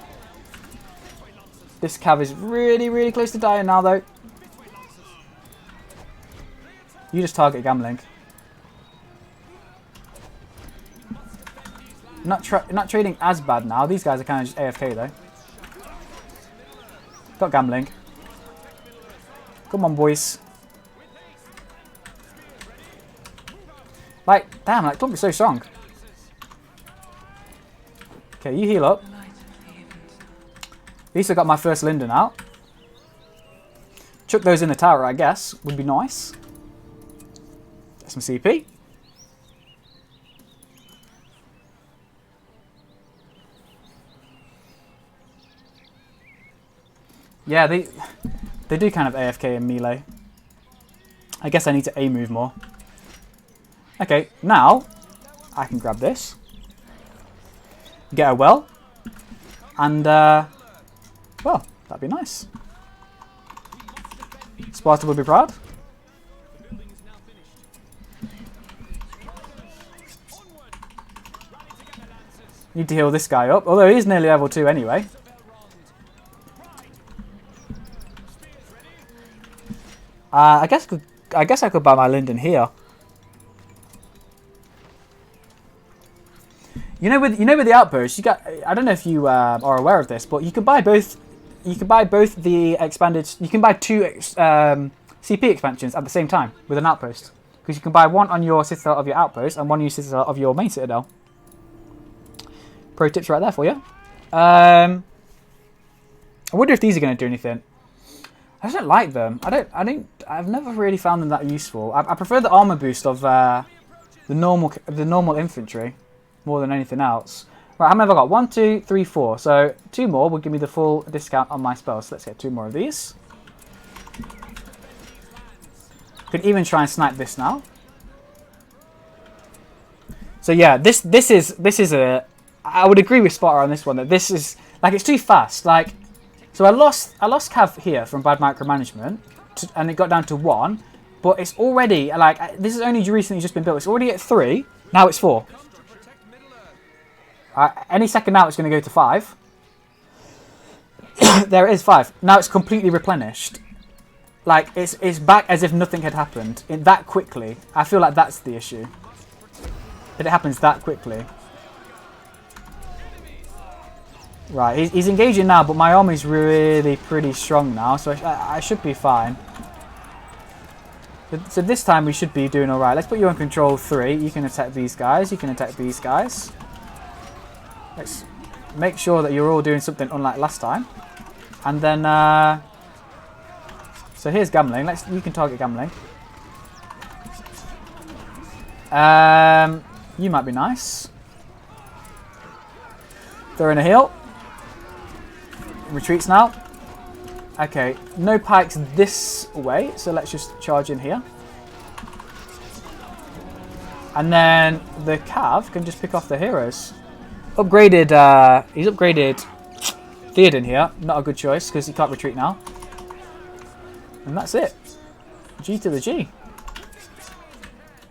This Cav is really close to dying now, though. You just target gambling. Not trading as bad now. These guys are kind of just AFK, though. Got gambling. Come on, boys. Like, damn, that clump is so strong. Okay, you heal up. At least I got my first Linden out. Chuck those in the tower, I guess. Would be nice. Get some CP. Yeah, they do kind of AFK in melee. I guess I need to A move more. Okay, now I can grab this. Get a well. And, well, that'd be nice. Sparta will be proud. Need to heal this guy up, although he's nearly level 2 anyway. I guess I could buy my Linden here. with the outposts, you got. I don't know if you are aware of this, but you can buy both. You can buy both the expanded. You can buy two CP expansions at the same time with an outpost, because you can buy one on your citadel of your outpost and one on your citadel of your main citadel. Pro tips right there for you. I wonder if these are going to do anything. I just don't like them. I've never really found them that useful. I prefer the armor boost of the normal infantry more than anything else. Right, how many have I got? 1, 2, 3, 4. So 2 more will give me the full discount on my spells. So let's get 2 more of these. Could even try and snipe this now. So yeah, this is a. I would agree with Sparta on this one that this is like it's too fast. Like, so I lost Cav here from bad micromanagement, and it got down to 1. But it's already like this is only recently just been built. It's already at 3. Now it's 4. Any second now it's going to go to 5. There it is, 5. Now it's completely replenished. Like it's back as if nothing had happened that quickly. I feel like that's the issue. That it happens that quickly. Right, he's engaging now, but my army's really pretty strong now, so I should be fine. So this time we should be doing alright. Let's put you on control 3. You can attack these guys. You can attack these guys. Let's make sure that you're all doing something unlike last time. And then, so here's Gambling. You can target Gambling. You might be nice. Throw in a heal. Retreats now. Okay, no pikes this way, so let's just charge in here. And then the Cav can just pick off the heroes. Upgraded, he's upgraded Theoden here. Not a good choice, because he can't retreat now. And that's it. G to the G.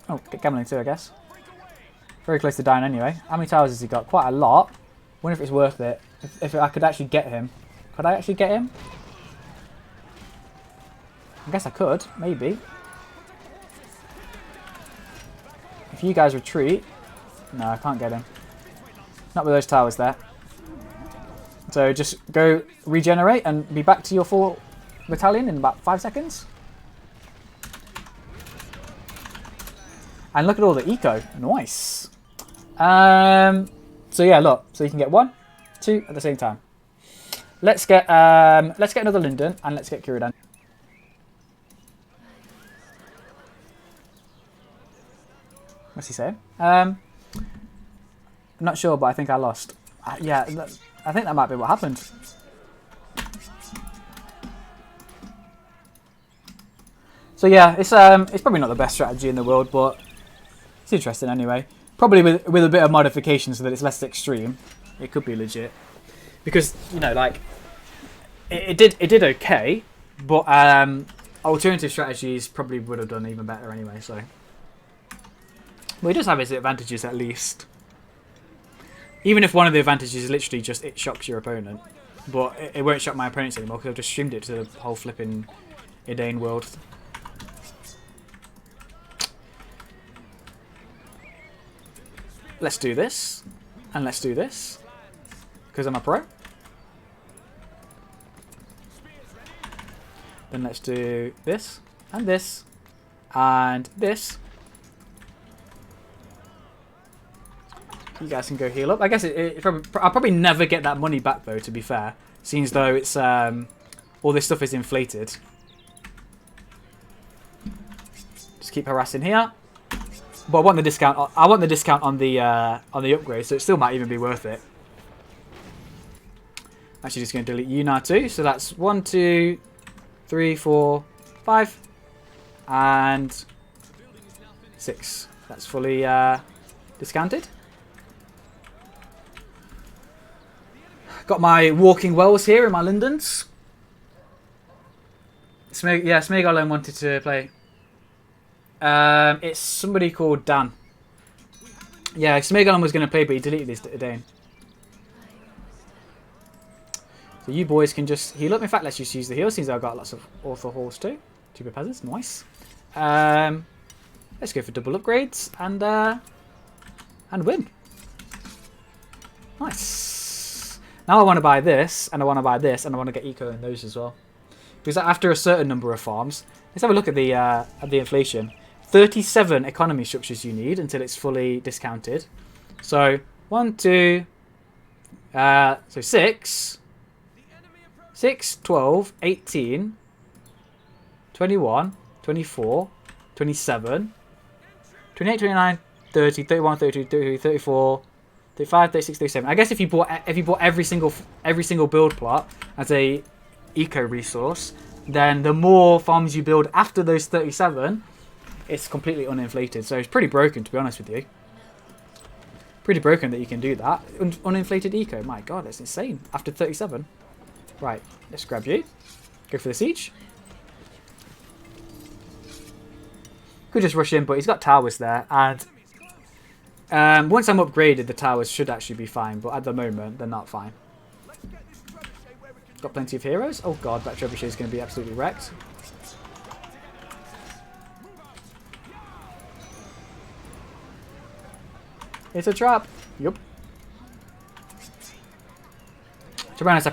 Oh, get Gambling too, I guess. Very close to dying anyway. How many towers has he got? Quite a lot. Wonder if it's worth it. If I could actually get him. Could I actually get him? I guess I could, maybe. If you guys retreat... No, I can't get him. Not with those towers there. So just go regenerate and be back to your full battalion in about 5 seconds. And look at all the eco. Nice. So yeah, look. So you can get 1, 2 at the same time. Let's get another Linden and let's get Curadan. What's he saying? I'm not sure, but I think I lost. Yeah, I think that might be what happened. So yeah, it's probably not the best strategy in the world, but it's interesting anyway. Probably with a bit of modification so that it's less extreme. It could be legit. Because, you know, like it did okay, but alternative strategies probably would have done even better anyway, so. Well, it does have its advantages at least. Even if one of the advantages is literally just it shocks your opponent. But it won't shock my opponents anymore because I've just streamed it to the whole flipping Edain world. Let's do this. And let's do this. Because I'm a pro. Then let's do this. And this. And this. You guys can go heal up. I guess I'll probably never get that money back though, to be fair. Seems though it's all this stuff is inflated. Just keep harassing here. But I want the discount. I want the discount on the upgrade, so it still might even be worth it. Actually, just going to delete you now too. So that's 1, 2, 3, 4, 5, and 6. That's fully discounted. Got my walking wells here in my Lindens. Smeagolem wanted to play. It's somebody called Dan. Yeah, Smeagolem was going to play, but he deleted his Edain. So you boys can just heal up. In fact, let's just use the heal, since I've got lots of author horse too. 2 bit peasants, nice. Let's go for double upgrades and win. Nice. Now I want to buy this, and I want to buy this, and I want to get eco in those as well. Because after a certain number of farms, let's have a look at the inflation. 37 economy structures you need until it's fully discounted. So 1, 2, so 6, 12, 18, 21, 24, 27, 28, 29, 30, 31, 32, 33, 34, 35, 36, 37. I guess if you bought every single build plot as a eco resource, then the more farms you build after those 37, it's completely uninflated. So it's pretty broken, to be honest with you. Pretty broken that you can do that. Uninflated eco, my god, that's insane. After 37. Right, let's grab you. Go for the siege. Could just rush in, but he's got towers there, and once I'm upgraded, the towers should actually be fine, but at the moment, they're not fine. Got plenty of heroes. Oh god, that trebuchet is going to be absolutely wrecked. It's a trap. Yup. To be honest,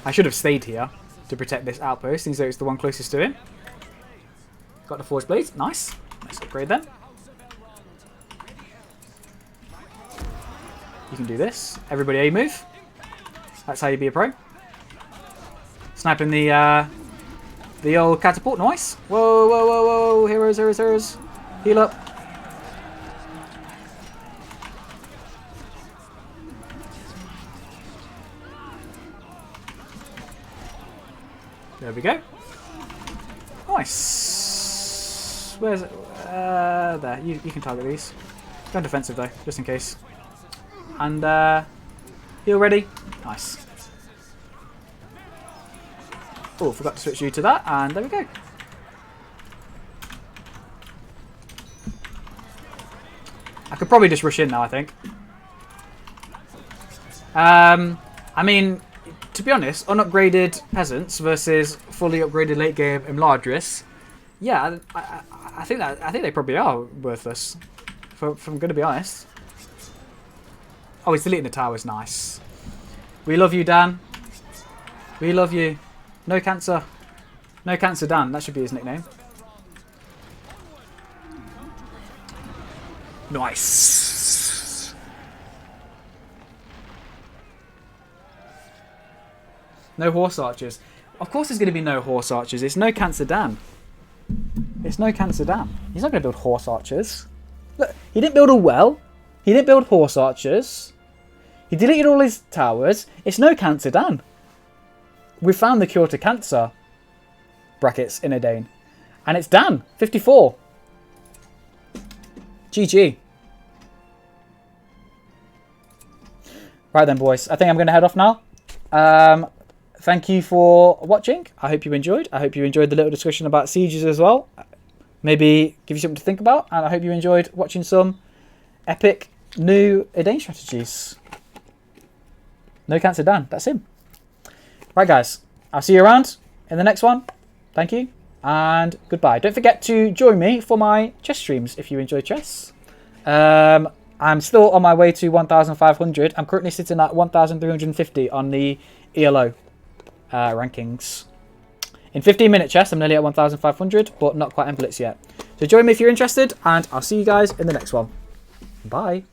I should have stayed here to protect this outpost, since it's the one closest to him. Got the forge blades. Nice. Nice upgrade then. You can do this. Everybody A move. That's how you be a pro. Sniping the old catapult. Nice. Whoa, whoa, whoa, whoa. Heroes, heroes, heroes. Heal up. There we go. Nice. Where's it? There. You can target these. Go defensive though, just in case. And heal ready. Nice. Oh, forgot to switch you to that, and there we go. I could probably just rush in now, I think. I mean, to be honest, unupgraded peasants versus fully upgraded late game Imladris, yeah, I think they probably are worthless. If I'm going to be honest. Oh, he's deleting the towers. Nice. We love you, Dan. We love you. No cancer. No cancer, Dan. That should be his nickname. Nice. No horse archers. Of course there's going to be no horse archers. It's no cancer, Dan. It's no cancer, Dan. He's not going to build horse archers. Look, he didn't build a well. He didn't build horse archers. He deleted all his towers. It's no cancer, Dan. We found the cure to cancer. Brackets in Edain. And it's Dan. 54. GG. Right then, boys. I think I'm going to head off now. Thank you for watching. I hope you enjoyed. I hope you enjoyed the little discussion about sieges as well. Maybe give you something to think about. And I hope you enjoyed watching some epic new Edain strategies. No cancer, Dan. That's him. Right, guys. I'll see you around in the next one. Thank you. And goodbye. Don't forget to join me for my chess streams if you enjoy chess. I'm still on my way to 1,500. I'm currently sitting at 1,350 on the ELO rankings. In 15-minute chess, I'm nearly at 1,500, but not quite in blitz yet. So join me if you're interested, and I'll see you guys in the next one. Bye.